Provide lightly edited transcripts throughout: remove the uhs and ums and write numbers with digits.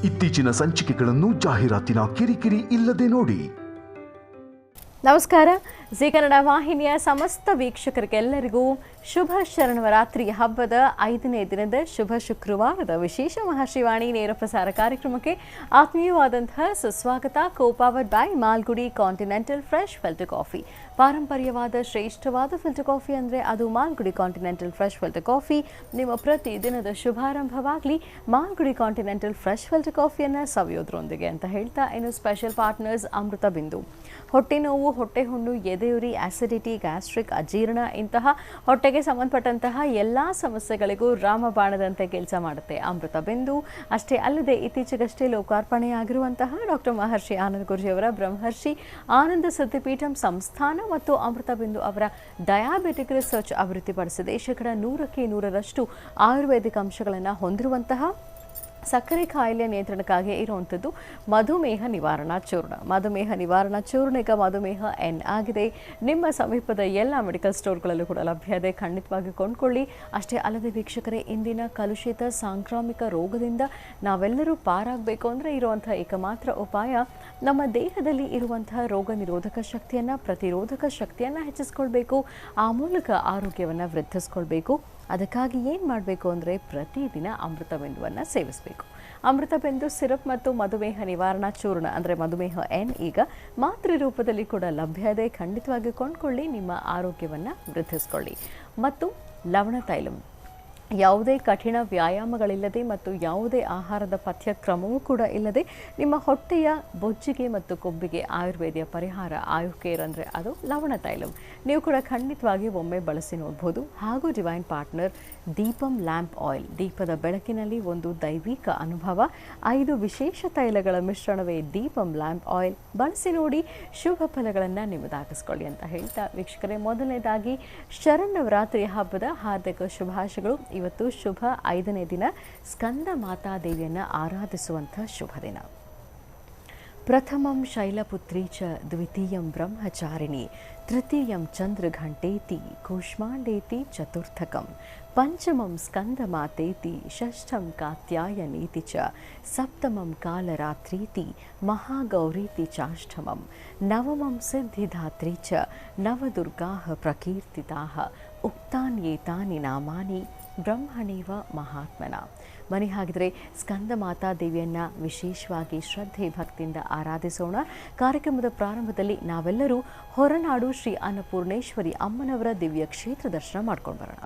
ಇತ್ತೀಚಿನ ಸಂಚಿಕೆಗಳನ್ನು ಜಾಹೀರಾತಿನ ಕಿರಿಕಿರಿ ಇಲ್ಲದೆ ನೋಡಿ. ನಮಸ್ಕಾರ. ಜಿ ಕನ್ನಡ ವಾಹಿನಿಯ ಸಮಸ್ತ ವೀಕ್ಷಕರಿಗೆಲ್ಲರಿಗೂ ಶುಭ ಶರಣವರಾತ್ರಿ ಹಬ್ಬದ 5ನೇ ದಿನದ ಶುಭ ಶುಕ್ರವಾರದ ವಿಶೇಷ ಮಹಾಶಿವಾಣಿ ನೇರ ಪ್ರಸಾರ ಕಾರ್ಯಕ್ರಮಕ್ಕೆ ಆತ್ಮೀಯವಾದಂತಹ ಸುಸ್ವಾಗತ. Copowered by Malgudi continental fresh filter coffee. ಪಾರಂಪರ್ಯವಾದ ಶ್ರೇಷ್ಠವಾದ ಫಿಲ್ಟರ್ ಕಾಫಿ ಅಂದರೆ ಅದು Malgudi continental fresh filter coffee. ನಿಮ್ಮ ಪ್ರತಿ ದಿನದ ಶುಭಾರಂಭವಾಗಲಿ ಮಾಲ್ಗುಡಿ ಕಾಂಟಿನೆಂಟಲ್ ಫ್ರೆಶ್ ಫಿಲ್ಟರ್ ಕಾಫಿಯನ್ನು ಸವಿಯೋದ್ರೊಂದಿಗೆ ಅಂತ ಹೇಳ್ತಾ, ಇನ್ನು ಸ್ಪೆಷಲ್ ಪಾರ್ಟ್ನರ್ಸ್ ಅಮೃತ ಬಿಂದು. ಹೊಟ್ಟೆ ನೋವು, ಹೊಟ್ಟೆ ಹುಣ್ಣು, ಎದೆಯುರಿ, ಆಸಿಡಿಟಿ, ಗ್ಯಾಸ್ಟ್ರಿಕ್, ಅಜೀರ್ಣ ಇಂತಹ ಹೊಟ್ಟೆಗೆ ಸಂಬಂಧಪಟ್ಟಂತಹ ಎಲ್ಲ ಸಮಸ್ಯೆಗಳಿಗೂ ರಾಮಬಾಣದಂತೆ ಕೆಲಸ ಮಾಡುತ್ತೆ ಅಮೃತ ಬಿಂದು. ಅಷ್ಟೇ ಅಲ್ಲದೆ ಇತ್ತೀಚೆಗಷ್ಟೇ ಲೋಕಾರ್ಪಣೆಯಾಗಿರುವಂತಹ ಡಾಕ್ಟರ್ ಮಹರ್ಷಿ ಆನಂದ ಗುರೂಜಿಯವರ ಬ್ರಹ್ಮರ್ಷಿ ಆನಂದ ಸಿದ್ಧಿಪೀಠಂ ಸಂಸ್ಥಾನ ಮತ್ತು ಅಮೃತ ಬಿಂದು ಅವರ ಡಯಾಬಿಟಿಕ್ ರಿಸರ್ಚ್ ಅಭಿವೃದ್ಧಿಪಡಿಸಿದೆ. 100% ಆಯುರ್ವೇದಿಕ್ ಅಂಶಗಳನ್ನು ಹೊಂದಿರುವಂತಹ ಸಕ್ಕರೆ ಕಾಯಿಲೆ ನಿಯಂತ್ರಣಕ್ಕಾಗಿ ಇರುವಂಥದ್ದು ಮಧುಮೇಹ ನಿವಾರಣಾ ಚೂರ್ಣ. ಮಧುಮೇಹ ನಿವಾರಣಾ ಚೂರ್ಣ ಈಗ ಮಧುಮೇಹ ಎನ್ ಆಗಿದೆ. ನಿಮ್ಮ ಸಮೀಪದ ಎಲ್ಲ ಮೆಡಿಕಲ್ ಸ್ಟೋರ್ಗಳಲ್ಲೂ ಕೂಡ ಲಭ್ಯ ಇದೆ, ಖಂಡಿತವಾಗಿ ಕೊಂಡ್ಕೊಳ್ಳಿ. ಅಷ್ಟೇ ಅಲ್ಲದೆ ವೀಕ್ಷಕರೇ, ಇಂದಿನ ಕಲುಷಿತ ಸಾಂಕ್ರಾಮಿಕ ರೋಗದಿಂದ ನಾವೆಲ್ಲರೂ ಪಾರಾಗಬೇಕು ಅಂದರೆ ಇರುವಂತಹ ಏಕಮಾತ್ರ ಉಪಾಯ ನಮ್ಮ ದೇಹದಲ್ಲಿ ಇರುವಂತಹ ರೋಗ ನಿರೋಧಕ ಶಕ್ತಿಯನ್ನು, ಪ್ರತಿರೋಧಕ ಶಕ್ತಿಯನ್ನು ಹೆಚ್ಚಿಸ್ಕೊಳ್ಬೇಕು. ಆ ಮೂಲಕ ಆರೋಗ್ಯವನ್ನು ವೃದ್ಧಿಸ್ಕೊಳ್ಬೇಕು. ಅದಕ್ಕಾಗಿ ಏನು ಮಾಡಬೇಕು ಅಂದರೆ ಪ್ರತಿದಿನ ಅಮೃತ ಬಿಂದುವನ್ನು ಸೇವಿಸಬೇಕು. ಅಮೃತ ಬಿಂದು ಸಿರಪ್ ಮತ್ತು ಮಧುಮೇಹ ನಿವಾರಣಾ ಚೂರ್ಣ ಅಂದರೆ ಮಧುಮೇಹ ಎನ್ ಈಗ ಮಾತ್ರೆ ರೂಪದಲ್ಲಿ ಕೂಡ ಲಭ್ಯ ಇದೆ. ಖಂಡಿತವಾಗಿ ಕೊಂಡ್ಕೊಳ್ಳಿ, ನಿಮ್ಮ ಆರೋಗ್ಯವನ್ನು ವೃದ್ಧಿಸ್ಕೊಳ್ಳಿ. ಮತ್ತು ಲವಣ ತೈಲಂ, ಯಾವುದೇ ಕಠಿಣ ವ್ಯಾಯಾಮಗಳಿಲ್ಲದೆ ಮತ್ತು ಯಾವುದೇ ಆಹಾರದ ಪಥ್ಯಕ್ರಮವೂ ಕೂಡ ಇಲ್ಲದೆ ನಿಮ್ಮ ಹೊಟ್ಟೆಯ ಬೊಜ್ಜಿಗೆ ಮತ್ತು ಕೊಬ್ಬಿಗೆ ಆಯುರ್ವೇದಿಯ ಪರಿಹಾರ ಆಯುಕೇರ್ ಅಂದರೆ ಅದು ಲವಣ ತೈಲಂ. ನೀವು ಕೂಡ ಖಂಡಿತವಾಗಿ ಒಮ್ಮೆ ಬಳಸಿ ನೋಡ್ಬೋದು. ಹಾಗೂ divine partner Deepam lamp oil, ದೀಪದ ಬೆಳಕಿನಲ್ಲಿ ಒಂದು ದೈವಿಕ ಅನುಭವ. 5 ವಿಶೇಷ ತೈಲಗಳ ಮಿಶ್ರಣವೇ ದೀಪಂ ಲ್ಯಾಂಪ್ ಆಯಿಲ್. ಬಳಸಿ ನೋಡಿ, ಶುಭ ಫಲಗಳನ್ನು ನಿಮ್ಮದಾಗಿಸ್ಕೊಳ್ಳಿ ಅಂತ ಹೇಳ್ತಾ ವೀಕ್ಷಕರೇ, ಮೊದಲನೇದಾಗಿ ಶರನ್ನವರಾತ್ರಿ ಹಬ್ಬದ ಹಾರ್ದಿಕ ಶುಭಾಶಯಗಳು. ಇವತ್ತು ಶುಭ 5ನೇ ದಿನ, ಸ್ಕಂದ ಮಾತಾದೇವಿಯನ್ನು ಆರಾಧಿಸುವಂಥ ಶುಭ ದಿನ. ಪ್ರಥಮಂ ಶೈಲಪುತ್ರಿ ಚ ದ್ವಿತೀಯಂ ಬ್ರಹ್ಮಚಾರಿಣಿ ತೃತೀಯಂ ಚಂದ್ರಘಂಟೇತಿ ಕೂಷ್ಮಾಂಡೇತಿ ಚತುರ್ಥಕಂ ಪಂಚಮಂ ಸ್ಕಂದಮಾತೇತಿ ಷಷ್ಠಂ ಕಾತ್ಯಾಯನೇತಿ ಚ ಸಪ್ತಮಂ ಕಾಲರಾತ್ರೀತಿ ಮಹಾಗೌರೀತಿ ಚಾಷ್ಟಮಂ ನವಮಂ ಸಿದ್ಧಿದಾತ್ರಿ ಚ ನವದುರ್ಗಾಃ ಪ್ರಕೀರ್ತಿತಾಃ ಉಕ್ತಾನ್ಯೇತಾನಿ ನಾಮಾನಿ ಬ್ರಹ್ಮಣೇವ ಮಹಾತ್ಮನ. ಬನ್ನಿ ಹಾಗಿದ್ರೆ ಸ್ಕಂದ ಮಾತಾದೇವಿಯನ್ನು ವಿಶೇಷವಾಗಿ ಶ್ರದ್ಧೆ ಭಕ್ತಿಯಿಂದ ಆರಾಧಿಸೋಣ. ಕಾರ್ಯಕ್ರಮದ ಪ್ರಾರಂಭದಲ್ಲಿ ನಾವೆಲ್ಲರೂ ಹೊರನಾಡು ಶ್ರೀ ಅನ್ನಪೂರ್ಣೇಶ್ವರಿ ಅಮ್ಮನವರ ದಿವ್ಯ ಕ್ಷೇತ್ರ ದರ್ಶನ ಮಾಡ್ಕೊಂಡು ಬರೋಣ.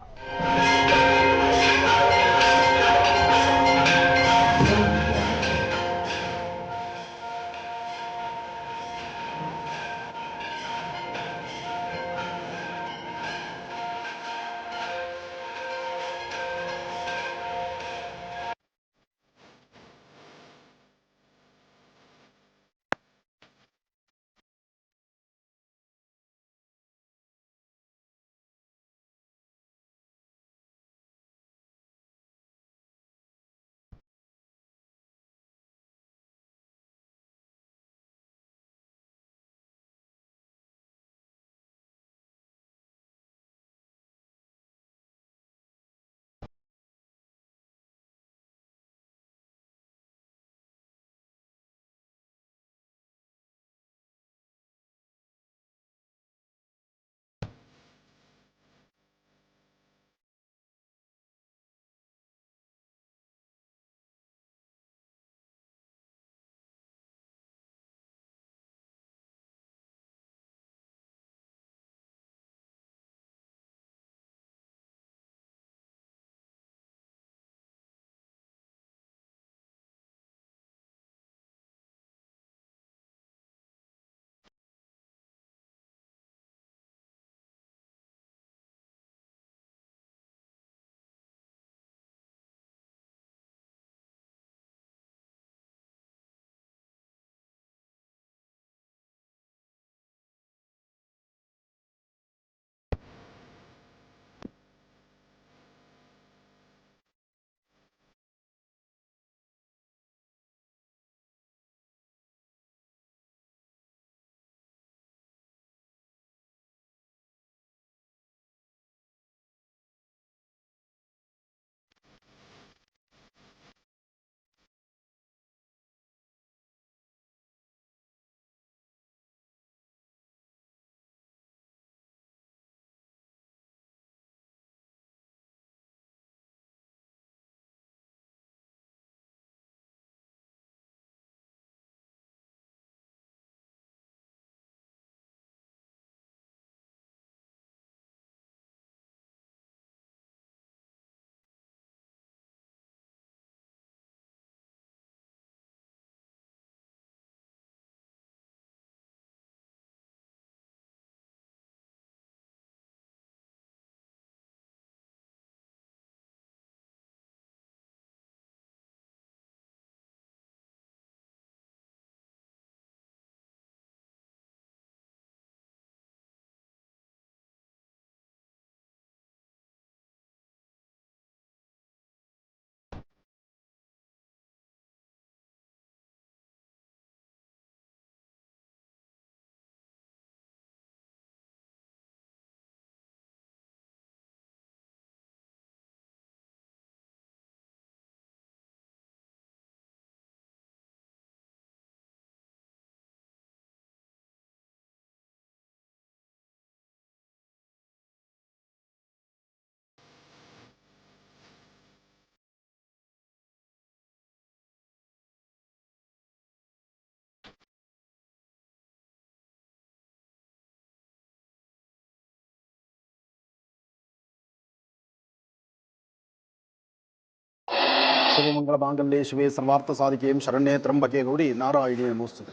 ಶುಭಮಂಗಳ ಮಾಂಗಲ್ಯೆ ಶಿವೆ ಸರ್ವಾರ್ಥ ಸಾಧಿಕೆಯಂ ಶರಣ್ಯೆ ತ್ರಂಬಕೆ ಗೌರಿ ನಾರಾಯಣಿ ನಮೋಸ್ತುತೆ.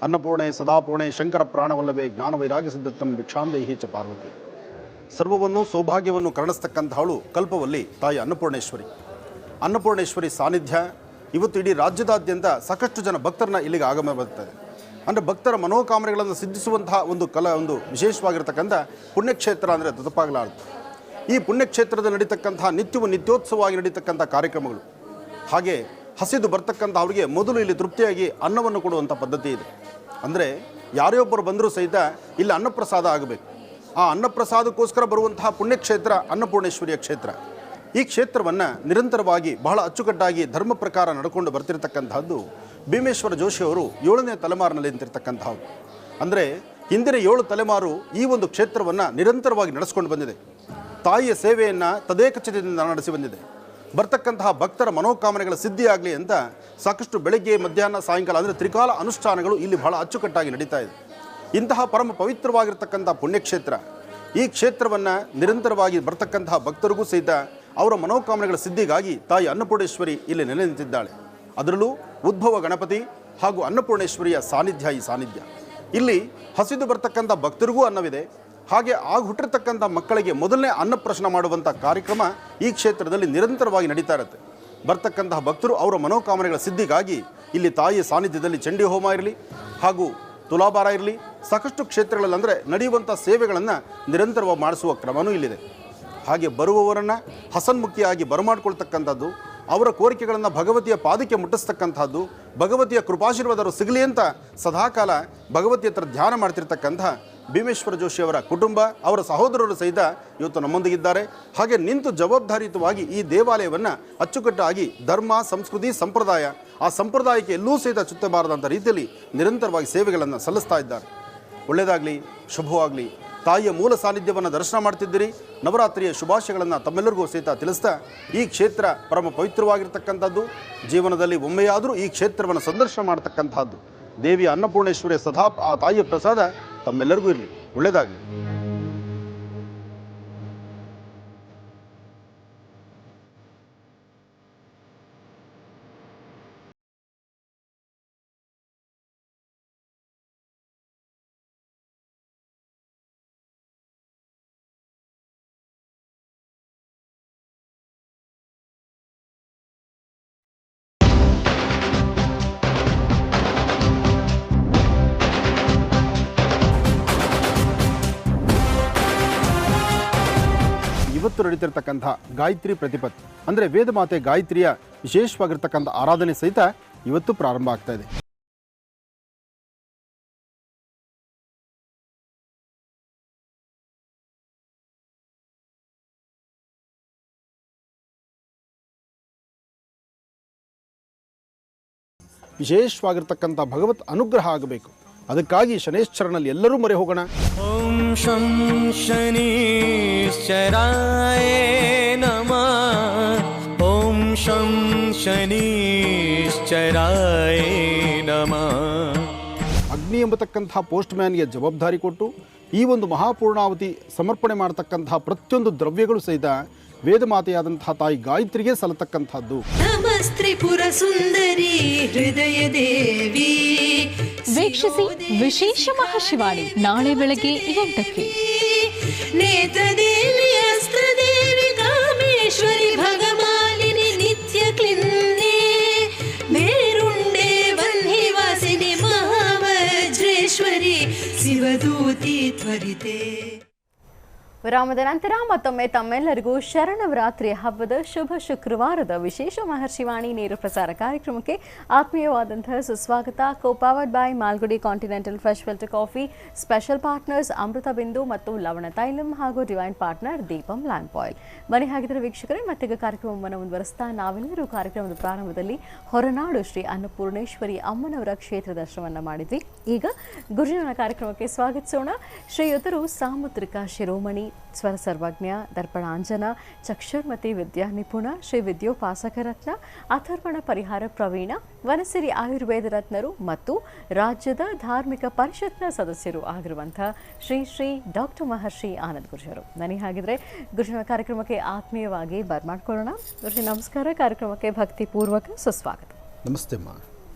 ಅನ್ನಪೂರ್ಣೆ ಸದಾಪೂರ್ಣೆ ಶಂಕರ ಪ್ರಾಣವಲ್ಲವೇ ಜ್ಞಾನ ವೈರಾಗ್ಯ ಸಿದ್ಧತ್ವಂ ಭಿಕ್ಷಾಂದೇಹಿ ಚ ಪಾರ್ವತಿ. ಸರ್ವವನ್ನು ಸೌಭಾಗ್ಯವನ್ನು ಕರುಣಿಸ್ತಕ್ಕಂಥವಳು ಕಲ್ಪವಲ್ಲಿ ತಾಯಿ ಅನ್ನಪೂರ್ಣೇಶ್ವರಿ. ಅನ್ನಪೂರ್ಣೇಶ್ವರಿ ಸಾನ್ನಿಧ್ಯ ಇವತ್ತು ಇಡೀ ರಾಜ್ಯದಾದ್ಯಂತ ಸಾಕಷ್ಟು ಜನ ಭಕ್ತರನ್ನ ಇಲ್ಲಿಗೆ ಆಗಮನ ಬರ್ತದೆ. ಅಂದರೆ ಭಕ್ತರ ಮನೋಕಾಮನೆಗಳನ್ನು ಸಿದ್ಧಿಸುವಂತಹ ಒಂದು ವಿಶೇಷವಾಗಿರ್ತಕ್ಕಂಥ ಪುಣ್ಯಕ್ಷೇತ್ರ ಅಂದರೆ ತಪ್ಪಾಗಲಾರದು. ಈ ಪುಣ್ಯಕ್ಷೇತ್ರದಲ್ಲಿ ನಡೀತಕ್ಕಂತಹ ನಿತ್ಯೋತ್ಸವವಾಗಿ ನಡೀತಕ್ಕಂಥ ಕಾರ್ಯಕ್ರಮಗಳು, ಹಾಗೆ ಹಸಿದು ಬರ್ತಕ್ಕಂಥ ಅವರಿಗೆ ಮೊದಲು ಇಲ್ಲಿ ತೃಪ್ತಿಯಾಗಿ ಅನ್ನವನ್ನು ಕೊಡುವಂಥ ಪದ್ಧತಿ ಇದೆ. ಅಂದರೆ ಯಾರೇ ಒಬ್ಬರು ಬಂದರೂ ಸಹಿತ ಇಲ್ಲಿ ಅನ್ನಪ್ರಸಾದ ಆಗಬೇಕು. ಆ ಅನ್ನಪ್ರಸಾದಕ್ಕೋಸ್ಕರ ಬರುವಂತಹ ಪುಣ್ಯಕ್ಷೇತ್ರ ಅನ್ನಪೂರ್ಣೇಶ್ವರಿಯ ಕ್ಷೇತ್ರ. ಈ ಕ್ಷೇತ್ರವನ್ನು ನಿರಂತರವಾಗಿ ಬಹಳ ಅಚ್ಚುಕಟ್ಟಾಗಿ ಧರ್ಮ ಪ್ರಕಾರ ನಡ್ಕೊಂಡು ಬರ್ತಿರ್ತಕ್ಕಂಥದ್ದು ಭೀಮೇಶ್ವರ ಜೋಶಿಯವರು 7ನೇ ತಲೆಮಾರಿನಲ್ಲಿ ನಿಂತಿರ್ತಕ್ಕಂಥವ್ರು. ಅಂದರೆ ಹಿಂದಿನ 7 ತಲೆಮಾರು ಈ ಒಂದು ಕ್ಷೇತ್ರವನ್ನು ನಿರಂತರವಾಗಿ ನಡೆಸ್ಕೊಂಡು ಬಂದಿದೆ. ತಾಯಿಯ ಸೇವೆಯನ್ನು ತದೇಕಚಿತದಿಂದ ನಡೆಸಿ ಬಂದಿದೆ. ಬರ್ತಕ್ಕಂತಹ ಭಕ್ತರ ಮನೋಕಾಮನೆಗಳ ಸಿದ್ಧಿಯಾಗಲಿ ಅಂತ ಸಾಕಷ್ಟು ಬೆಳಗ್ಗೆ ಮಧ್ಯಾಹ್ನ ಸಾಯಂಕಾಲ ಅಂದರೆ ತ್ರಿಕಾಲ ಅನುಷ್ಠಾನಗಳು ಇಲ್ಲಿ ಬಹಳ ಅಚ್ಚುಕಟ್ಟಾಗಿ ನಡೀತಾ ಇದೆ. ಇಂತಹ ಪರಮ ಪವಿತ್ರವಾಗಿರ್ತಕ್ಕಂಥ ಪುಣ್ಯಕ್ಷೇತ್ರ, ಈ ಕ್ಷೇತ್ರವನ್ನು ನಿರಂತರವಾಗಿ ಬರ್ತಕ್ಕಂತಹ ಭಕ್ತರಿಗೂ ಸಹಿತ ಅವರ ಮನೋಕಾಮನೆಗಳ ಸಿದ್ಧಿಗಾಗಿ ತಾಯಿ ಅನ್ನಪೂರ್ಣೇಶ್ವರಿ ಇಲ್ಲಿ ನೆಲೆ ನಿಂತಿದ್ದಾಳೆ. ಅದರಲ್ಲೂ ಉದ್ಭವ ಗಣಪತಿ ಹಾಗೂ ಅನ್ನಪೂರ್ಣೇಶ್ವರಿಯ ಸಾನ್ನಿಧ್ಯ. ಈ ಸಾನ್ನಿಧ್ಯ ಇಲ್ಲಿ ಹಸಿದು ಬರ್ತಕ್ಕಂಥ ಭಕ್ತರಿಗೂ ಅನ್ನವಿದೆ. ಹಾಗೆ ಹುಟ್ಟಿರ್ತಕ್ಕಂಥ ಮಕ್ಕಳಿಗೆ ಮೊದಲನೇ ಅನ್ನಪ್ರಶ್ನ ಮಾಡುವಂಥ ಕಾರ್ಯಕ್ರಮ ಈ ಕ್ಷೇತ್ರದಲ್ಲಿ ನಿರಂತರವಾಗಿ ನಡೀತಾ ಇರುತ್ತೆ. ಬರ್ತಕ್ಕಂತಹ ಭಕ್ತರು ಅವರ ಮನೋಕಾಮನೆಗಳ ಸಿದ್ಧಿಗಾಗಿ ಇಲ್ಲಿ ತಾಯಿಯ ಸಾನ್ನಿಧ್ಯದಲ್ಲಿ ಚಂಡಿ ಹೋಮ ಇರಲಿ ಹಾಗೂ ತುಲಾಭಾರ ಇರಲಿ, ಸಾಕಷ್ಟು ಕ್ಷೇತ್ರಗಳಲ್ಲಿ ಅಂದರೆ ನಡೆಯುವಂಥ ಸೇವೆಗಳನ್ನು ನಿರಂತರವಾಗಿ ಮಾಡಿಸುವ ಕ್ರಮವೂ ಇಲ್ಲಿದೆ. ಹಾಗೆ ಬರುವವರನ್ನು ಹಸನ್ಮುಖಿಯಾಗಿ ಬರಮಾಡ್ಕೊಳ್ತಕ್ಕಂಥದ್ದು, ಅವರ ಕೋರಿಕೆಗಳನ್ನು ಭಗವತಿಯ ಪಾದಕ್ಕೆ ಮುಟ್ಟಿಸ್ತಕ್ಕಂಥದ್ದು, ಭಗವತಿಯ ಕೃಪಾಶೀರ್ವಾದರು ಸಿಗಲಿ ಅಂತ ಸದಾಕಾಲ ಭಗವತಿಯ ಹತ್ರ ಧ್ಯಾನ ಮಾಡ್ತಿರ್ತಕ್ಕಂಥ ಭೀಮೇಶ್ವರ ಜೋಶಿಯವರ ಕುಟುಂಬ, ಅವರ ಸಹೋದರರು ಸಹಿತ ಇವತ್ತು ನಮ್ಮೊಂದಿಗಿದ್ದಾರೆ. ಹಾಗೆ ನಿಂತು ಜವಾಬ್ದಾರಿಯುತವಾಗಿ ಈ ದೇವಾಲಯವನ್ನು ಅಚ್ಚುಕಟ್ಟಾಗಿ ಧರ್ಮ, ಸಂಸ್ಕೃತಿ, ಸಂಪ್ರದಾಯ, ಆ ಸಂಪ್ರದಾಯಕ್ಕೆ ಎಲ್ಲೂ ಸಹಿತ ಚುತ್ತಬಾರದಂಥ ರೀತಿಯಲ್ಲಿ ನಿರಂತರವಾಗಿ ಸೇವೆಗಳನ್ನು ಸಲ್ಲಿಸ್ತಾ ಇದ್ದಾರೆ. ಒಳ್ಳೆಯದಾಗಲಿ, ಶುಭವಾಗಲಿ. ತಾಯಿಯ ಮೂಲ ಸಾನ್ನಿಧ್ಯವನ್ನು ದರ್ಶನ ಮಾಡ್ತಿದ್ದೀರಿ. ನವರಾತ್ರಿಯ ಶುಭಾಶಯಗಳನ್ನು ತಮ್ಮೆಲ್ಲರಿಗೂ ಸಹಿತ ತಿಳಿಸ್ತಾ, ಈ ಕ್ಷೇತ್ರ ಪರಮ ಪವಿತ್ರವಾಗಿರ್ತಕ್ಕಂಥದ್ದು. ಜೀವನದಲ್ಲಿ ಒಮ್ಮೆಯಾದರೂ ಈ ಕ್ಷೇತ್ರವನ್ನು ಸಂದರ್ಶನ ಮಾಡತಕ್ಕಂಥದ್ದು. ದೇವಿಯ ಅನ್ನಪೂರ್ಣೇಶ್ವರಿಯ ಸದಾ ಆ ತಾಯಿಯ ಪ್ರಸಾದ ತಮ್ಮೆಲ್ಲರಿಗೂ ಇರಲಿ. ಒಳ್ಳೆಯದಾಗಲಿ. ಇವತ್ತು ನಡೀತಿರ್ತಕ್ಕಂಥ ಗಾಯತ್ರಿ ಪ್ರತಿಪತ್ತಿ ಅಂದರೆ ವೇದ ಮಾತೆ ಗಾಯತ್ರಿಯ ವಿಶೇಷವಾಗಿರ್ತಕ್ಕಂಥ ಆರಾಧನೆ ಸಹಿತ ಇವತ್ತು ಪ್ರಾರಂಭ ಆಗ್ತಾ ಇದೆ. ವಿಶೇಷವಾಗಿರ್ತಕ್ಕಂಥ ಭಗವತ್ ಅನುಗ್ರಹ ಆಗಬೇಕು. ಅದಕ್ಕಾಗಿ ಶನೇಶ್ವರನಲ್ಲಿ ಎಲ್ಲರೂ ಮೊರೆ ಹೋಗೋಣ. ಓಂ ಶಂ ಶನೀಶ್ವರಾಯ ನಮಃ. ಓಂ ಶಂ ಶನೀಶ್ವರಾಯ ನಮಃ. ಅಗ್ನಿ ಎಂಬತಕ್ಕಂಥ ಪೋಸ್ಟ್ ಮ್ಯಾನ್ಗೆ ಜವಾಬ್ದಾರಿ ಕೊಟ್ಟು ಈ ಒಂದು ಮಹಾಪೂರ್ಣಾವತಿ ಸಮರ್ಪಣೆ ಮಾಡತಕ್ಕಂತಹ ಪ್ರತಿಯೊಂದು ದ್ರವ್ಯಗಳು ಸಹಿತ ವೇದ ಮಾತೆಯಾದಂತಹ ತಾಯಿ ಗಾಯತ್ರಿಗೆ ಸಲ್ಲತಕ್ಕಂಥದ್ದು. ನಮಸ್ತ್ರಿಪುರ ಸುಂದರಿ ಹೃದಯ ದೇವಿ. ವೀಕ್ಷಿಸಿ ವಿಶೇಷ ಮಹಾಶಿವಾಣಿ ನಾಳೆ ಬೆಳಗ್ಗೆ 8ಕ್ಕೆ. ನೇತ್ರದೇವಿ, ಅಸ್ತ್ರದೇವಿ, ಕಾಮೇಶ್ವರಿ, ಭಗಮಾಲಿನಿ, ನಿತ್ಯ ಕ್ಲಿನ್ನೆ, ಮೇರುಂಡೆ, ವನ್ಹಿವಾಸಿನಿ, ಮಹಾವಜ್ರೇಶ್ವರಿ, ಶಿವದೂತಿ ತ್ವರಿತೆ. ವಿರಾಮದ ನಂತರ ಮತ್ತೊಮ್ಮೆ ತಮ್ಮೆಲ್ಲರಿಗೂ ಶರಣವರಾತ್ರಿ ಹಬ್ಬದ ಶುಭ ಶುಕ್ರವಾರದ ವಿಶೇಷ ಮಹರ್ಷಿವಾಣಿ ನೇರ ಪ್ರಸಾರ ಕಾರ್ಯಕ್ರಮಕ್ಕೆ ಆತ್ಮೀಯವಾದಂತಹ ಸುಸ್ವಾಗತ. Copowered by Malgudi continental fresh filter coffee, special partners Amrutha Bindu ಮತ್ತು ಲವಣ ತೈಲಂ ಹಾಗೂ divine partner Deepam lamp oil. ಬನ್ನಿ ಹಾಗಿದ್ರೆ ವೀಕ್ಷಕರೇ, ಮತ್ತೀಗ ಕಾರ್ಯಕ್ರಮವನ್ನು ಮುಂದುವರಿಸ್ತಾ ನಾವೆಲ್ಲರೂ ಕಾರ್ಯಕ್ರಮದ ಪ್ರಾರಂಭದಲ್ಲಿ ಹೊರನಾಡು ಶ್ರೀ ಅನ್ನಪೂರ್ಣೇಶ್ವರಿ ಅಮ್ಮನವರ ಕ್ಷೇತ್ರ ದರ್ಶನವನ್ನು ಮಾಡಿದ್ವಿ. ಈಗ ಗುರುಜನ ಕಾರ್ಯಕ್ರಮಕ್ಕೆ ಸ್ವಾಗತಿಸೋಣ. ಶ್ರೀಯುತರು ಸಾಮುದ್ರಿಕ ಶಿರೋಮಣಿ ಸ್ವರ ಸರ್ವಜ್ಞ, ದರ್ಪಣಾಂಜನ, ಚಕ್ಷುರ್ಮತಿ ವಿದ್ಯಾ ನಿಪುಣ, ಶ್ರೀ ವಿದ್ಯೋಪಾಸಕ ರತ್ನ, ಅಥರ್ವಣ ಪರಿಹಾರ ಪ್ರವೀಣ, ವನಸಿರಿ ಆಯುರ್ವೇದ ರತ್ನರು ಮತ್ತು ರಾಜ್ಯದ ಧಾರ್ಮಿಕ ಪರಿಷತ್ನ ಸದಸ್ಯರು ಆಗಿರುವಂಥ ಶ್ರೀ ಶ್ರೀ ಡಾಕ್ಟರ್ ಮಹರ್ಷಿ ಆನಂದ್ ಗುರುಜರು. ನನಗೆ ಹಾಗಿದ್ರೆ ಗುರುಜಿನ ಕಾರ್ಯಕ್ರಮಕ್ಕೆ ಆತ್ಮೀಯವಾಗಿ ಬರ್ಮಾಡ್ಕೊಳ್ಳೋಣ. ಗುರುಜಿ ನಮಸ್ಕಾರ. ಕಾರ್ಯಕ್ರಮಕ್ಕೆ ಭಕ್ತಿಪೂರ್ವಕ ಸುಸ್ವಾಗತ. ನಮಸ್ತೆ ಅಮ್ಮ.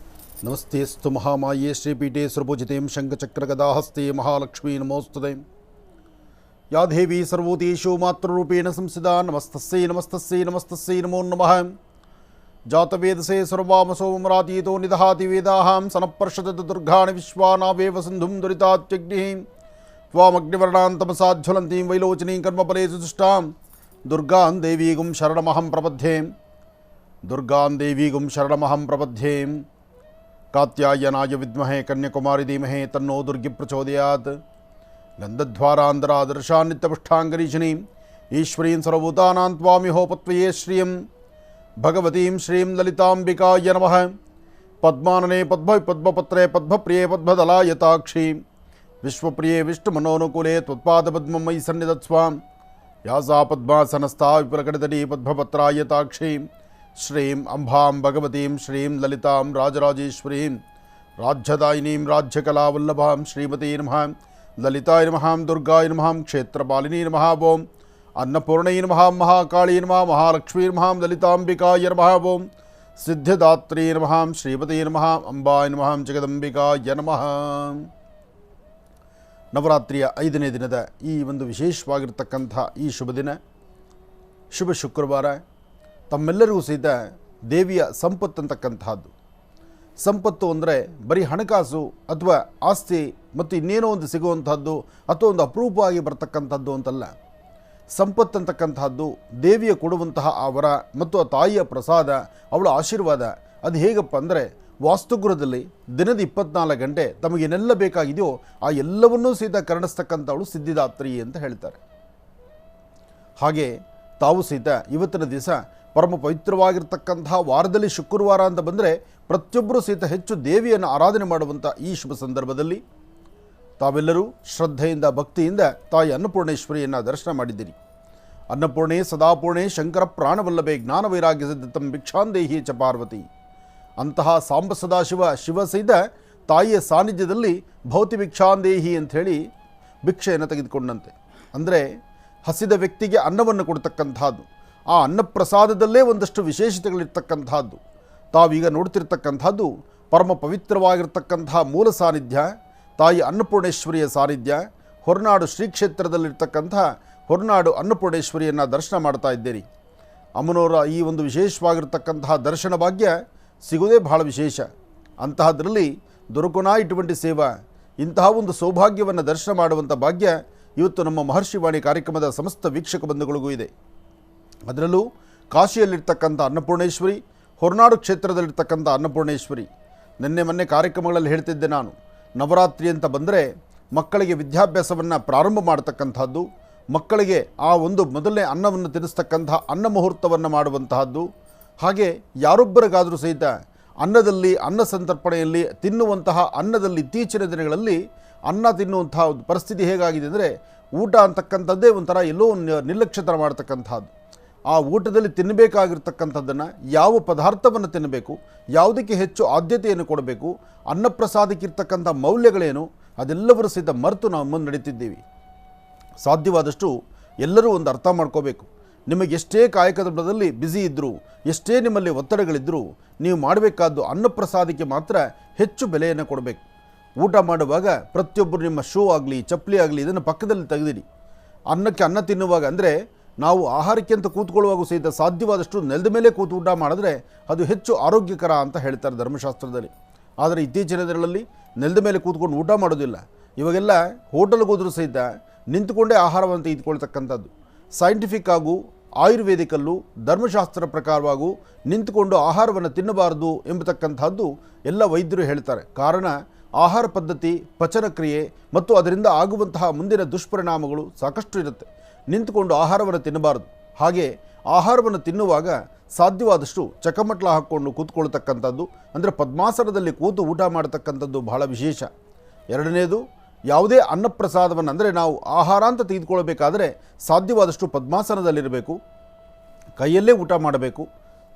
ನಮಸ್ತೆ ಸ್ತು ಮಹಾಮಾಯೇ ಶ್ರೀಪೀಠೆ ಸುರಭುಜಿತೇಂ ಶಂಖಚಕ್ರಗದಾಹಸ್ತೆ ಮಹಾಲಕ್ಷ್ಮೀ ನಮೋಸ್ತುತೆ. ಯಾ ದೇವಿ ಸರ್ವೋದೇಶೋ ಮಾತೃರೂಪೇಣ ಸಂಸ್ಥಿತಾ ನಮಸ್ತಸ್ಸೈ ನಮಸ್ತಸ್ಸೈ ನಮಸ್ತಸ್ಸೈ ನಮೋ ನಮಃ. ಜಾತವೇದಸೇ ಸರ್ವಾಮಸೋ ಮರಾತೀತೋ ನಿದಹಾತಿ ವೇದಾಹಾಂ ಸನಃಪರ್ಷದತ ದುರ್ಗಾಣಿ ವಿಶ್ವಾನಾವೇವ ಸಿಂಧುಂ ದುರಿತಾತ್ಯಗ್ನಿಃ ತ್ವಾಮಗ್ನಿವರ್ಣಾಂತಮಸಾಜ್ವಲಂತೀಂ ವೈಲೋಚನೀಂ ಕರ್ಮಫಲೇಷು ದುಷ್ಟಾಂ ದುರ್ಗಾಂ ದೇವೀಗುಂ ಶರಣಮಹಂ ಪ್ರಪದ್ಯೆ. ದುರ್ಗಾಂ ದೇವೀಗುಂ ಶರಣಮಹಂ ಪ್ರಪದ್ಯೆ. ಕಾತ್ಯಾಯನಾಯ ವಿದ್ಮಹೇ ಕನ್ಯಾಕುಮಾರಿ ಧೀಮಹಿ ತನ್ನೋ ದುರ್ಗಿ ಪ್ರಚೋದಯಾತ್. ಗಂಧದ್ವಾರಾಂಧರಾದರ್ಶಾನ್ನಿತ್ಯಪುಷ್ಟಾಂಗರೀಶಿಣೀಂ ಈಶ್ವರೀಂ ಸರ್ವಭೂತಾನಾಂ ತ್ವಾಮಿಹೋಪತ್ವಯೇ ಶ್ರಿಯಂ ಭಗವತೀಂ ಶ್ರೀಂ ಲಲಿತಾಂಬಿಕಾಯ ನಮಃ. ಪದ್ಮಾನನೆ ಪದ್ಮಪತ್ರೇ ಪದ್ಮಪ್ರಿಯೇ ಪದ್ಮದಲಾಯತಾಕ್ಷೀಂ ವಿಶ್ವಪ್ರಿಯೇ ವಿಷ್ಣುಮನೋನುಕೂಲೆ ತ್ವತ್ಪಾದಪದ್ಮಂ ಮಯಿ ಸನ್ನಿಧತ್ಸ್ವಾಂ. ಯಾ ಸಾ ಪದ್ಮಾಸನಸ್ಥಾ ವಿಪುಲಕಟಿತಟೀ ಪದ್ಮಪತ್ರಾಯತಾಕ್ಷೀಂ ಶ್ರೀಂ ಅಂಬಾಂ ಭಗವತೀಂ ಶ್ರೀಂ ಲಲಿತಾಂ ರಾಜರಾಜೇಶ್ವರೀಂ ರಾಜ್ಯದಾಯಿನೀಂ ರಾಜ್ಯಕಲಾವಲ್ಲಭಾಂ ಶ್ರೀಮತೀ ನಮಃ. ಲಲಿತಾಯ ನಮಃ. ದುರ್ಗಾಯ ನಮಃ. ಕ್ಷೇತ್ರಪಾಲಿನೀ ನಮಃ. ಓಂ ಅನ್ನಪೂರ್ಣೈ ನಮಃ. ಮಹಾಕಾಳೀ ನಮಃ. ಮಹಾಲಕ್ಷ್ಮೀ ನಮಃ. ಲಲಿತಾಂಬಿಕಾಯ ನಮಃ. ಓಂ ಸಿದ್ಧದಾತ್ರೀ ನಮಃ. ಶ್ರೀಮತೀ ನಮಃ. ಅಂಬಾಯ ನಮಃ. ಜಗದಂಬಿಕಾಯ ನಮಃ. ನವರಾತ್ರಿಯ 5ನೇ ದಿನದ ಈ ಒಂದು ವಿಶೇಷವಾಗಿರ್ತಕ್ಕಂಥ ಈ ಶುಭ ದಿನ, ಶುಭ ಶುಕ್ರವಾರ, ತಮ್ಮೆಲ್ಲರಿಗೂ ಸಹಿತ ದೇವಿಯ ಸಂಪತ್ತು ಅಂತಕ್ಕಂಥದ್ದು. ಸಂಪತ್ತು ಅಂದರೆ ಬರೀ ಹಣಕಾಸು ಅಥವಾ ಆಸ್ತಿ ಮತ್ತು ಇನ್ನೇನೋ ಒಂದು ಸಿಗುವಂಥದ್ದು ಅಥವಾ ಒಂದು ಅಪರೂಪವಾಗಿ ಬರ್ತಕ್ಕಂಥದ್ದು ಅಂತಲ್ಲ. ಸಂಪತ್ತು ಅಂತಕ್ಕಂಥದ್ದು ದೇವಿಯ ಕೊಡುವಂತಹ ಆ ವರ ಮತ್ತು ಆ ತಾಯಿಯ ಪ್ರಸಾದ, ಅವಳ ಆಶೀರ್ವಾದ. ಅದು ಹೇಗಪ್ಪ ಅಂದರೆ, ವಾಸ್ತುಗೃಹದಲ್ಲಿ ದಿನದ 24 ಗಂಟೆ ತಮಗೇನೆಲ್ಲ ಬೇಕಾಗಿದೆಯೋ ಆ ಎಲ್ಲವನ್ನೂ ಸಹಿತ ಕರುಣಿಸ್ತಕ್ಕಂಥವಳು ಸಿದ್ಧಿದಾತ್ರಿ ಅಂತ ಹೇಳ್ತಾರೆ. ಹಾಗೆ ತಾವು ಸಹಿತ ಇವತ್ತಿನ ದಿವಸ ಪರಮ ಪವಿತ್ರವಾಗಿರ್ತಕ್ಕಂತಹ ವಾರದಲ್ಲಿ ಶುಕ್ರವಾರ ಅಂತ ಬಂದರೆ ಪ್ರತಿಯೊಬ್ಬರೂ ಸಹಿತ ಹೆಚ್ಚು ದೇವಿಯನ್ನು ಆರಾಧನೆ ಮಾಡುವಂಥ ಈ ಶುಭ ಸಂದರ್ಭದಲ್ಲಿ ತಾವೆಲ್ಲರೂ ಶ್ರದ್ಧೆಯಿಂದ ಭಕ್ತಿಯಿಂದ ತಾಯಿ ಅನ್ನಪೂರ್ಣೇಶ್ವರಿಯನ್ನು ದರ್ಶನ ಮಾಡಿದ್ದೀರಿ. ಅನ್ನಪೂರ್ಣೆ ಸದಾಪೂರ್ಣೆ ಶಂಕರ ಪ್ರಾಣವಲ್ಲಭೆ ಜ್ಞಾನವೈರಾಗ್ಯ ಸಿದ್ಧತಂ ಭಿಕ್ಷಾಂದೇಹಿ ಚ ಪಾರ್ವತಿ. ಅಂತಹ ಸಾಂಬ ಸದಾಶಿವ ಶಿವ ಸಹಿತ ತಾಯಿಯ ಸಾನ್ನಿಧ್ಯದಲ್ಲಿ ಭೌತಿ ಭಿಕ್ಷಾಂದೇಹಿ ಅಂಥೇಳಿ ಭಿಕ್ಷೆಯನ್ನು ತೆಗೆದುಕೊಂಡಂತೆ. ಅಂದರೆ ಹಸಿದ ವ್ಯಕ್ತಿಗೆ ಅನ್ನವನ್ನು ಕೊಡ್ತಕ್ಕಂಥದ್ದು. ಆ ಅನ್ನಪ್ರಸಾದದಲ್ಲೇ ಒಂದಷ್ಟು ವಿಶೇಷತೆಗಳಿರ್ತಕ್ಕಂಥದ್ದು. ತಾವೀಗ ನೋಡ್ತಿರ್ತಕ್ಕಂಥದ್ದು ಪರಮ ಪವಿತ್ರವಾಗಿರ್ತಕ್ಕಂತಹ ಮೂಲ ಸಾನ್ನಿಧ್ಯ, ತಾಯಿ ಅನ್ನಪೂರ್ಣೇಶ್ವರಿಯ ಸಾನ್ನಿಧ್ಯ. ಹೊರನಾಡು ಶ್ರೀ ಕ್ಷೇತ್ರದಲ್ಲಿರ್ತಕ್ಕಂತಹ ಹೊರನಾಡು ಅನ್ನಪೂರ್ಣೇಶ್ವರಿಯನ್ನು ದರ್ಶನ ಮಾಡ್ತಾ ಇದ್ದೀರಿ. ಅಮ್ಮನವರ ಈ ಒಂದು ವಿಶೇಷವಾಗಿರ್ತಕ್ಕಂತಹ ದರ್ಶನ ಭಾಗ್ಯ ಸಿಗೋದೇ ಬಹಳ ವಿಶೇಷ. ಅಂತಹದ್ರಲ್ಲಿ ದೊರಕುನಾ ಇటువంటి ಸೇವಾ, ಇಂತಹ ಒಂದು ಸೌಭಾಗ್ಯವನ್ನು ದರ್ಶನ ಮಾಡುವಂಥ ಭಾಗ್ಯ ಇವತ್ತು ನಮ್ಮ ಮಹರ್ಷಿವಾಣಿ ಕಾರ್ಯಕ್ರಮದ ಸಮಸ್ತ ವೀಕ್ಷಕ ಬಂಧುಗಳಿಗೂ ಇದೆ. ಅದರಲ್ಲೂ ಕಾಶಿಯಲ್ಲಿರ್ತಕ್ಕಂಥ ಅನ್ನಪೂರ್ಣೇಶ್ವರಿ, ಹೊರನಾಡು ಕ್ಷೇತ್ರದಲ್ಲಿರ್ತಕ್ಕಂಥ ಅನ್ನಪೂರ್ಣೇಶ್ವರಿ. ನಿನ್ನೆ ಮೊನ್ನೆ ಕಾರ್ಯಕ್ರಮಗಳಲ್ಲಿ ಹೇಳ್ತಿದ್ದೆ ನಾನು, ನವರಾತ್ರಿ ಅಂತ ಬಂದರೆ ಮಕ್ಕಳಿಗೆ ವಿದ್ಯಾಭ್ಯಾಸವನ್ನು ಪ್ರಾರಂಭ ಮಾಡ್ತಕ್ಕಂಥದ್ದು, ಮಕ್ಕಳಿಗೆ ಆ ಒಂದು ಮೊದಲನೇ ಅನ್ನವನ್ನು ತಿನ್ನಿಸ್ತಕ್ಕಂಥ ಅನ್ನ ಮುಹೂರ್ತವನ್ನು ಮಾಡುವಂತಹದ್ದು. ಹಾಗೆ ಯಾರೊಬ್ಬರಿಗಾದರೂ ಸಹಿತ ಅನ್ನದಲ್ಲಿ, ಅನ್ನ ಸಂತರ್ಪಣೆಯಲ್ಲಿ ತಿನ್ನುವಂತಹ ಅನ್ನದಲ್ಲಿ ಇತ್ತೀಚಿನ ದಿನಗಳಲ್ಲಿ ಅನ್ನ ತಿನ್ನುವಂತಹ ಒಂದು ಪರಿಸ್ಥಿತಿ ಹೇಗಾಗಿದೆ ಅಂದರೆ, ಊಟ ಅಂತಕ್ಕಂಥದ್ದೇ ಒಂಥರ ಎಲ್ಲೋ ನಿರ್ಲಕ್ಷ್ಯತರ ಮಾಡ್ತಕ್ಕಂಥದ್ದು. ಆ ಊಟದಲ್ಲಿ ತಿನ್ನಬೇಕಾಗಿರ್ತಕ್ಕಂಥದ್ದನ್ನು, ಯಾವ ಪದಾರ್ಥವನ್ನು ತಿನ್ನಬೇಕು, ಯಾವುದಕ್ಕೆ ಹೆಚ್ಚು ಆದ್ಯತೆಯನ್ನು ಕೊಡಬೇಕು, ಅನ್ನಪ್ರಸಾದಕ್ಕಿರ್ತಕ್ಕಂಥ ಮೌಲ್ಯಗಳೇನು, ಅದೆಲ್ಲವರೂ ಸಹಿತ ಮರೆತು ನಾವು ಮುಂದೆ ನಡೀತಿದ್ದೀವಿ. ಸಾಧ್ಯವಾದಷ್ಟು ಎಲ್ಲರೂ ಒಂದು ಅರ್ಥ ಮಾಡ್ಕೋಬೇಕು. ನಿಮಗೆಷ್ಟೇ ಕಾಯಕದ ಬಲದಲ್ಲಿ ಬ್ಯುಸಿ ಇದ್ದರೂ, ಎಷ್ಟೇ ನಿಮ್ಮಲ್ಲಿ ಒತ್ತಡಗಳಿದ್ದರೂ, ನೀವು ಮಾಡಬೇಕಾದ್ದು ಅನ್ನಪ್ರಸಾದಕ್ಕೆ ಮಾತ್ರ ಹೆಚ್ಚು ಬೆಲೆಯನ್ನು ಕೊಡಬೇಕು. ಊಟ ಮಾಡುವಾಗ ಪ್ರತಿಯೊಬ್ಬರು ನಿಮ್ಮ ಶೂ ಆಗಲಿ ಚಪ್ಪಲಿ ಆಗಲಿ ಇದನ್ನು ಪಕ್ಕದಲ್ಲಿ ತೆಗೆದಿರಿ. ಅನ್ನಕ್ಕೆ ಅನ್ನ ತಿನ್ನುವಾಗ ಅಂದರೆ ನಾವು ಆಹಾರಕ್ಕೆ ಅಂತ ಕೂತ್ಕೊಳ್ಳುವಾಗ ಸಹಿತ ಸಾಧ್ಯವಾದಷ್ಟು ನೆಲದ ಮೇಲೆ ಕೂತು ಊಟ ಮಾಡಿದ್ರೆ ಅದು ಹೆಚ್ಚು ಆರೋಗ್ಯಕರ ಅಂತ ಹೇಳ್ತಾರೆ ಧರ್ಮಶಾಸ್ತ್ರದಲ್ಲಿ. ಆದರೆ ಇತ್ತೀಚಿನ ದಿನಗಳಲ್ಲಿ ನೆಲದ ಮೇಲೆ ಕೂತ್ಕೊಂಡು ಊಟ ಮಾಡೋದಿಲ್ಲ. ಇವಾಗೆಲ್ಲ ಹೋಟೆಲ್ಗೆ ಹೋದರೂ ಸಹಿತ ನಿಂತುಕೊಂಡೇ ಆಹಾರವನ್ನು ತೆಗೆದುಕೊಳ್ತಕ್ಕಂಥದ್ದು. ಸೈಂಟಿಫಿಕ್ ಆಗು ಆಯುರ್ವೇದಿಕಲ್ಲೂ ಧರ್ಮಶಾಸ್ತ್ರ ಪ್ರಕಾರವಾಗೂ ನಿಂತುಕೊಂಡು ಆಹಾರವನ್ನು ತಿನ್ನಬಾರದು ಎಂಬತಕ್ಕಂಥದ್ದು ಎಲ್ಲ ವೈದ್ಯರು ಹೇಳ್ತಾರೆ. ಕಾರಣ ಆಹಾರ ಪದ್ಧತಿ, ಪಚನಕ್ರಿಯೆ ಮತ್ತು ಅದರಿಂದ ಆಗುವಂತಹ ಮುಂದಿನ ದುಷ್ಪರಿಣಾಮಗಳು ಸಾಕಷ್ಟು ಇರುತ್ತೆ. ನಿಂತುಕೊಂಡು ಆಹಾರವನ್ನು ತಿನ್ನಬಾರದು. ಹಾಗೆ ಆಹಾರವನ್ನು ತಿನ್ನುವಾಗ ಸಾಧ್ಯವಾದಷ್ಟು ಚಕಮಟ್ಲ ಹಾಕ್ಕೊಂಡು ಕೂತ್ಕೊಳ್ತಕ್ಕಂಥದ್ದು, ಅಂದರೆ ಪದ್ಮಾಸನದಲ್ಲಿ ಕೂತು ಊಟ ಮಾಡತಕ್ಕಂಥದ್ದು ಬಹಳ ವಿಶೇಷ. ಎರಡನೇದು, ಯಾವುದೇ ಅನ್ನಪ್ರಸಾದವನ್ನು ಅಂದರೆ ನಾವು ಆಹಾರ ಅಂತ ತೆಗೆದುಕೊಳ್ಬೇಕಾದ್ರೆ ಸಾಧ್ಯವಾದಷ್ಟು ಪದ್ಮಾಸನದಲ್ಲಿರಬೇಕು, ಕೈಯಲ್ಲೇ ಊಟ ಮಾಡಬೇಕು.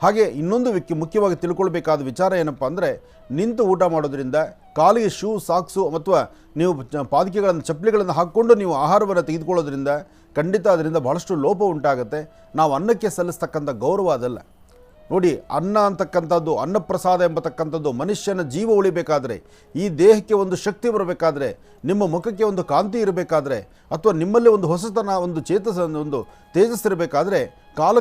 ಹಾಗೆ ಇನ್ನೊಂದು ಮುಖ್ಯವಾಗಿ ತಿಳ್ಕೊಳ್ಬೇಕಾದ ವಿಚಾರ ಏನಪ್ಪ ಅಂದರೆ, ನಿಂತು ಊಟ ಮಾಡೋದ್ರಿಂದ ಕಾಲಿಗೆ ಶೂ ಸಾಕ್ಸು ಅಥವಾ ನೀವು ಪಾದಕೆಗಳನ್ನು ಚಪ್ಪಲಿಗಳನ್ನು ಹಾಕ್ಕೊಂಡು ನೀವು ಆಹಾರವನ್ನು ತೆಗೆದುಕೊಳ್ಳೋದ್ರಿಂದ ಖಂಡಿತ ಅದರಿಂದ ಭಾಳಷ್ಟು ಲೋಪ ಉಂಟಾಗುತ್ತೆ. ನಾವು ಅನ್ನಕ್ಕೆ ಸಲ್ಲಿಸ್ತಕ್ಕಂಥ ಗೌರವ ಅದಲ್ಲ. ನೋಡಿ, ಅನ್ನ ಅಂತಕ್ಕಂಥದ್ದು, ಅನ್ನಪ್ರಸಾದ ಎಂಬತಕ್ಕಂಥದ್ದು ಮನುಷ್ಯನ ಜೀವ ಉಳಿಬೇಕಾದ್ರೆ, ಈ ದೇಹಕ್ಕೆ ಒಂದು ಶಕ್ತಿ ಬರಬೇಕಾದ್ರೆ, ನಿಮ್ಮ ಮುಖಕ್ಕೆ ಒಂದು ಕಾಂತಿ ಇರಬೇಕಾದ್ರೆ, ಅಥವಾ ನಿಮ್ಮಲ್ಲಿ ಒಂದು ಹೊಸತನ, ಒಂದು ತೇಜಸ್ಸಿರಬೇಕಾದ್ರೆ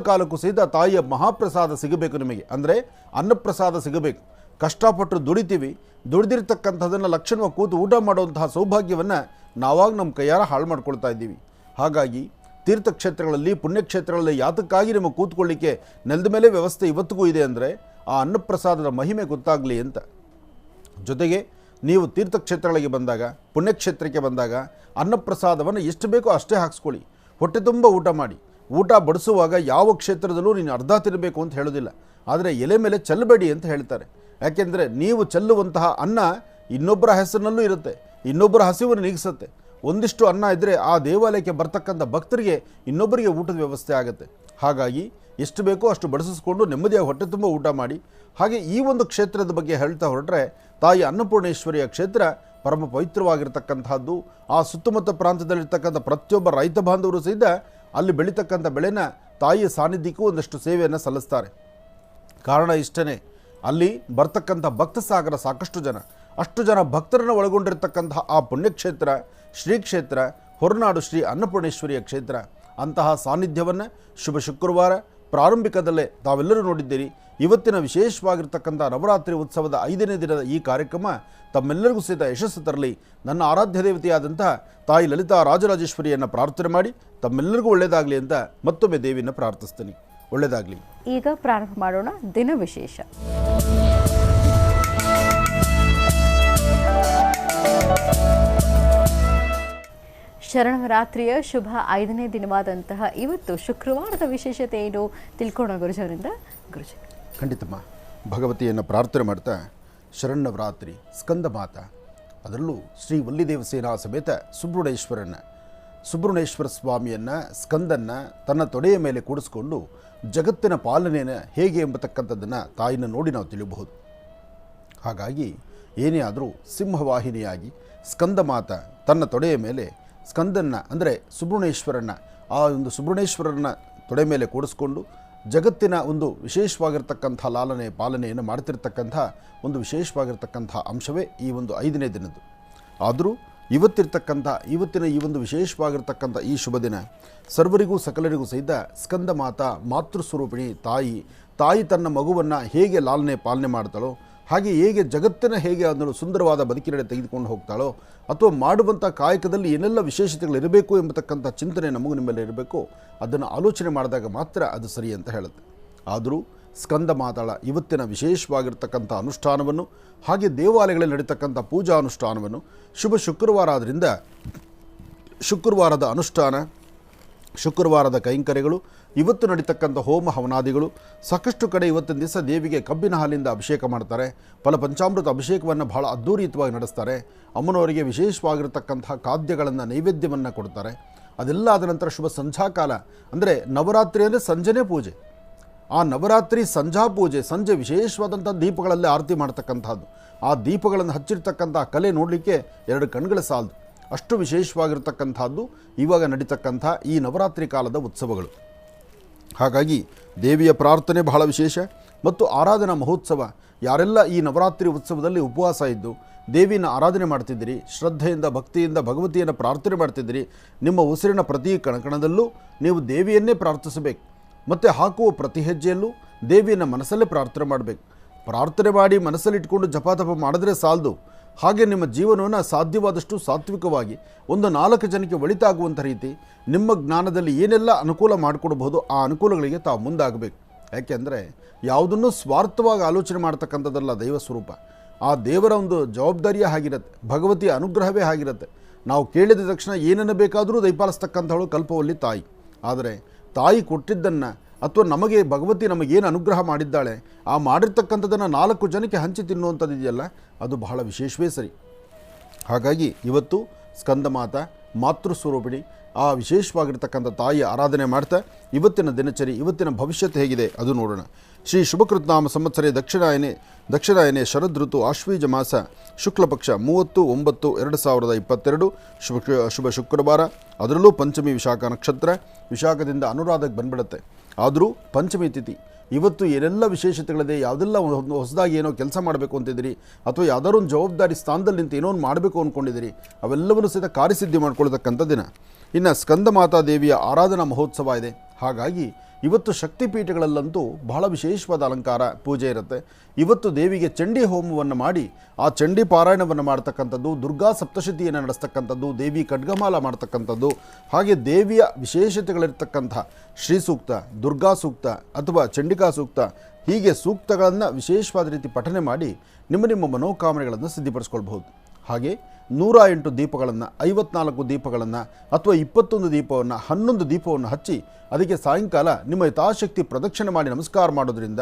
ಕಾಲಕ್ಕೂ ಸಹಿತ ತಾಯಿಯ ಮಹಾಪ್ರಸಾದ ಸಿಗಬೇಕು ನಿಮಗೆ. ಅಂದರೆ ಅನ್ನಪ್ರಸಾದ ಸಿಗಬೇಕು. ಕಷ್ಟಪಟ್ಟು ದುಡಿತೀವಿ, ದುಡಿದಿರ್ತಕ್ಕಂಥದ್ದನ್ನು ಲಕ್ಷಣವಾಗಿ ಕೂತು ಊಟ ಮಾಡುವಂತಹ ಸೌಭಾಗ್ಯವನ್ನು ನಾವಾಗ ನಮ್ಮ ಕೈಯಾರ ಹಾಳು ಮಾಡ್ಕೊಳ್ತಾ ಇದ್ದೀವಿ. ಹಾಗಾಗಿ ತೀರ್ಥಕ್ಷೇತ್ರಗಳಲ್ಲಿ, ಪುಣ್ಯಕ್ಷೇತ್ರಗಳಲ್ಲಿ ಯಾತಕ್ಕಾಗಿ ನಿಮಗೆ ಕೂತ್ಕೊಳ್ಳಿಕ್ಕೆ ನೆಲದ ಮೇಲೆ ವ್ಯವಸ್ಥೆ ಇವತ್ತಿಗೂ ಇದೆ ಅಂದರೆ ಆ ಅನ್ನಪ್ರಸಾದದ ಮಹಿಮೆ ಗೊತ್ತಾಗಲಿ ಅಂತ. ಜೊತೆಗೆ ನೀವು ತೀರ್ಥಕ್ಷೇತ್ರಗಳಿಗೆ ಬಂದಾಗ, ಪುಣ್ಯಕ್ಷೇತ್ರಕ್ಕೆ ಬಂದಾಗ ಅನ್ನಪ್ರಸಾದವನ್ನು ಎಷ್ಟು ಬೇಕೋ ಅಷ್ಟೇ ಹಾಕ್ಸ್ಕೊಳ್ಳಿ. ಹೊಟ್ಟೆ ತುಂಬ ಊಟ ಮಾಡಿ. ಊಟ ಬಡಿಸುವಾಗ ಯಾವ ಕ್ಷೇತ್ರದಲ್ಲೂ ನೀನು ಅರ್ಧ ತಿನ್ನಬೇಕು ಅಂತ ಹೇಳೋದಿಲ್ಲ, ಆದರೆ ಎಲೆ ಮೇಲೆ ಚೆಲ್ಲಬೇಡಿ ಅಂತ ಹೇಳ್ತಾರೆ. ಯಾಕೆಂದರೆ ನೀವು ಚೆಲ್ಲುವಂತಹ ಅನ್ನ ಇನ್ನೊಬ್ಬರ ಹೆಸರಿನಲ್ಲೂ ಇರುತ್ತೆ, ಇನ್ನೊಬ್ಬರ ಹಸಿವನ್ನು ನೀಗಿಸುತ್ತೆ. ಒಂದಿಷ್ಟು ಅನ್ನ ಇದ್ದರೆ ಆ ದೇವಾಲಯಕ್ಕೆ ಬರ್ತಕ್ಕಂಥ ಭಕ್ತರಿಗೆ ಇನ್ನೊಬ್ಬರಿಗೆ ಊಟದ ವ್ಯವಸ್ಥೆ ಆಗುತ್ತೆ. ಹಾಗಾಗಿ ಎಷ್ಟು ಬೇಕೋ ಅಷ್ಟು ಬಡಿಸಿಸ್ಕೊಂಡು ನೆಮ್ಮದಿಯಾಗಿ ಹೊಟ್ಟೆ ತುಂಬ ಊಟ ಮಾಡಿ. ಹಾಗೆ ಈ ಒಂದು ಕ್ಷೇತ್ರದ ಬಗ್ಗೆ ಹೇಳ್ತಾ ಹೊರಟ್ರೆ, ತಾಯಿ ಅನ್ನಪೂರ್ಣೇಶ್ವರಿಯ ಕ್ಷೇತ್ರ ಪರಮ ಪವಿತ್ರವಾಗಿರ್ತಕ್ಕಂಥದ್ದು. ಆ ಸುತ್ತಮುತ್ತ ಪ್ರಾಂತ್ಯದಲ್ಲಿರ್ತಕ್ಕಂಥ ಪ್ರತಿಯೊಬ್ಬ ರೈತ ಬಾಂಧವರು ಸಹಿತ ಅಲ್ಲಿ ಬೆಳೀತಕ್ಕಂಥ ಬೆಳೆನ ತಾಯಿಯ ಸಾನ್ನಿಧ್ಯಕ್ಕೂ ಒಂದಷ್ಟು ಸೇವೆಯನ್ನು ಸಲ್ಲಿಸ್ತಾರೆ. ಕಾರಣ ಇಷ್ಟೇ, ಅಲ್ಲಿ ಬರ್ತಕ್ಕಂಥ ಭಕ್ತ ಸಾಗರ ಸಾಕಷ್ಟು ಜನ, ಅಷ್ಟು ಜನ ಭಕ್ತರನ್ನು ಒಳಗೊಂಡಿರ್ತಕ್ಕಂತಹ ಆ ಪುಣ್ಯಕ್ಷೇತ್ರ, ಶ್ರೀ ಕ್ಷೇತ್ರ, ಹೊರನಾಡು ಶ್ರೀ ಅನ್ನಪೂರ್ಣೇಶ್ವರಿಯ ಕ್ಷೇತ್ರ. ಅಂತಹ ಸಾನ್ನಿಧ್ಯವನ್ನು ಶುಭ ಶುಕ್ರವಾರ ಪ್ರಾರಂಭಿಕದಲ್ಲೇ ತಾವೆಲ್ಲರೂ ನೋಡಿದ್ದೀರಿ. ಇವತ್ತಿನ ವಿಶೇಷವಾಗಿರ್ತಕ್ಕಂಥ ನವರಾತ್ರಿ ಉತ್ಸವದ 5ನೇ ದಿನದ ಈ ಕಾರ್ಯಕ್ರಮ ತಮ್ಮೆಲ್ಲರಿಗೂ ಸಹಿತ ಯಶಸ್ಸು ತರಲಿ. ನನ್ನ ಆರಾಧ್ಯ ದೇವತೆಯಾದಂತಹ ತಾಯಿ ಲಲಿತಾ ರಾಜರಾಜೇಶ್ವರಿಯನ್ನು ಪ್ರಾರ್ಥನೆ ಮಾಡಿ ತಮ್ಮೆಲ್ಲರಿಗೂ ಒಳ್ಳೆಯದಾಗಲಿ ಅಂತ ಮತ್ತೊಮ್ಮೆ ದೇವಿಯನ್ನು ಪ್ರಾರ್ಥಿಸ್ತೀನಿ. ಒಳ್ಳೆಯದಾಗಲಿ. ಈಗ ಪ್ರಾರಂಭ ಮಾಡೋಣ ದಿನ ವಿಶೇಷ. ಶರಣವರಾತ್ರಿಯ ಶುಭ 5ನೇ ದಿನವಾದಂತಹ ಇವತ್ತು ಶುಕ್ರವಾರದ ವಿಶೇಷತೆ ಏನು ತಿಳ್ಕೊಳ್ಳೋಣ ಗುರುಜವರಿಂದ. ಗುರುಜಿ ಖಂಡಿತಮ್ಮ, ಭಗವತಿಯನ್ನು ಪ್ರಾರ್ಥನೆ ಮಾಡ್ತಾ ಶರನ್ನವರಾತ್ರಿ ಸ್ಕಂದ ಮಾತ, ಅದರಲ್ಲೂ ಶ್ರೀ ವಲ್ಲಿದೇವಸೇನಾ ಸಮೇತ ಸುಬ್ರಹ್ಮಣ್ಯೇಶ್ವರ ಸ್ವಾಮಿಯನ್ನು, ಸ್ಕಂದನ್ನು ತನ್ನ ತೊಡೆಯ ಮೇಲೆ ಕೂಡಿಸ್ಕೊಂಡು ಜಗತ್ತಿನ ಪಾಲನೆಯನ್ನು ಹೇಗೆ ಎಂಬತಕ್ಕಂಥದ್ದನ್ನು ತಾಯಿನ ನೋಡಿ ನಾವು ತಿಳಿಯಬಹುದು. ಹಾಗಾಗಿ ಏನೇ ಆದರೂ ಸಿಂಹವಾಹಿನಿಯಾಗಿ ಸ್ಕಂದ ಮಾತ ತನ್ನ ತೊಡೆಯ ಮೇಲೆ ಸ್ಕಂದನ್ನು ಅಂದರೆ ಸುಬ್ರಹ್ಮಣ್ಯೇಶ್ವರನ, ಆ ಒಂದು ಸುಬ್ರಹ್ಮಣ್ಯೇಶ್ವರನ ತೊಡೆ ಮೇಲೆ ಕೂಡಿಸ್ಕೊಂಡು ಜಗತ್ತಿನ ಒಂದು ವಿಶೇಷವಾಗಿರ್ತಕ್ಕಂಥ ಲಾಲನೆ ಪಾಲನೆಯನ್ನು ಮಾಡ್ತಿರ್ತಕ್ಕಂಥ ಒಂದು ವಿಶೇಷವಾಗಿರ್ತಕ್ಕಂಥ ಅಂಶವೇ ಈ ಒಂದು 5ನೇ ದಿನದ್ದು. ಆದರೂ ಇವತ್ತಿನ ಈ ಒಂದು ವಿಶೇಷವಾಗಿರ್ತಕ್ಕಂಥ ಈ ಶುಭ ದಿನ ಸರ್ವರಿಗೂ ಸಕಲರಿಗೂ ಸಹಿತ ಸ್ಕಂದ ಮಾತಾ ಮಾತೃಸ್ವರೂಪಿಣಿ ತಾಯಿ ತನ್ನ ಮಗುವನ್ನು ಹೇಗೆ ಲಾಲನೆ ಪಾಲನೆ ಮಾಡ್ತಾಳೋ, ಹಾಗೆ ಹೇಗೆ ಜಗತ್ತಿನ ಹೇಗೆ ಅದನ್ನು ಸುಂದರವಾದ ಬದುಕಿನಡೆ ತೆಗೆದುಕೊಂಡು ಹೋಗ್ತಾಳೋ, ಅಥವಾ ಮಾಡುವಂಥ ಕಾಯಕದಲ್ಲಿ ಏನೆಲ್ಲ ವಿಶೇಷತೆಗಳಿರಬೇಕು ಎಂಬತಕ್ಕಂಥ ಚಿಂತನೆ ನಮಗೂ ನಿಮ್ಮೆಲ್ಲ ಇರಬೇಕು. ಅದನ್ನು ಆಲೋಚನೆ ಮಾಡಿದಾಗ ಮಾತ್ರ ಅದು ಸರಿ ಅಂತ ಹೇಳುತ್ತೆ. ಆದರೂ ಸ್ಕಂದ ಮಾತಾಳ ಇವತ್ತಿನ ವಿಶೇಷವಾಗಿರ್ತಕ್ಕಂಥ ಅನುಷ್ಠಾನವನ್ನು, ಹಾಗೆ ದೇವಾಲಯಗಳಲ್ಲಿ ನಡೀತಕ್ಕಂಥ ಪೂಜಾ ಅನುಷ್ಠಾನವನ್ನು, ಶುಭ ಶುಕ್ರವಾರ ಆದ್ದರಿಂದ ಶುಕ್ರವಾರದ ಅನುಷ್ಠಾನ, ಶುಕ್ರವಾರದ ಕೈಂಕರ್ಯಗಳು, ಇವತ್ತು ನಡೀತಕ್ಕಂಥ ಹೋಮ ಹವನಾದಿಗಳು ಸಾಕಷ್ಟು ಕಡೆ ಇವತ್ತಿನ ದಿವಸ ದೇವಿಗೆ ಕಬ್ಬಿನ ಹಾಲಿಂದ ಅಭಿಷೇಕ ಮಾಡ್ತಾರೆ. ಪಂಚಾಮೃತ ಅಭಿಷೇಕವನ್ನು ಬಹಳ ಅದ್ಧೂರಿಯುತವಾಗಿ ನಡೆಸ್ತಾರೆ. ಅಮ್ಮನವರಿಗೆ ವಿಶೇಷವಾಗಿರ್ತಕ್ಕಂಥ ಖಾದ್ಯಗಳನ್ನು, ನೈವೇದ್ಯವನ್ನು ಕೊಡ್ತಾರೆ. ಅದೆಲ್ಲ ಆದ ನಂತರ ಶುಭ ಸಂಧ್ಯಾಕಾಲ ಅಂದರೆ ನವರಾತ್ರಿ ಅಂದರೆ ಸಂಜೆನೇ ಪೂಜೆ. ಆ ನವರಾತ್ರಿ ಸಂಧ್ಯಾ ಪೂಜೆ, ಸಂಜೆ ವಿಶೇಷವಾದಂಥ ದೀಪಗಳಲ್ಲಿ ಆರತಿ ಮಾಡ್ತಕ್ಕಂಥದ್ದು. ಆ ದೀಪಗಳನ್ನು ಹಚ್ಚಿರ್ತಕ್ಕಂಥ ಕಲೆ ನೋಡಲಿಕ್ಕೆ 2 ಕಣ್ಗಳ ಸಾಲದು, ಅಷ್ಟು ವಿಶೇಷವಾಗಿರ್ತಕ್ಕಂಥದ್ದು ಇವಾಗ ನಡೀತಕ್ಕಂಥ ಈ ನವರಾತ್ರಿ ಕಾಲದ ಉತ್ಸವಗಳು. ಹಾಗಾಗಿ ದೇವಿಯ ಪ್ರಾರ್ಥನೆ ಬಹಳ ವಿಶೇಷ ಮತ್ತು ಆರಾಧನಾ ಮಹೋತ್ಸವ. ಯಾರೆಲ್ಲ ಈ ನವರಾತ್ರಿ ಉತ್ಸವದಲ್ಲಿ ಉಪವಾಸ ಇದ್ದು ದೇವಿನ ಆರಾಧನೆ ಮಾಡ್ತಿದ್ದೀರಿ, ಶ್ರದ್ಧೆಯಿಂದ ಭಕ್ತಿಯಿಂದ ಭಗವತಿಯನ್ನು ಪ್ರಾರ್ಥನೆ ಮಾಡ್ತಿದ್ದೀರಿ, ನಿಮ್ಮ ಉಸಿರಿನ ಪ್ರತಿ ಕಣಕಣದಲ್ಲೂ ನೀವು ದೇವಿಯನ್ನೇ ಪ್ರಾರ್ಥಿಸಬೇಕು. ಮತ್ತು ಹಾಕುವ ಪ್ರತಿ ಹೆಜ್ಜೆಯಲ್ಲೂ ದೇವಿಯನ್ನು ಮನಸ್ಸಲ್ಲೇ ಪ್ರಾರ್ಥನೆ ಮಾಡಬೇಕು. ಪ್ರಾರ್ಥನೆ ಮಾಡಿ ಮನಸ್ಸಲ್ಲಿಟ್ಕೊಂಡು ಜಪ ಮಾಡಿದ್ರೆ ಸಾಲದು. ಹಾಗೆ ನಿಮ್ಮ ಜೀವನವನ್ನು ಸಾಧ್ಯವಾದಷ್ಟು ಸಾತ್ವಿಕವಾಗಿ ಒಂದು 4 ಜನಕ್ಕೆ ಒಳಿತಾಗುವಂಥ ರೀತಿ ನಿಮ್ಮ ಜ್ಞಾನದಲ್ಲಿ ಏನೆಲ್ಲ ಅನುಕೂಲ ಮಾಡಿಕೊಡ್ಬೋದು ಆ ಅನುಕೂಲಗಳಿಗೆ ತಾವು ಮುಂದಾಗಬೇಕು. ಯಾಕೆಂದರೆ ಯಾವುದನ್ನು ಸ್ವಾರ್ಥವಾಗಿ ಆಲೋಚನೆ ಮಾಡ್ತಕ್ಕಂಥದ್ದಲ್ಲ ದೈವ ಸ್ವರೂಪ. ಆ ದೇವರ ಒಂದು ಜವಾಬ್ದಾರಿಯೇ ಆಗಿರುತ್ತೆ, ಭಗವತಿಯ ಅನುಗ್ರಹವೇ ಆಗಿರುತ್ತೆ. ನಾವು ಕೇಳಿದ ತಕ್ಷಣ ಏನನ್ನು ಬೇಕಾದರೂ ದಯಪಾಲಿಸ್ತಕ್ಕಂಥವಳು ಕಲ್ಪವಲ್ಲಿ ತಾಯಿ. ಆದರೆ ತಾಯಿ ಕೊಟ್ಟಿದ್ದನ್ನು ಅಥವಾ ನಮಗೆ ಭಗವತಿ ನಮಗೇನು ಅನುಗ್ರಹ ಮಾಡಿದ್ದಾಳೆ ಆ ಮಾಡಿರ್ತಕ್ಕಂಥದ್ದನ್ನು 4 ಜನಕ್ಕೆ ಹಂಚಿ ತಿನ್ನುವಂಥದ್ದು ಇದೆಯಲ್ಲ, ಅದು ಬಹಳ ವಿಶೇಷವೇ ಸರಿ. ಹಾಗಾಗಿ ಇವತ್ತು ಸ್ಕಂದಮಾತ ಮಾತೃಸ್ವರೂಪಿಣಿ ಆ ವಿಶೇಷವಾಗಿರ್ತಕ್ಕಂಥ ತಾಯಿಯ ಆರಾಧನೆ ಮಾಡ್ತಾ ಇವತ್ತಿನ ದಿನಚರಿ ಇವತ್ತಿನ ಭವಿಷ್ಯತ್ ಹೇಗಿದೆ ಅದು ನೋಡೋಣ. ಶ್ರೀ ಶುಭಕೃತ್ನಾಮ ಸಂವತ್ಸರೇ ದಕ್ಷಿಣಾಯನೆ ಶರದ್ ಋತು ಆಶ್ವೀಜ ಮಾಸ ಶುಕ್ಲಪಕ್ಷ 30/9/2022 ಶುಭ ಶುಕ್ರವಾರ. ಅದರಲ್ಲೂ ಪಂಚಮಿ ವಿಶಾಖ ನಕ್ಷತ್ರ. ವಿಶಾಖದಿಂದ ಅನುರಾಧಕ್ಕೆ ಬಂದ್ಬಿಡುತ್ತೆ. ಆದರೂ ಪಂಚಮಿ ತಿಥಿ. ಇವತ್ತು ಏನೆಲ್ಲ ವಿಶೇಷತೆಗಳಿದೆ, ಯಾವುದೆಲ್ಲ ಹೊಸದಾಗಿ ಏನೋ ಕೆಲಸ ಮಾಡಬೇಕು ಅಂತಿದ್ದೀರಿ ಅಥವಾ ಯಾವುದಾದ್ರು ಒಂದು ಜವಾಬ್ದಾರಿ ಸ್ಥಾನದಲ್ಲಿ ನಿಂತು ಏನೋ ಒಂದು ಮಾಡಬೇಕು ಅಂದ್ಕೊಂಡಿದ್ದೀರಿ, ಅವೆಲ್ಲವನ್ನೂ ಸಹಿತ ಕಾರ್ಯಸಿದ್ಧಿ ಮಾಡ್ಕೊಳ್ತಕ್ಕಂಥ ದಿನ. ಇನ್ನು ಸ್ಕಂದಮಾತಾ ದೇವಿಯ ಆರಾಧನಾ ಮಹೋತ್ಸವ ಇದೆ. ಹಾಗಾಗಿ ಇವತ್ತು ಶಕ್ತಿಪೀಠಗಳಲ್ಲಂತೂ ಬಹಳ ವಿಶೇಷವಾದ ಅಲಂಕಾರ ಪೂಜೆ ಇರುತ್ತೆ. ಇವತ್ತು ದೇವಿಗೆ ಚಂಡಿ ಹೋಮವನ್ನು ಮಾಡಿ ಆ ಚಂಡಿ ಪಾರಾಯಣವನ್ನು ಮಾಡ್ತಕ್ಕಂಥದ್ದು, ದುರ್ಗಾ ಸಪ್ತಶತಿಯನ್ನು ನಡೆಸ್ತಕ್ಕಂಥದ್ದು, ದೇವಿ ಖಡ್ಗಮಾಲ ಮಾಡ್ತಕ್ಕಂಥದ್ದು, ಹಾಗೆ ದೇವಿಯ ವಿಶೇಷತೆಗಳಿರ್ತಕ್ಕಂಥ ಶ್ರೀ ಸೂಕ್ತ, ದುರ್ಗಾ ಸೂಕ್ತ ಅಥವಾ ಚಂಡಿಕಾ ಸೂಕ್ತ, ಹೀಗೆ ಸೂಕ್ತಗಳನ್ನು ವಿಶೇಷವಾದ ರೀತಿ ಪಠನೆ ಮಾಡಿ ನಿಮ್ಮ ಮನೋಕಾಮನೆಗಳನ್ನು ಸಿದ್ಧಿಪಡಿಸ್ಕೊಳ್ಬಹುದು. ಹಾಗೆ 108 ದೀಪಗಳನ್ನು, 54 ದೀಪಗಳನ್ನು ಅಥವಾ 21 ದೀಪವನ್ನು, 11 ದೀಪವನ್ನು ಹಚ್ಚಿ ಅದಕ್ಕೆ ಸಾಯಂಕಾಲ ನಿಮ್ಮ ಯಥಾಶಕ್ತಿ ಪ್ರದಕ್ಷಿಣೆ ಮಾಡಿ ನಮಸ್ಕಾರ ಮಾಡೋದ್ರಿಂದ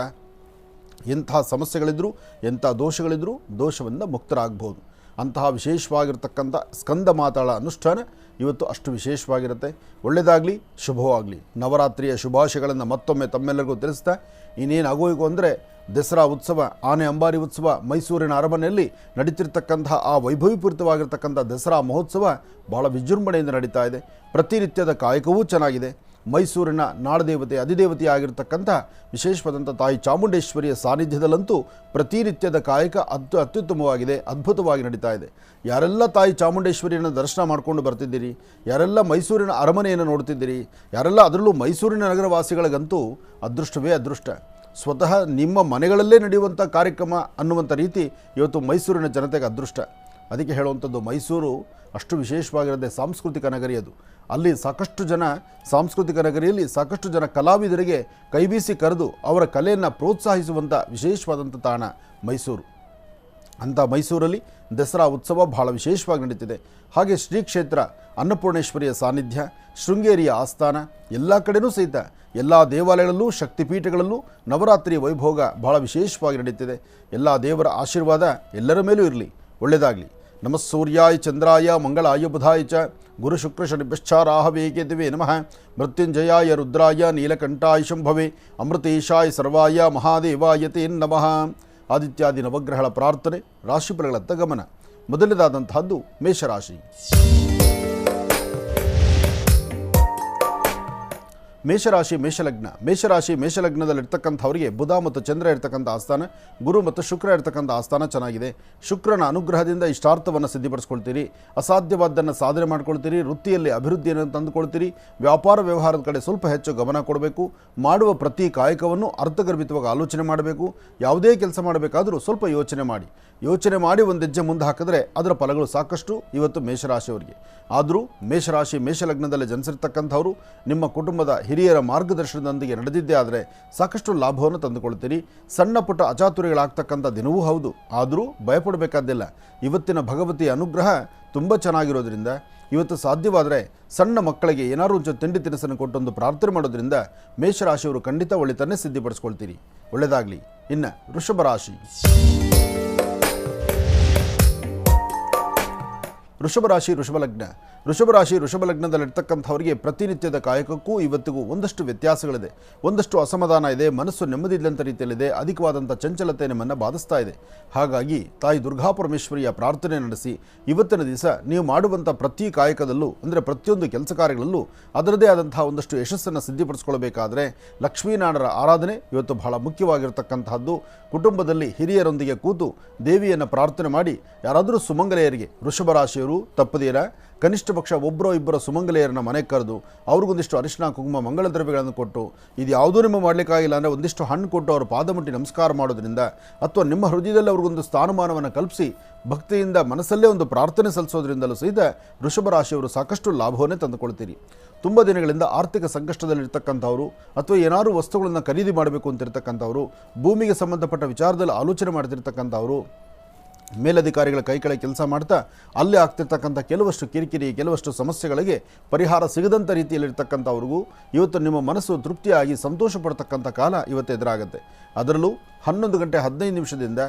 ಎಂಥ ಸಮಸ್ಯೆಗಳಿದ್ರೂ ಎಂಥ ದೋಷಗಳಿದ್ರೂ ದೋಷದಿಂದ ಮುಕ್ತರಾಗಬಹುದು. ಅಂತಹ ವಿಶೇಷವಾಗಿರ್ತಕ್ಕಂಥ ಸ್ಕಂದ ಮಾತಾಳ ಅನುಷ್ಠಾನ ಇವತ್ತು ಅಷ್ಟು ವಿಶೇಷವಾಗಿರುತ್ತೆ. ಒಳ್ಳೆಯದಾಗಲಿ, ಶುಭವಾಗಲಿ. ನವರಾತ್ರಿಯ ಶುಭಾಶಯಗಳನ್ನು ಮತ್ತೊಮ್ಮೆ ತಮ್ಮೆಲ್ಲರಿಗೂ ತಿಳಿಸ್ತಾ, ಇನ್ನೇನು ಆಗೋಯಿಗೂ ಅಂದರೆ ದಸರಾ ಉತ್ಸವ, ಆನೆ ಅಂಬಾರಿ ಉತ್ಸವ, ಮೈಸೂರಿನ ಅರಮನೆಯಲ್ಲಿ ನಡೀತಿರ್ತಕ್ಕಂಥ ಆ ವೈಭವೀಪೂರಿತವಾಗಿರ್ತಕ್ಕಂಥ ದಸರಾ ಮಹೋತ್ಸವ ಭಾಳ ವಿಜೃಂಭಣೆಯಿಂದ ನಡೀತಾ ಇದೆ. ಪ್ರತಿನಿತ್ಯದ ಕಾಯಕವೂ ಚೆನ್ನಾಗಿದೆ. ಮೈಸೂರಿನ ನಾಡದೇವತೆ ಅಧಿದೇವತೆ ಆಗಿರ್ತಕ್ಕಂಥ ವಿಶೇಷವಾದಂಥ ತಾಯಿ ಚಾಮುಂಡೇಶ್ವರಿಯ ಸಾನ್ನಿಧ್ಯದಲ್ಲಂತೂ ಪ್ರತಿನಿತ್ಯದ ಕಾಯಕ ಅತ್ಯುತ್ತಮವಾಗಿದೆ, ಅದ್ಭುತವಾಗಿ ನಡೀತಾ ಇದೆ. ಯಾರೆಲ್ಲ ತಾಯಿ ಚಾಮುಂಡೇಶ್ವರಿಯನ್ನು ದರ್ಶನ ಮಾಡ್ಕೊಂಡು ಬರ್ತಿದ್ದೀರಿ, ಯಾರೆಲ್ಲ ಮೈಸೂರಿನ ಅರಮನೆಯನ್ನು ನೋಡ್ತಿದ್ದೀರಿ, ಯಾರೆಲ್ಲ ಅದರಲ್ಲೂ ಮೈಸೂರಿನ ನಗರವಾಸಿಗಳಿಗಂತೂ ಅದೃಷ್ಟವೇ ಅದೃಷ್ಟ. ಸ್ವತಃ ನಿಮ್ಮ ಮನೆಗಳಲ್ಲೇ ನಡೆಯುವಂಥ ಕಾರ್ಯಕ್ರಮ ಅನ್ನುವಂಥ ರೀತಿ ಇವತ್ತು ಮೈಸೂರಿನ ಜನತೆಗೆ ಅದೃಷ್ಟ. ಅದಕ್ಕೆ ಹೇಳುವಂಥದ್ದು, ಮೈಸೂರು ಅಷ್ಟು ವಿಶೇಷವಾಗಿರದೆ ಸಾಂಸ್ಕೃತಿಕ ನಗರಿ ಅದು. ಅಲ್ಲಿ ಸಾಕಷ್ಟು ಜನ ಸಾಂಸ್ಕೃತಿಕ ನಗರಿಯಲ್ಲಿ ಸಾಕಷ್ಟು ಜನ ಕಲಾವಿದರಿಗೆ ಕೈಬೀಸಿ ಕರೆದು ಅವರ ಕಲೆಯನ್ನು ಪ್ರೋತ್ಸಾಹಿಸುವಂಥ ವಿಶೇಷವಾದಂಥ ತಾಣ ಮೈಸೂರು. ಅಂಥ ಮೈಸೂರಲ್ಲಿ ದಸರಾ ಉತ್ಸವ ಬಹಳ ವಿಶೇಷವಾಗಿ ನಡೀತಿದೆ. ಹಾಗೆ ಶ್ರೀ ಕ್ಷೇತ್ರ ಅನ್ನಪೂರ್ಣೇಶ್ವರಿಯ ಸಾನ್ನಿಧ್ಯ, ಶೃಂಗೇರಿಯ ಆಸ್ಥಾನ, ಎಲ್ಲ ಕಡೆಯೂ ಸಹಿತ ಎಲ್ಲ ದೇವಾಲಯಗಳಲ್ಲೂ ಶಕ್ತಿಪೀಠಗಳಲ್ಲೂ ನವರಾತ್ರಿಯ ವೈಭೋಗ ಬಹಳ ವಿಶೇಷವಾಗಿ ನಡೀತಿದೆ. ಎಲ್ಲ ದೇವರ ಆಶೀರ್ವಾದ ಎಲ್ಲರ ಮೇಲೂ ಇರಲಿ. ಒಳ್ಳೆಯದಾಗಲಿ. ನಮಃ ಸೂರ್ಯಾಯ ಚಂದ್ರಾಯ ಮಂಗಳಾಯ ಬುಧಾಯ ಚ ಗುರು ಶುಕ್ರ ಶನಿಭ್ಯಶ್ಚಾರಾಹವೇ ಕೇತವೇ ನಮಃ. ಮೃತ್ಯುಂಜಯಾಯ ರುದ್ರಾಯ ನೀಲಕಂಠಾಯ ಶಂಭವೇ ಅಮೃತೇಶಾಯ ಸರ್ವಾಯ ಮಹಾದೇವಾಯ ತೇ ನಮಃ. ಆದಿತ್ಯಾದಿ ನವಗ್ರಹಗಳ ಪ್ರಾರ್ಥನೆ, ರಾಶಿಫಲಗಳತ್ತ ಗಮನ. ಮೊದಲನೇದಾದಂತಹದ್ದು ಮೇಷರಾಶಿ. ಮೇಷಲಗ್ನದಲ್ಲಿರ್ತಕ್ಕಂಥವರಿಗೆ ಬುಧ ಮತ್ತು ಚಂದ್ರ ಇರ್ತಕ್ಕಂಥ ಆಸ್ಥಾನ, ಗುರು ಮತ್ತು ಶುಕ್ರ ಇರ್ತಕ್ಕಂಥ ಆಸ್ಥಾನ ಚೆನ್ನಾಗಿದೆ. ಶುಕ್ರನ ಅನುಗ್ರಹದಿಂದ ಇಷ್ಟಾರ್ಥವನ್ನು ಸಿದ್ಧಿಪಡಿಸ್ಕೊಳ್ತೀರಿ. ಅಸಾಧ್ಯವಾದ್ದನ್ನು ಸಾಧನೆ ಮಾಡ್ಕೊಳ್ತೀರಿ. ವೃತ್ತಿಯಲ್ಲಿ ಅಭಿವೃದ್ಧಿಯನ್ನು ತಂದುಕೊಳ್ತೀರಿ. ವ್ಯಾಪಾರ ವ್ಯವಹಾರದ ಕಡೆ ಸ್ವಲ್ಪ ಹೆಚ್ಚು ಗಮನ ಕೊಡಬೇಕು. ಮಾಡುವ ಪ್ರತಿ ಕಾಯಕವನ್ನು ಅರ್ಥಗರ್ಭಿತವಾಗಿ ಆಲೋಚನೆ ಮಾಡಬೇಕು. ಯಾವುದೇ ಕೆಲಸ ಮಾಡಬೇಕಾದರೂ ಸ್ವಲ್ಪ ಯೋಚನೆ ಮಾಡಿ ಒಂದು ಹೆಜ್ಜೆ ಮುಂದೆ ಹಾಕಿದ್ರೆ ಅದರ ಫಲಗಳು ಸಾಕಷ್ಟು ಇವತ್ತು ಮೇಷರಾಶಿಯವರಿಗೆ. ಆದರೂ ಮೇಷಲಗ್ನದಲ್ಲಿ ಜನಿಸಿರ್ತಕ್ಕಂಥವರು ನಿಮ್ಮ ಕುಟುಂಬದ ಹಿರಿಯರ ಮಾರ್ಗದರ್ಶನದೊಂದಿಗೆ ನಡೆದಿದ್ದೇ ಆದರೆ ಸಾಕಷ್ಟು ಲಾಭವನ್ನು ತಂದುಕೊಳ್ತೀರಿ. ಸಣ್ಣ ಪುಟ್ಟ ಅಚಾತುರ್ಯಗಳಾಗ್ತಕ್ಕಂಥ ದಿನವೂ ಹೌದು. ಆದರೂ ಭಯಪಡಬೇಕಾದ್ದಿಲ್ಲ. ಇವತ್ತಿನ ಭಗವತಿಯ ಅನುಗ್ರಹ ತುಂಬ ಚೆನ್ನಾಗಿರೋದ್ರಿಂದ ಇವತ್ತು ಸಾಧ್ಯವಾದರೆ ಸಣ್ಣ ಮಕ್ಕಳಿಗೆ ಏನಾದರೂ ಒಂಚೂರು ತಿಂಡಿ ತಿನಿಸನ್ನು ಕೊಟ್ಟೊಂದು ಪ್ರಾರ್ಥನೆ ಮಾಡೋದ್ರಿಂದ ಮೇಷರಾಶಿಯವರು ಖಂಡಿತ ಒಳಿತನ್ನೇ ಸಿದ್ಧಿಪಡಿಸ್ಕೊಳ್ತೀರಿ. ಒಳ್ಳೆಯದಾಗಲಿ. ಇನ್ನು ವೃಷಭರಾಶಿ. ವೃಷಭಲಗ್ನದಲ್ಲಿರ್ತಕ್ಕಂಥವರಿಗೆ ಪ್ರತಿನಿತ್ಯದ ಕಾಯಕಕ್ಕೂ ಇವತ್ತಿಗೂ ಒಂದಷ್ಟು ವ್ಯತ್ಯಾಸಗಳಿದೆ. ಒಂದಷ್ಟು ಅಸಮಾಧಾನ ಇದೆ. ಮನಸ್ಸು ನೆಮ್ಮದಿಲ್ಲಂಥ ರೀತಿಯಲ್ಲಿದೆ. ಅಧಿಕವಾದಂಥ ಚಂಚಲತೆ ನಿಮ್ಮನ್ನು ಬಾಧಿಸ್ತಾ ಇದೆ. ಹಾಗಾಗಿ ತಾಯಿ ದುರ್ಗಾಪರಮೇಶ್ವರಿಯ ಪ್ರಾರ್ಥನೆ ನಡೆಸಿ ಇವತ್ತಿನ ದಿವಸ ನೀವು ಮಾಡುವಂಥ ಪ್ರತಿ ಕಾಯಕದಲ್ಲೂ ಅಂದರೆ ಪ್ರತಿಯೊಂದು ಕೆಲಸ ಕಾರ್ಯಗಳಲ್ಲೂ ಅದರದೇ ಆದಂತಹ ಒಂದಷ್ಟು ಯಶಸ್ಸನ್ನು ಸಿದ್ಧಿಪಡಿಸ್ಕೊಳ್ಬೇಕಾದ್ರೆ ಲಕ್ಷ್ಮೀನಾರಾಯಣರ ಆರಾಧನೆ ಇವತ್ತು ಬಹಳ ಮುಖ್ಯವಾಗಿರ್ತಕ್ಕಂತಹದ್ದು. ಕುಟುಂಬದಲ್ಲಿ ಹಿರಿಯರೊಂದಿಗೆ ಕೂತು ದೇವಿಯನ್ನು ಪ್ರಾರ್ಥನೆ ಮಾಡಿ ಯಾರಾದರೂ ಸುಮಂಗಲೆಯರಿಗೆ ವೃಷಭರಾಶಿಯವರು ತಪ್ಪದೇರ ಕನಿಷ್ಠ ಪಕ್ಷ ಒಬ್ಬರೋ ಇಬ್ಬರೋ ಸುಮಂಗಲೆಯರನ್ನ ಮನೆಗೆ ಕರೆದು ಅವ್ರಿಗೊಂದಿಷ್ಟು ಅರಿಶಿನ ಕುಂಕುಮ ಮಂಗಳ ದ್ರವ್ಯಗಳನ್ನು ಕೊಟ್ಟು, ಇದು ಯಾವುದೂ ನಿಮ್ಮ ಮಾಡಲಿಕ್ಕಾಗಿಲ್ಲ ಅಂದರೆ ಒಂದಿಷ್ಟು ಹಣ್ಣು ಕೊಟ್ಟು ಅವ್ರ ಪಾದ ಮುಟ್ಟಿ ನಮಸ್ಕಾರ ಮಾಡೋದ್ರಿಂದ ಅಥವಾ ನಿಮ್ಮ ಹೃದಯದಲ್ಲಿ ಅವ್ರಿಗೊಂದು ಸ್ಥಾನಮಾನವನ್ನು ಕಲ್ಪಿಸಿ ಭಕ್ತಿಯಿಂದ ಮನಸ್ಸಲ್ಲೇ ಒಂದು ಪ್ರಾರ್ಥನೆ ಸಲ್ಲಿಸೋದ್ರಿಂದಲೂ ಸಹಿತ ವೃಷಭರಾಶಿಯವರು ಸಾಕಷ್ಟು ಲಾಭವನ್ನೇ ತಂದುಕೊಳ್ತೀರಿ. ತುಂಬ ದಿನಗಳಿಂದ ಆರ್ಥಿಕ ಸಂಕಷ್ಟದಲ್ಲಿರ್ತಕ್ಕಂಥವ್ರು ಅಥವಾ ಏನಾದರೂ ವಸ್ತುಗಳನ್ನು ಖರೀದಿ ಮಾಡಬೇಕು ಅಂತಿರ್ತಕ್ಕಂಥವ್ರು, ಭೂಮಿಗೆ ಸಂಬಂಧಪಟ್ಟ ವಿಚಾರದಲ್ಲಿ ಆಲೋಚನೆ ಮಾಡ್ತಿರ್ತಕ್ಕಂಥವ್ರು, ಮೇಲಧಿಕಾರಿಗಳ ಕೈ ಕೆಳಗೆ ಕೆಲಸ ಮಾಡ್ತಾ ಅಲ್ಲಿ ಆಗ್ತಿರ್ತಕ್ಕಂಥ ಕೆಲವಷ್ಟು ಕಿರಿಕಿರಿ, ಕೆಲವಷ್ಟು ಸಮಸ್ಯೆಗಳಿಗೆ ಪರಿಹಾರ ಸಿಗದಂಥ ರೀತಿಯಲ್ಲಿರ್ತಕ್ಕಂಥವ್ರಿಗೂ ಇವತ್ತು ನಿಮ್ಮ ಮನಸ್ಸು ತೃಪ್ತಿಯಾಗಿ ಸಂತೋಷ ಪಡ್ತಕ್ಕಂಥ ಕಾಲ ಇವತ್ತು ಎದುರಾಗುತ್ತೆ. ಅದರಲ್ಲೂ 11 ಗಂಟೆ 15 ನಿಮಿಷದಿಂದ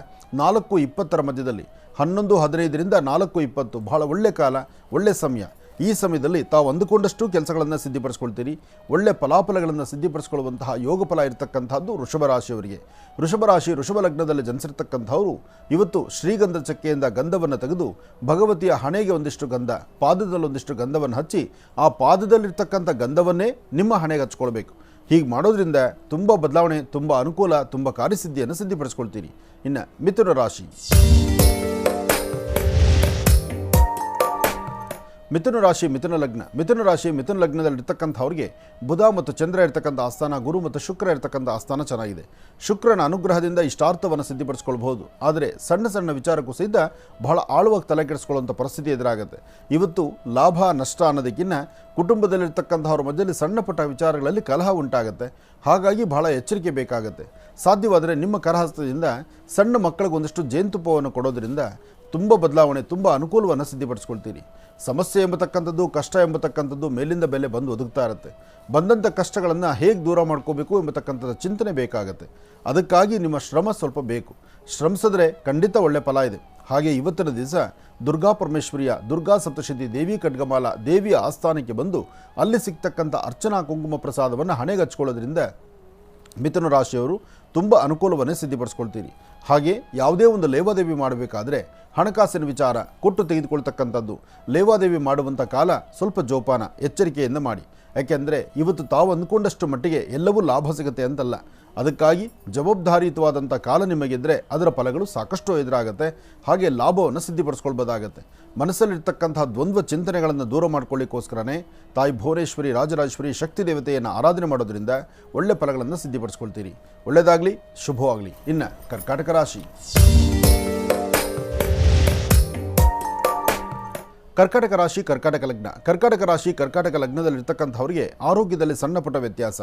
4:20 ಮಧ್ಯದಲ್ಲಿ 11:15ರಿಂದ 4:20 ಬಹಳ ಒಳ್ಳೆ ಕಾಲ, ಒಳ್ಳೆ ಸಮಯ. ಈ ಸಮಯದಲ್ಲಿ ತಾವು ಅಂದುಕೊಂಡಷ್ಟು ಕೆಲಸಗಳನ್ನು ಸಿದ್ಧಪಡಿಸ್ಕೊಳ್ತೀರಿ. ಒಳ್ಳೆ ಫಲಾಫಲಗಳನ್ನು ಸಿದ್ಧಪಡಿಸ್ಕೊಳ್ಳುವಂತಹ ಯೋಗ ಫಲ ಇರತಕ್ಕಂಥದ್ದು ವೃಷಭ ರಾಶಿಯವರಿಗೆ. ವೃಷಭ ರಾಶಿ, ವೃಷಭ ಲಗ್ನದಲ್ಲಿ ಜನಿಸಿರ್ತಕ್ಕಂಥವರು ಇವತ್ತು ಶ್ರೀಗಂಧ ಚಕ್ಕೆಯಿಂದ ಗಂಧವನ್ನು ತೆಗೆದು ಭಗವತಿಯ ಹಣೆಗೆ ಒಂದಿಷ್ಟು ಗಂಧ, ಪಾದದಲ್ಲಿ ಒಂದಿಷ್ಟು ಗಂಧವನ್ನು ಹಚ್ಚಿ ಆ ಪಾದದಲ್ಲಿರ್ತಕ್ಕಂಥ ಗಂಧವನ್ನೇ ನಿಮ್ಮ ಹಣೆಗೆ ಹಚ್ಕೊಳ್ಬೇಕು. ಹೀಗೆ ಮಾಡೋದ್ರಿಂದ ತುಂಬ ಬದಲಾವಣೆ, ತುಂಬ ಅನುಕೂಲ, ತುಂಬ ಕಾರ್ಯಸಿದ್ಧಿಯನ್ನು ಸಿದ್ಧಪಡಿಸ್ಕೊಳ್ತೀರಿ. ಇನ್ನು ಮಿಥುನ ರಾಶಿ. ಮಿಥುನ ರಾಶಿ, ಮಿಥುನ ಲಗ್ನ. ಮಿಥುನ ರಾಶಿ, ಮಿಥುನ ಲಗ್ನದಲ್ಲಿರ್ತಕ್ಕಂಥವ್ರಿಗೆ ಬುಧ ಮತ್ತು ಚಂದ್ರ ಇರ್ತಕ್ಕಂಥ ಆಸ್ಥಾನ, ಗುರು ಮತ್ತು ಶುಕ್ರ ಇರ್ತಕ್ಕಂಥ ಆಸ್ಥಾನ ಚೆನ್ನಾಗಿದೆ. ಶುಕ್ರನ ಅನುಗ್ರಹದಿಂದ ಇಷ್ಟಾರ್ಥವನ್ನು ಸಿದ್ಧಪಡಿಸ್ಕೊಳ್ಬಹುದು. ಆದರೆ ಸಣ್ಣ ಸಣ್ಣ ವಿಚಾರಕ್ಕೂ ಸಹಿತ ಬಹಳ ಆಳವಾಗಿ ತಲೆ ಕೆಡಿಸ್ಕೊಳ್ಳುವಂಥ ಪರಿಸ್ಥಿತಿ ಎದುರಾಗುತ್ತೆ. ಇವತ್ತು ಲಾಭ ನಷ್ಟ ಅನ್ನೋದಕ್ಕಿಂತ ಕುಟುಂಬದಲ್ಲಿರ್ತಕ್ಕಂಥವ್ರ ಮಧ್ಯದಲ್ಲಿ ಸಣ್ಣ ಪುಟ್ಟ ವಿಚಾರಗಳಲ್ಲಿ ಕಲಹ ಉಂಟಾಗುತ್ತೆ. ಹಾಗಾಗಿ ಬಹಳ ಎಚ್ಚರಿಕೆ ಬೇಕಾಗುತ್ತೆ. ಸಾಧ್ಯವಾದರೆ ನಿಮ್ಮ ಕರಹಸ್ತದಿಂದ ಸಣ್ಣ ಮಕ್ಕಳಿಗೆ ಒಂದಿಷ್ಟು ಜೇನುತುಪ್ಪವನ್ನು ಕೊಡೋದ್ರಿಂದ ತುಂಬ ಬದಲಾವಣೆ, ತುಂಬ ಅನುಕೂಲವನ್ನು ಸಿದ್ಧಪಡಿಸ್ಕೊಳ್ತೀರಿ. ಸಮಸ್ಯೆ ಎಂಬತಕ್ಕಂಥದ್ದು, ಕಷ್ಟ ಎಂಬತಕ್ಕಂಥದ್ದು ಮೇಲಿಂದ ಬೆಲೆ ಬಂದು ಒದಗ್ತಾ ಇರುತ್ತೆ. ಬಂದಂಥ ಕಷ್ಟಗಳನ್ನು ಹೇಗೆ ದೂರ ಮಾಡ್ಕೋಬೇಕು ಎಂಬತಕ್ಕಂಥದ್ದು ಚಿಂತನೆ ಬೇಕಾಗುತ್ತೆ. ಅದಕ್ಕಾಗಿ ನಿಮ್ಮ ಶ್ರಮ ಸ್ವಲ್ಪ ಬೇಕು. ಶ್ರಮಿಸಿದ್ರೆ ಖಂಡಿತ ಒಳ್ಳೆ ಫಲ ಇದೆ. ಹಾಗೆ ಇವತ್ತಿನ ದಿವಸ ದುರ್ಗಾ ಪರಮೇಶ್ವರಿಯ, ದುರ್ಗಾ ಸಪ್ತಶತಿ ದೇವಿ ಖಡ್ಗಮಾಲ ದೇವಿಯ ಆಸ್ಥಾನಕ್ಕೆ ಬಂದು ಅಲ್ಲಿ ಸಿಗ್ತಕ್ಕಂಥ ಅರ್ಚನಾ ಕುಂಕುಮ ಪ್ರಸಾದವನ್ನು ಹಣೆಗೆ ಹಚ್ಕೊಳ್ಳೋದ್ರಿಂದ ಮಿಥುನ ರಾಶಿಯವರು ತುಂಬ ಅನುಕೂಲವನ್ನೇ ಸಿದ್ಧಪಡಿಸ್ಕೊಳ್ತೀರಿ. ಹಾಗೆ ಯಾವುದೇ ಒಂದು ಲೇವಾದೇವಿ ಮಾಡಬೇಕಾದ್ರೆ ಹಣಕಾಸಿನ ವಿಚಾರ ಕೊಟ್ಟು ತೆಗೆದುಕೊಳ್ತಕ್ಕಂಥದ್ದು, ಲೇವಾದೇವಿ ಮಾಡುವಂಥ ಕಾಲ ಸ್ವಲ್ಪ ಜೋಪಾನ, ಎಚ್ಚರಿಕೆಯಿಂದ ಮಾಡಿ. ಯಾಕೆಂದರೆ ಇವತ್ತು ತಾವು ಅಂದ್ಕೊಂಡಷ್ಟು ಮಟ್ಟಿಗೆ ಎಲ್ಲವೂ ಲಾಭ ಸಿಗುತ್ತೆ ಅಂತಲ್ಲ. ಅದಕ್ಕಾಗಿ ಜವಾಬ್ದಾರಿಯುತವಾದಂಥ ಕಾಲ ನಿಮಗಿದ್ದರೆ ಅದರ ಫಲಗಳು ಸಾಕಷ್ಟು ಎದುರಾಗುತ್ತೆ. ಹಾಗೆ ಲಾಭವನ್ನು ಸಿದ್ಧಪಡಿಸ್ಕೊಳ್ಬೋದಾಗತ್ತೆ. ಮನಸ್ಸಲ್ಲಿರ್ತಕ್ಕಂಥ ದ್ವಂದ್ವ ಚಿಂತನೆಗಳನ್ನು ದೂರ ಮಾಡ್ಕೊಳ್ಳಿಕ್ಕೋಸ್ಕರನೇ ತಾಯಿ ಭುವನೇಶ್ವರಿ, ರಾಜರಾಜೇಶ್ವರಿ ಶಕ್ತಿ ದೇವತೆಯನ್ನು ಆರಾಧನೆ ಮಾಡೋದ್ರಿಂದ ಒಳ್ಳೆ ಫಲಗಳನ್ನು ಸಿದ್ಧಪಡಿಸ್ಕೊಳ್ತೀರಿ. ಒಳ್ಳೆಯದಾಗಲಿ, ಶುಭವಾಗಲಿ. ಇನ್ನು ಕರ್ಕಾಟಕ ರಾಶಿ. ಕರ್ಕಾಟಕ ರಾಶಿ, ಕರ್ಕಾಟಕ ಲಗ್ನ. ಕರ್ಕಾಟಕ ರಾಶಿ, ಕರ್ಕಾಟಕ ಲಗ್ನದಲ್ಲಿರ್ತಕ್ಕಂಥವ್ರಿಗೆ ಆರೋಗ್ಯದಲ್ಲಿ ಸಣ್ಣ ಪುಟ್ಟ ವ್ಯತ್ಯಾಸ,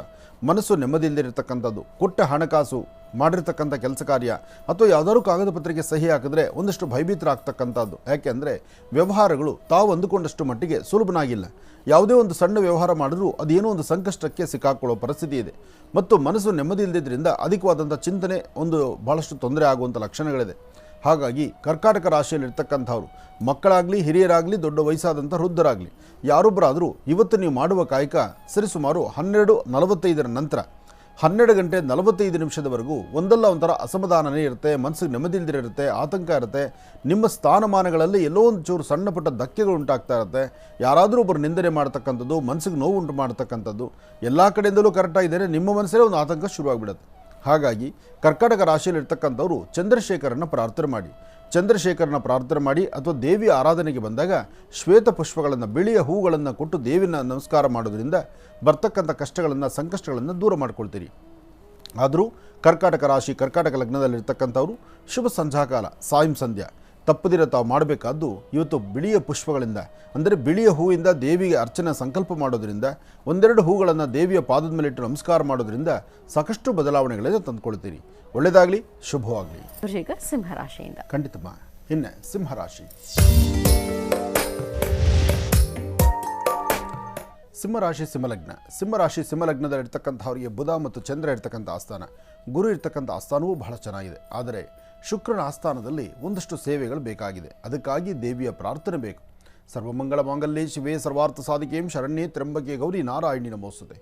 ಮನಸ್ಸು ನೆಮ್ಮದಿಯಿಲ್ಲದಿರ್ತಕ್ಕಂಥದ್ದು, ಕೊಟ್ಟ ಹಣಕಾಸು, ಮಾಡಿರ್ತಕ್ಕಂಥ ಕೆಲಸ ಕಾರ್ಯ ಅಥವಾ ಯಾವುದಾದ್ರು ಕಾಗದ ಪತ್ರಿಕೆ ಸಹಿ ಹಾಕಿದ್ರೆ ಒಂದಷ್ಟು ಭಯಭೀತರಾಗ್ತಕ್ಕಂಥದ್ದು. ಯಾಕೆಂದರೆ ವ್ಯವಹಾರಗಳು ತಾವು ಅಂದುಕೊಂಡಷ್ಟು ಮಟ್ಟಿಗೆ ಸುಲಭನಾಗಿಲ್ಲ. ಯಾವುದೇ ಒಂದು ಸಣ್ಣ ವ್ಯವಹಾರ ಮಾಡಿದ್ರೂ ಅದೇನೋ ಒಂದು ಸಂಕಷ್ಟಕ್ಕೆ ಸಿಕ್ಕಾಕೊಳ್ಳೋ ಪರಿಸ್ಥಿತಿ ಇದೆ. ಮತ್ತು ಮನಸ್ಸು ನೆಮ್ಮದಿ ಇಲ್ಲದಿದ್ದರಿಂದ ಅಧಿಕವಾದಂಥ ಚಿಂತನೆ, ಒಂದು ಭಾಳಷ್ಟು ತೊಂದರೆ ಆಗುವಂಥ ಲಕ್ಷಣಗಳಿದೆ. ಹಾಗಾಗಿ ಕರ್ಕಾಟಕ ರಾಶಿಯಲ್ಲಿರ್ತಕ್ಕಂಥವ್ರು ಮಕ್ಕಳಾಗಲಿ, ಹಿರಿಯರಾಗಲಿ, ದೊಡ್ಡ ವಯಸ್ಸಾದಂಥ ವೃದ್ಧರಾಗಲಿ ಯಾರೊಬ್ಬರಾದರೂ ಇವತ್ತು ನೀವು ಮಾಡುವ ಕಾಯಕ ಸರಿಸುಮಾರು 12:45 ನಂತರ 12 ಗಂಟೆ 45 ನಿಮಿಷದವರೆಗೂ ಒಂದಲ್ಲ ಒಂಥರ ಅಸಮಾಧಾನನೇ ಇರುತ್ತೆ, ಮನಸ್ಸಿಗೆ ನೆಮ್ಮದಿ ಇಲ್ಲದಿರುತ್ತೆ, ಆತಂಕ ಇರುತ್ತೆ. ನಿಮ್ಮ ಸ್ಥಾನಮಾನಗಳಲ್ಲಿ ಎಲ್ಲೋ ಒಂದು ಚೂರು ಸಣ್ಣ ಪುಟ್ಟ ಧಕ್ಕೆಗಳು ಉಂಟಾಗ್ತಾ ಇರುತ್ತೆ. ಯಾರಾದರೂ ಒಬ್ಬರು ನಿಂದನೆ ಮಾಡ್ತಕ್ಕಂಥದ್ದು, ಮನಸ್ಸಿಗೆ ನೋವು ಉಂಟು ಮಾಡ್ತಕ್ಕಂಥದ್ದು, ಎಲ್ಲ ಕಡೆಯಿಂದಲೂ ಕರೆಕ್ಟಾಗಿದ್ದರೆ ನಿಮ್ಮ ಮನಸ್ಸಲ್ಲೇ ಒಂದು ಆತಂಕ ಶುರುವಾಗ್ಬಿಡುತ್ತೆ. ಹಾಗಾಗಿ ಕರ್ಕಾಟಕ ರಾಶಿಯಲ್ಲಿರ್ತಕ್ಕಂಥವರು ಚಂದ್ರಶೇಖರನ ಪ್ರಾರ್ಥನೆ ಮಾಡಿ. ಚಂದ್ರಶೇಖರನ ಪ್ರಾರ್ಥನೆ ಮಾಡಿ ಅಥವಾ ದೇವಿಯ ಆರಾಧನೆಗೆ ಬಂದಾಗ ಶ್ವೇತ ಪುಷ್ಪಗಳನ್ನು, ಬಿಳಿಯ ಹೂಗಳನ್ನು ಕೊಟ್ಟು ದೇವಿನ ನಮಸ್ಕಾರ ಮಾಡೋದ್ರಿಂದ ಬರ್ತಕ್ಕಂಥ ಕಷ್ಟಗಳನ್ನು, ಸಂಕಷ್ಟಗಳನ್ನು ದೂರ ಮಾಡ್ಕೊಳ್ತೀರಿ. ಆದರೂ ಕರ್ಕಾಟಕ ರಾಶಿ, ಕರ್ಕಾಟಕ ಲಗ್ನದಲ್ಲಿರ್ತಕ್ಕಂಥವರು ಶುಭ ಸಂಧ್ಯಾಕಾಲ, ಸಾಯಂ ಸಂಧ್ಯಾ ತಪ್ಪದಿರ ತಾವು ಮಾಡಬೇಕಾದ್ದು ಇವತ್ತು ಬಿಳಿಯ ಪುಷ್ಪಗಳಿಂದ, ಅಂದರೆ ಬಿಳಿಯ ಹೂವಿಂದ ದೇವಿಗೆ ಅರ್ಚನೆ ಸಂಕಲ್ಪ ಮಾಡೋದ್ರಿಂದ, ಒಂದೆರಡು ಹೂಗಳನ್ನು ದೇವಿಯ ಪಾದದ ಮೇಲೆ ಇಟ್ಟು ನಮಸ್ಕಾರ ಮಾಡೋದ್ರಿಂದ ಸಾಕಷ್ಟು ಬದಲಾವಣೆಗಳನ್ನು ತಂದುಕೊಳ್ತೀರಿ. ಒಳ್ಳೆಯದಾಗಲಿ, ಶುಭವಾಗಲಿ. ಈಗ ಸಿಂಹರಾಶಿಯಿಂದ. ಖಂಡಿತಮ್ಮ. ಇನ್ನು ಸಿಂಹರಾಶಿ. ಸಿಂಹರಾಶಿ, ಸಿಂಹಲಗ್ನ. ಸಿಂಹರಾಶಿ, ಸಿಂಹಲಗ್ನದಲ್ಲಿರ್ತಕ್ಕಂಥವರಿಗೆ ಬುಧ ಮತ್ತು ಚಂದ್ರ ಇರ್ತಕ್ಕಂಥ ಆಸ್ಥಾನ, ಗುರು ಇರ್ತಕ್ಕಂಥ ಆಸ್ಥಾನವೂ ಬಹಳ ಚೆನ್ನಾಗಿದೆ. ಆದರೆ ಶುಕ್ರನ ಆಸ್ಥಾನದಲ್ಲಿ ಒಂದಷ್ಟು ಸೇವೆಗಳು ಬೇಕಾಗಿದೆ. ಅದಕ್ಕಾಗಿ ದೇವಿಯ ಪ್ರಾರ್ಥನೆ ಬೇಕು. ಸರ್ವಮಂಗಳ ಮಾಂಗಲ್ಯೆ ಶಿವೆ ಸರ್ವಾರ್ಥ ಸಾಧಿಕೆಂ ಶರಣ್ಯೇ ತ್ರ್ಯಂಬಕೆ ಗೌರಿ ನಾರಾಯಣಿ ನಮೋಸ್ತುತೆ.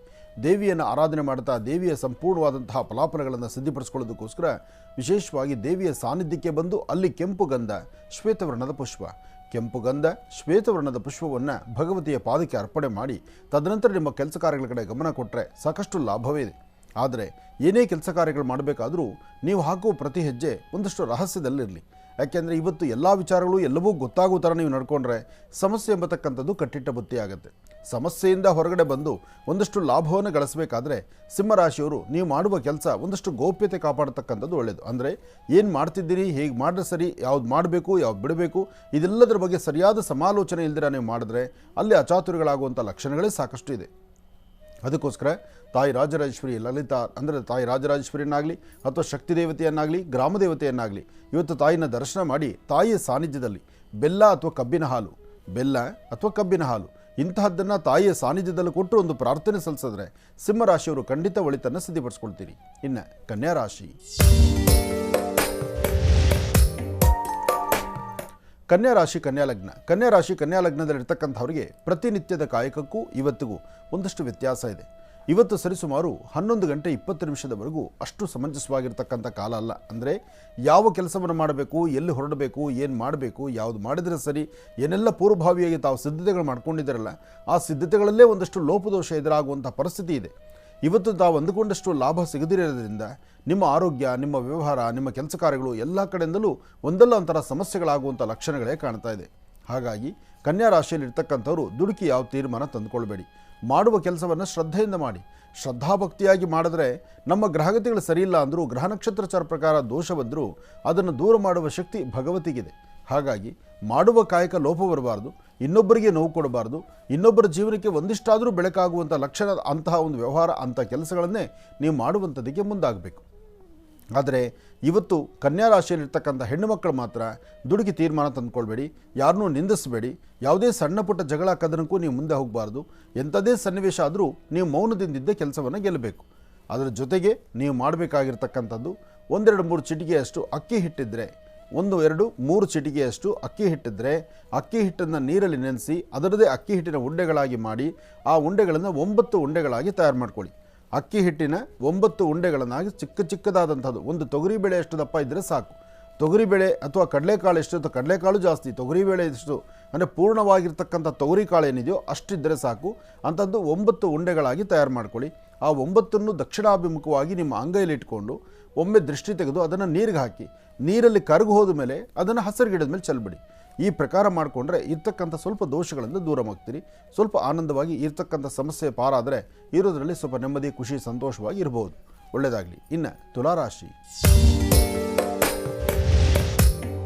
ದೇವಿಯನ್ನು ಆರಾಧನೆ ಮಾಡ್ತಾ ದೇವಿಯ ಸಂಪೂರ್ಣವಾದಂತಹ ಫಲಾಫಲಗಳನ್ನು ಸಿದ್ಧಪಡಿಸ್ಕೊಳ್ಳೋದಕ್ಕೋಸ್ಕರ ವಿಶೇಷವಾಗಿ ದೇವಿಯ ಸಾನ್ನಿಧ್ಯಕ್ಕೆ ಬಂದು ಅಲ್ಲಿ ಕೆಂಪು ಗಂಧ, ಶ್ವೇತವರ್ಣದ ಪುಷ್ಪ, ಕೆಂಪು ಗಂಧ, ಶ್ವೇತವರ್ಣದ ಪುಷ್ಪವನ್ನು ಭಗವತಿಯ ಪಾದಕ್ಕೆ ಅರ್ಪಣೆ ಮಾಡಿ ತದನಂತರ ನಿಮ್ಮ ಕೆಲಸ ಕಾರ್ಯಗಳ ಕಡೆ ಗಮನ ಕೊಟ್ಟರೆ ಸಾಕಷ್ಟು ಲಾಭವೇ ಇದೆ. ಆದರೆ ಏನೇ ಕೆಲಸ ಕಾರ್ಯಗಳು ಮಾಡಬೇಕಾದರೂ ನೀವು ಹಾಕುವ ಪ್ರತಿ ಹೆಜ್ಜೆ ಒಂದಷ್ಟು ರಹಸ್ಯದಲ್ಲಿರಲಿ. ಯಾಕೆಂದರೆ ಇವತ್ತು ಎಲ್ಲ ವಿಚಾರಗಳು ಎಲ್ಲವೂ ಗೊತ್ತಾಗೋ ಥರ ನೀವು ನಡ್ಕೊಂಡ್ರೆ ಸಮಸ್ಯೆ ಎಂಬತಕ್ಕಂಥದ್ದು ಕಟ್ಟಿಟ್ಟ ಬುತ್ತಿ ಆಗುತ್ತೆ. ಸಮಸ್ಯೆಯಿಂದ ಹೊರಗಡೆ ಬಂದು ಒಂದಷ್ಟು ಲಾಭವನ್ನು ಗಳಿಸಬೇಕಾದ್ರೆ ಸಿಂಹರಾಶಿಯವರು ನೀವು ಮಾಡುವ ಕೆಲಸ ಒಂದಷ್ಟು ಗೌಪ್ಯತೆ ಕಾಪಾಡತಕ್ಕಂಥದ್ದು ಒಳ್ಳೆಯದು. ಅಂದರೆ ಏನು ಮಾಡ್ತಿದ್ದೀರಿ, ಹೇಗೆ ಮಾಡಿದ್ರೆ ಸರಿ, ಯಾವ್ದು ಮಾಡಬೇಕು, ಯಾವ್ದು ಬಿಡಬೇಕು, ಇದೆಲ್ಲದರ ಬಗ್ಗೆ ಸರಿಯಾದ ಸಮಾಲೋಚನೆ ಇಲ್ದಿರ ನೀವು ಮಾಡಿದ್ರೆ ಅಲ್ಲಿ ಅಚಾತುರ್ಯಗಳಾಗುವಂಥ ಲಕ್ಷಣಗಳೇ ಸಾಕಷ್ಟು ಇದೆ. ಅದಕ್ಕೋಸ್ಕರ ತಾಯಿ ರಾಜರಾಜೇಶ್ವರಿ ಲಲಿತಾ ಅಂದರೆ ತಾಯಿ ರಾಜರಾಜೇಶ್ವರಿಯನ್ನಾಗಲಿ ಅಥವಾ ಶಕ್ತಿ ದೇವತೆಯನ್ನಾಗಲಿ ಗ್ರಾಮ ದೇವತೆಯನ್ನಾಗಲಿ ಇವತ್ತು ತಾಯಿನ ದರ್ಶನ ಮಾಡಿ ತಾಯಿಯ ಸಾನ್ನಿಧ್ಯದಲ್ಲಿ ಬೆಲ್ಲ ಅಥವಾ ಕಬ್ಬಿನ ಹಾಲು ಇಂತಹದ್ದನ್ನು ತಾಯಿಯ ಸಾನ್ನಿಧ್ಯದಲ್ಲಿ ಕೊಟ್ಟು ಒಂದು ಪ್ರಾರ್ಥನೆ ಸಲ್ಲಿಸಿದ್ರೆ ಸಿಂಹರಾಶಿಯವರು ಖಂಡಿತ ಒಳಿತನ್ನು ಸಿದ್ಧಪಡಿಸ್ಕೊಳ್ತೀರಿ. ಇನ್ನು ಕನ್ಯಾ ರಾಶಿ. ಕನ್ಯಾ ರಾಶಿ ಕನ್ಯಾ ಲಗ್ನದಲ್ಲಿರ್ತಕ್ಕಂಥವರಿಗೆ ಪ್ರತಿನಿತ್ಯದ ಕಾಯಕಕ್ಕೂ ಇವತ್ತಿಗೂ ಒಂದಷ್ಟು ವ್ಯತ್ಯಾಸ ಇದೆ. ಇವತ್ತು ಸರಿಸುಮಾರು 11 ಗಂಟೆ 20 ನಿಮಿಷದವರೆಗೂ ಅಷ್ಟು ಸಮಂಜಸವಾಗಿರ್ತಕ್ಕಂಥ ಕಾಲ ಅಲ್ಲ. ಅಂದರೆ ಯಾವ ಕೆಲಸವನ್ನು ಮಾಡಬೇಕು, ಎಲ್ಲಿ ಹೊರಡಬೇಕು, ಏನು ಮಾಡಬೇಕು, ಯಾವುದು ಮಾಡಿದರೆ ಸರಿ, ಏನೆಲ್ಲ ಪೂರ್ವಭಾವಿಯಾಗಿ ತಾವು ಸಿದ್ಧತೆಗಳು ಮಾಡ್ಕೊಂಡಿದ್ದಾರಲ್ಲ, ಆ ಸಿದ್ಧತೆಗಳಲ್ಲೇ ಒಂದಷ್ಟು ಲೋಪದೋಷ ಎದುರಾಗುವಂಥ ಪರಿಸ್ಥಿತಿ ಇದೆ. ಇವತ್ತು ತಾವು ಅಂದುಕೊಂಡಷ್ಟು ಲಾಭ ಸಿಗದಿರೋದ್ರಿಂದ ನಿಮ್ಮ ಆರೋಗ್ಯ, ನಿಮ್ಮ ವ್ಯವಹಾರ, ನಿಮ್ಮ ಕೆಲಸ ಕಾರ್ಯಗಳು ಎಲ್ಲ ಕಡೆಯಿಂದಲೂ ಒಂದಲ್ಲ ಒಂಥರ ಸಮಸ್ಯೆಗಳಾಗುವಂಥ ಲಕ್ಷಣಗಳೇ ಕಾಣ್ತಾ ಇದೆ. ಹಾಗಾಗಿ ಕನ್ಯಾ ರಾಶಿಯಲ್ಲಿರ್ತಕ್ಕಂಥವ್ರು ದುಡುಕಿ ಯಾವ ತೀರ್ಮಾನ ತಂದುಕೊಳ್ಬೇಡಿ. ಮಾಡುವ ಕೆಲಸವನ್ನು ಶ್ರದ್ಧೆಯಿಂದ ಮಾಡಿ. ಶ್ರದ್ಧಾಭಕ್ತಿಯಾಗಿ ಮಾಡಿದ್ರೆ ನಮ್ಮ ಗ್ರಹಗತಿಗಳು ಸರಿಯಿಲ್ಲ ಅಂದರೂ, ಗ್ರಹ ನಕ್ಷತ್ರಚಾರ ಪ್ರಕಾರ ದೋಷ ಬಂದರೂ ಅದನ್ನು ದೂರ ಮಾಡುವ ಶಕ್ತಿ ಭಗವತಿಗಿದೆ. ಹಾಗಾಗಿ ಮಾಡುವ ಕಾಯಕ ಲೋಪ ಬರಬಾರ್ದು, ಇನ್ನೊಬ್ಬರಿಗೆ ನೋವು ಕೊಡಬಾರ್ದು, ಇನ್ನೊಬ್ಬರ ಜೀವನಕ್ಕೆ ಒಂದಿಷ್ಟಾದರೂ ಬೆಳಕಾಗುವಂಥ ಲಕ್ಷಣ ಅಂತಹ ಒಂದು ವ್ಯವಹಾರ, ಅಂಥ ಕೆಲಸಗಳನ್ನೇ ನೀವು ಮಾಡುವಂಥದ್ದಕ್ಕೆ ಮುಂದಾಗಬೇಕು. ಆದರೆ ಇವತ್ತು ಕನ್ಯಾ ರಾಶಿಯಲ್ಲಿರ್ತಕ್ಕಂಥ ಹೆಣ್ಣು ಮಕ್ಕಳು ಮಾತ್ರ ದುಡುಕಿ ತೀರ್ಮಾನ ತಂದುಕೊಳ್ಬೇಡಿ, ಯಾರನ್ನೂ ನಿಂದಿಸಬೇಡಿ, ಯಾವುದೇ ಸಣ್ಣ ಪುಟ್ಟ ಜಗಳ ಕದನಕ್ಕೂ ನೀವು ಮುಂದೆ ಹೋಗಬಾರ್ದು. ಎಂಥದೇ ಸನ್ನಿವೇಶ ಆದರೂ ನೀವು ಮೌನದಿಂದಿದ್ದ ಕೆಲಸವನ್ನು ಗೆಲ್ಲಬೇಕು. ಅದರ ಜೊತೆಗೆ ನೀವು ಮಾಡಬೇಕಾಗಿರ್ತಕ್ಕಂಥದ್ದು 1-2-3 ಚಿಟಿಕೆಯಷ್ಟು ಅಕ್ಕಿ ಹಿಟ್ಟಿದ್ರೆ 1-2-3 ಚಿಟಿಕೆಯಷ್ಟು ಅಕ್ಕಿ ಹಿಟ್ಟಿದ್ರೆ ಅಕ್ಕಿ ಹಿಟ್ಟನ್ನು ನೀರಲ್ಲಿ ನೆನೆಸಿ ಅದರದೇ ಅಕ್ಕಿ ಹಿಟ್ಟಿನ ಉಂಡೆಗಳಾಗಿ ಮಾಡಿ ಆ ಉಂಡೆಗಳನ್ನು 9 ಉಂಡೆಗಳಾಗಿ ತಯಾರು ಮಾಡ್ಕೊಳ್ಳಿ. ಅಕ್ಕಿ ಹಿಟ್ಟಿನ 9 ಉಂಡೆಗಳನ್ನಾಗಿ ಚಿಕ್ಕದಾದಂಥದ್ದು, ಒಂದು ತೊಗರಿಬೇಳೆ ಎಷ್ಟು ದಪ್ಪ ಇದ್ದರೆ ಸಾಕು. ತೊಗರಿಬೇಳೆ ಅಥವಾ ಕಡಲೆಕಾಳು ಎಷ್ಟು, ಅಥವಾ ಕಡಲೆಕಾಳು ಜಾಸ್ತಿ, ತೊಗರಿಬೇಳೆ ಎಷ್ಟು ಅಂದರೆ ಪೂರ್ಣವಾಗಿರ್ತಕ್ಕಂಥ ತೊಗರಿಕಾಳು ಏನಿದೆಯೋ ಅಷ್ಟಿದ್ದರೆ ಸಾಕು. ಅಂಥದ್ದು 9 ಉಂಡೆಗಳಾಗಿ ತಯಾರು ಮಾಡ್ಕೊಳ್ಳಿ. ಆ 9ನ್ನು ದಕ್ಷಿಣಾಭಿಮುಖವಾಗಿ ನಿಮ್ಮ ಅಂಗೈಯಲ್ಲಿ ಇಟ್ಕೊಂಡು ಒಮ್ಮೆ ದೃಷ್ಟಿ ತೆಗೆದು ಅದನ್ನು ನೀರಿಗೆ ಹಾಕಿ, ನೀರಲ್ಲಿ ಕರಗು ಹೋದ ಮೇಲೆ ಅದನ್ನು ಹಸಿರು ಗಿಡದ ಮೇಲೆ ಚೆಲ್ಬಿಡಿ. ಈ ಪ್ರಕಾರ ಮಾಡಿಕೊಂಡ್ರೆ ಇರ್ತಕ್ಕಂಥ ಸ್ವಲ್ಪ ದೋಷಗಳಿಂದ ದೂರವಾಗ್ತೀರಿ. ಸ್ವಲ್ಪ ಆನಂದವಾಗಿ ಇರ್ತಕ್ಕಂಥ ಸಮಸ್ಯೆ ಪಾರಾದರೆ ಇರೋದರಲ್ಲಿ ಸ್ವಲ್ಪ ನೆಮ್ಮದಿ, ಖುಷಿ, ಸಂತೋಷವಾಗಿ ಇರಬಹುದು. ಒಳ್ಳೆಯದಾಗಲಿ. ಇನ್ನು ತುಲಾರಾಶಿ.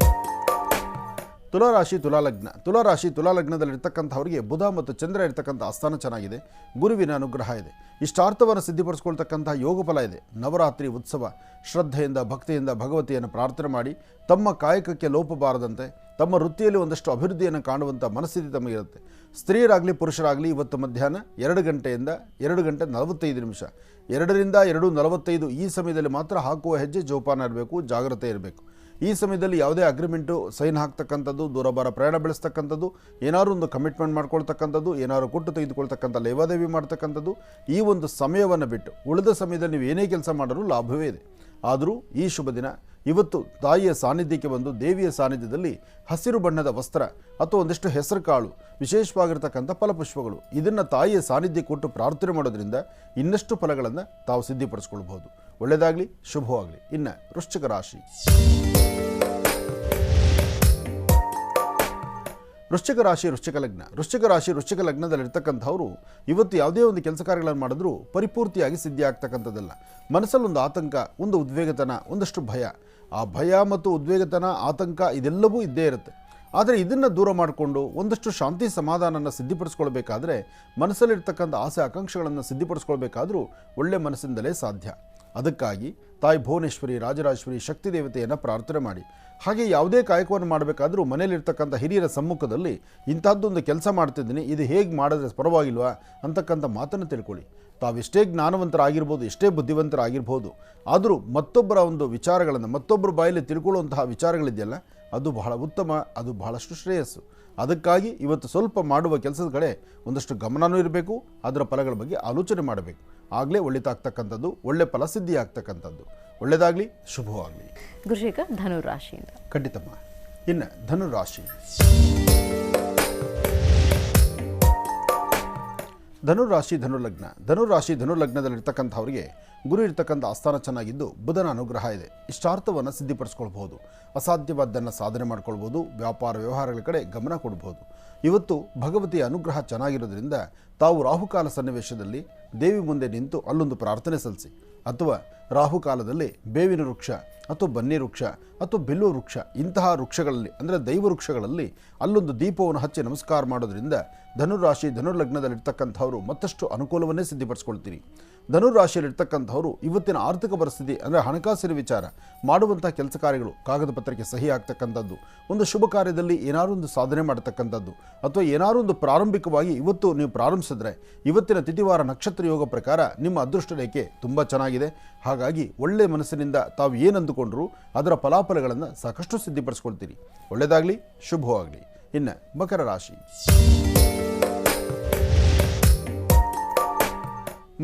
ತುಲಾಲಗ್ನದಲ್ಲಿರ್ತಕ್ಕಂಥವರಿಗೆ ಬುಧ ಮತ್ತು ಚಂದ್ರ ಇರ್ತಕ್ಕಂಥ ಆಸ್ಥಾನ ಚೆನ್ನಾಗಿದೆ. ಗುರುವಿನ ಅನುಗ್ರಹ ಇದೆ. ಇಷ್ಟಾರ್ಥವನ್ನು ಸಿದ್ಧಿಪಡಿಸ್ಕೊಳ್ತಕ್ಕಂಥ ಯೋಗ ಫಲ ಇದೆ. ನವರಾತ್ರಿ ಉತ್ಸವ ಶ್ರದ್ಧೆಯಿಂದ ಭಕ್ತಿಯಿಂದ ಭಗವತಿಯನ್ನು ಪ್ರಾರ್ಥನೆ ಮಾಡಿ ತಮ್ಮ ಕಾಯಕಕ್ಕೆ ಲೋಪ ಬಾರದಂತೆ ತಮ್ಮ ವೃತ್ತಿಯಲ್ಲಿ ಒಂದಷ್ಟು ಅಭಿವೃದ್ಧಿಯನ್ನು ಕಾಣುವಂಥ ಮನಸ್ಥಿತಿ ತಮಗಿರುತ್ತೆ. ಸ್ತ್ರೀಯರಾಗಲಿ ಪುರುಷರಾಗಲಿ ಇವತ್ತು ಮಧ್ಯಾಹ್ನ 2 ಗಂಟೆಯಿಂದ 2 ಗಂಟೆ 45 ನಿಮಿಷ 2ರಿಂದ 2:45 ಈ ಸಮಯದಲ್ಲಿ ಮಾತ್ರ ಹಾಕುವ ಹೆಜ್ಜೆ ಜೋಪಾನ ಇರಬೇಕು, ಜಾಗ್ರತೆ ಇರಬೇಕು. ಈ ಸಮಯದಲ್ಲಿ ಯಾವುದೇ ಅಗ್ರಿಮೆಂಟು ಸೈನ್ ಹಾಕ್ತಕ್ಕಂಥದ್ದು, ದೂರಬಾರ ಪ್ರಯಾಣ ಬೆಳೆಸ್ತಕ್ಕಂಥದ್ದು, ಏನಾದ್ರು ಒಂದು ಕಮಿಟ್ಮೆಂಟ್ ಮಾಡ್ಕೊಳ್ತಕ್ಕಂಥದ್ದು, ಏನಾದ್ರು ಕೊಟ್ಟು ತೆಗೆದುಕೊಳ್ತಕ್ಕಂಥ ಲೇವಾದೇವಿ ಮಾಡ್ತಕ್ಕಂಥದ್ದು, ಈ ಒಂದು ಸಮಯವನ್ನು ಬಿಟ್ಟು ಉಳಿದ ಸಮಯದಲ್ಲಿ ನೀವು ಏನೇ ಕೆಲಸ ಮಾಡಲು ಲಾಭವೇ ಇದೆ. ಆದರೂ ಈ ಶುಭ ದಿನ ಇವತ್ತು ತಾಯಿಯ ಸಾನ್ನಿಧ್ಯಕ್ಕೆ ಬಂದು ದೇವಿಯ ಸಾನ್ನಿಧ್ಯದಲ್ಲಿ ಹಸಿರು ಬಣ್ಣದ ವಸ್ತ್ರ ಅಥವಾ ಒಂದಿಷ್ಟು ಹೆಸರು ಕಾಳು, ವಿಶೇಷವಾಗಿರ್ತಕ್ಕಂಥ ಫಲಪುಷ್ಪಗಳು, ಇದನ್ನು ತಾಯಿಯ ಸಾನ್ನಿಧ್ಯ ಕೊಟ್ಟು ಪ್ರಾರ್ಥನೆ ಮಾಡೋದ್ರಿಂದ ಇನ್ನಷ್ಟು ಫಲಗಳನ್ನು ತಾವು ಸಿದ್ಧಿಪಡಿಸ್ಕೊಳ್ಬಹುದು. ಒಳ್ಳೆಯದಾಗಲಿ, ಶುಭವಾಗಲಿ. ಇನ್ನು ವೃಶ್ಚಿಕ ರಾಶಿ. ವೃಶ್ಚಿಕ ಲಗ್ನದಲ್ಲಿರ್ತಕ್ಕಂಥವರು ಇವತ್ತು ಯಾವುದೇ ಒಂದು ಕೆಲಸ ಕಾರ್ಯಗಳನ್ನು ಮಾಡಿದ್ರೂ ಪರಿಪೂರ್ತಿಯಾಗಿ ಸಿದ್ಧಿ ಆಗ್ತಕ್ಕಂಥದ್ದಲ್ಲ. ಮನಸ್ಸಲ್ಲೊಂದು ಆತಂಕ, ಒಂದು ಉದ್ವೇಗತನ, ಒಂದಷ್ಟು ಭಯ. ಆ ಭಯ ಮತ್ತು ಉದ್ವೇಗತನ, ಆತಂಕ ಇದೆಲ್ಲವೂ ಇದ್ದೇ ಇರುತ್ತೆ. ಆದರೆ ಇದನ್ನು ದೂರ ಮಾಡಿಕೊಂಡು ಒಂದಷ್ಟು ಶಾಂತಿ ಸಮಾಧಾನವನ್ನು ಸಿದ್ಧಿಪಡಿಸ್ಕೊಳ್ಬೇಕಾದ್ರೆ, ಮನಸ್ಸಲ್ಲಿರ್ತಕ್ಕಂಥ ಆಸೆ ಆಕಾಂಕ್ಷೆಗಳನ್ನು ಸಿದ್ಧಿಪಡಿಸ್ಕೊಳ್ಬೇಕಾದ್ರೂ ಒಳ್ಳೆ ಮನಸ್ಸಿಂದಲೇ ಸಾಧ್ಯ. ಅದಕ್ಕಾಗಿ ತಾಯಿ ಭುವನೇಶ್ವರಿ, ರಾಜರಾಜೇಶ್ವರಿ, ಶಕ್ತಿ ದೇವತೆಯನ್ನು ಪ್ರಾರ್ಥನೆ ಮಾಡಿ. ಹಾಗೆ ಯಾವುದೇ ಕಾಯಕವನ್ನು ಮಾಡಬೇಕಾದ್ರೂ ಮನೆಯಲ್ಲಿರ್ತಕ್ಕಂಥ ಹಿರಿಯರ ಸಮ್ಮುಖದಲ್ಲಿ ಇಂಥದ್ದೊಂದು ಕೆಲಸ ಮಾಡ್ತಿದ್ದೀನಿ, ಇದು ಹೇಗೆ ಮಾಡಿದ್ರೆ ಪರವಾಗಿಲ್ವಾ ಅಂತಕ್ಕಂಥ ಮಾತನ್ನು ತಿಳ್ಕೊಳ್ಳಿ. ತಾವೆಷ್ಟೇ ಜ್ಞಾನವಂತರಾಗಿರ್ಬೋದು, ಎಷ್ಟೇ ಬುದ್ಧಿವಂತರಾಗಿರ್ಬೋದು, ಆದರೂ ಮತ್ತೊಬ್ಬರ ಒಂದು ವಿಚಾರಗಳನ್ನು, ಮತ್ತೊಬ್ಬರ ಬಾಯಲ್ಲಿ ತಿಳ್ಕೊಳ್ಳುವಂತಹ ವಿಚಾರಗಳಿದೆಯಲ್ಲ, ಅದು ಬಹಳ ಉತ್ತಮ, ಅದು ಬಹಳಷ್ಟು ಶ್ರೇಯಸ್ಸು. ಅದಕ್ಕಾಗಿ ಇವತ್ತು ಸ್ವಲ್ಪ ಮಾಡುವ ಕೆಲಸದ ಕಡೆ ಒಂದಷ್ಟು ಗಮನವೂ ಇರಬೇಕು, ಅದರ ಫಲಗಳ ಬಗ್ಗೆ ಆಲೋಚನೆ ಮಾಡಬೇಕು. ಆಗಲೇ ಒಳಿತಾಗ್ತಕ್ಕಂಥದ್ದು, ಒಳ್ಳೆ ಫಲ ಸಿದ್ಧಿ ಆಗ್ತಕ್ಕಂಥದ್ದು. ಒಳ್ಳೆಯದಾಗಲಿ, ಶುಭವಾಗಲಿ. ಗುರುಶೇಖರ್, ಧನುರಾಶಿಯಿಂದ. ಖಂಡಿತಮ್ಮ. ಇನ್ನು ಧನುರಾಶಿ. ಧನುಲಗ್ನದಲ್ಲಿರ್ತಕ್ಕಂಥವರಿಗೆ ಗುರು ಇರ್ತಕ್ಕಂಥ ಆಸ್ಥಾನ ಚೆನ್ನಾಗಿದ್ದು ಬುಧನ ಅನುಗ್ರಹ ಇದೆ. ಇಷ್ಟಾರ್ಥವನ್ನು ಸಿದ್ಧಿಪಡಿಸ್ಕೊಳ್ಬಹುದು. ಅಸಾಧ್ಯವಾದ್ದನ್ನು ಸಾಧನೆ ಮಾಡ್ಕೊಳ್ಬೋದು. ವ್ಯಾಪಾರ ವ್ಯವಹಾರಗಳ ಕಡೆ ಗಮನ ಕೊಡ್ಬೋದು. ಇವತ್ತು ಭಗವತಿಯ ಅನುಗ್ರಹ ಚೆನ್ನಾಗಿರೋದ್ರಿಂದ ತಾವು ರಾಹುಕಾಲ ಸನ್ನಿವೇಶದಲ್ಲಿ ದೇವಿ ಮುಂದೆ ನಿಂತು ಅಲ್ಲೊಂದು ಪ್ರಾರ್ಥನೆ ಸಲ್ಲಿಸಿ, ಅಥವಾ ರಾಹುಕಾಲದಲ್ಲಿ ಬೇವಿನ ವೃಕ್ಷ ಅಥವಾ ಬನ್ನಿ ವೃಕ್ಷ ಅಥವಾ ಬಿಲ್ವ ವೃಕ್ಷ ಇಂತಹ ವೃಕ್ಷಗಳಲ್ಲಿ ಅಂದರೆ ದೈವ ವೃಕ್ಷಗಳಲ್ಲಿ ಅಲ್ಲೊಂದು ದೀಪವನ್ನು ಹಚ್ಚಿ ನಮಸ್ಕಾರ ಮಾಡೋದ್ರಿಂದ ಧನುರಾಶಿ ಧನುರ್ಲಗ್ನದಲ್ಲಿರ್ತಕ್ಕಂಥವರು ಮತ್ತಷ್ಟು ಅನುಕೂಲವನ್ನೇ ಸಿದ್ಧಿಪಡಿಸ್ಕೊಳ್ತೀರಿ. ಧನುರಾಶಿಯಲ್ಲಿರ್ತಕ್ಕಂಥವರು ಇವತ್ತಿನ ಆರ್ಥಿಕ ಪರಿಸ್ಥಿತಿ ಅಂದರೆ ಹಣಕಾಸಿನ ವಿಚಾರ, ಮಾಡುವಂಥ ಕೆಲಸ ಕಾರ್ಯಗಳು, ಕಾಗದ ಪತ್ರಕ್ಕೆ ಸಹಿ ಆಗ್ತಕ್ಕಂಥದ್ದು, ಒಂದು ಶುಭ ಕಾರ್ಯದಲ್ಲಿ ಏನಾದರೂ ಒಂದು ಸಾಧನೆ ಮಾಡತಕ್ಕಂಥದ್ದು, ಅಥವಾ ಏನಾದರೂ ಒಂದು ಪ್ರಾರಂಭಿಕವಾಗಿ ಇವತ್ತು ನೀವು ಪ್ರಾರಂಭಿಸಿದ್ರೆ ಇವತ್ತಿನ ತಿಥಿವಾರ ನಕ್ಷತ್ರ ಯೋಗ ಪ್ರಕಾರ ನಿಮ್ಮ ಅದೃಷ್ಟ ರೇಖೆ ತುಂಬ ಚೆನ್ನಾಗಿದೆ. ಹಾಗಾಗಿ ಒಳ್ಳೆ ಮನಸ್ಸಿನಿಂದ ತಾವು ಏನು ಅಂದುಕೊಂಡ್ರು ಅದರ ಫಲಾಫಲಗಳನ್ನು ಸಾಕಷ್ಟು ಸಿದ್ಧಿಪಡಿಸ್ಕೊಳ್ತೀರಿ. ಒಳ್ಳೆಯದಾಗಲಿ, ಶುಭವಾಗಲಿ. ಇನ್ನು ಮಕರ ರಾಶಿ.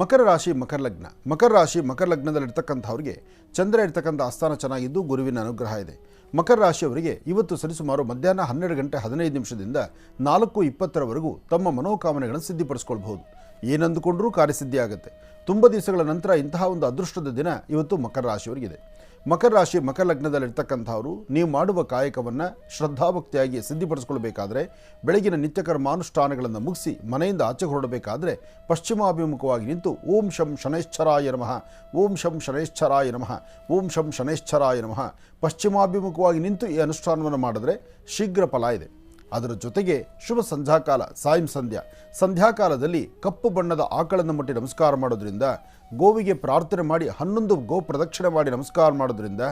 ಮಕರ ರಾಶಿ ಮಕರ ಲಗ್ನ. ಮಕರ ರಾಶಿ ಮಕರ ಲಗ್ನದಲ್ಲಿರ್ತಕ್ಕಂಥವ್ರಿಗೆ ಚಂದ್ರ ಇರ್ತಕ್ಕಂಥ ಆಸ್ಥಾನ ಚೆನ್ನಾಗಿದ್ದು ಗುರುವಿನ ಅನುಗ್ರಹ ಇದೆ. ಮಕರ ರಾಶಿಯವರಿಗೆ ಇವತ್ತು ಸರಿಸುಮಾರು ಮಧ್ಯಾಹ್ನ 12 ಗಂಟೆ 15 ನಿಮಿಷದಿಂದ 4:20 ತಮ್ಮ ಮನೋಕಾಮನೆಗಳನ್ನು ಸಿದ್ಧಿಪಡಿಸ್ಕೊಳ್ಬಹುದು. ಏನಂದುಕೊಂಡ್ರೂ ಕಾರ್ಯಸಿದ್ಧಿ ಆಗುತ್ತೆ. ತುಂಬ ದಿವಸಗಳ ನಂತರ ಇಂತಹ ಒಂದು ಅದೃಷ್ಟದ ದಿನ ಇವತ್ತು ಮಕರ ರಾಶಿಯವರಿಗಿದೆ. ಮಕರ ರಾಶಿ ಮಕರ ಲಗ್ನದಲ್ಲಿರ್ತಕ್ಕಂಥವರು ನೀವು ಮಾಡುವ ಕಾಯಕವನ್ನು ಶ್ರದ್ಧಾಭಕ್ತಿಯಾಗಿ ಸಿದ್ಧಿಪಡಿಸ್ಕೊಳ್ಬೇಕಾದ್ರೆ ಬೆಳಗಿನ ನಿತ್ಯಕರ್ಮಾನುಷ್ಠಾನಗಳನ್ನು ಮುಗಿಸಿ ಮನೆಯಿಂದ ಆಚೆ ಹೊರಡಬೇಕಾದ್ರೆ ಪಶ್ಚಿಮಾಭಿಮುಖವಾಗಿ ನಿಂತು ಓಂ ಶಂ ಶನೈಶ್ಚರಾಯ ನಮಃ, ಓಂ ಶಂ ಶನೈಶ್ಚರಾಯ ನಮಃ, ಓಂ ಶಂ ಶನೈಶ್ಚರಾಯ ನಮಃ ಪಶ್ಚಿಮಾಭಿಮುಖವಾಗಿ ನಿಂತು ಈ ಅನುಷ್ಠಾನವನ್ನು ಮಾಡಿದ್ರೆ ಶೀಘ್ರ ಫಲ ಇದೆ. ಅದರ ಜೊತೆಗೆ ಶುಭ ಸಂಧ್ಯಾಕಾಲ ಸಂಧ್ಯಾಕಾಲದಲ್ಲಿ ಕಪ್ಪು ಬಣ್ಣದ ಆಕಳನ್ನು ಮುಟ್ಟಿ ನಮಸ್ಕಾರ ಮಾಡೋದ್ರಿಂದ, ಗೋವಿಗೆ ಪ್ರಾರ್ಥನೆ ಮಾಡಿ 11 ಗೋ ಪ್ರದಕ್ಷಿಣೆ ಮಾಡಿ ನಮಸ್ಕಾರ ಮಾಡೋದ್ರಿಂದ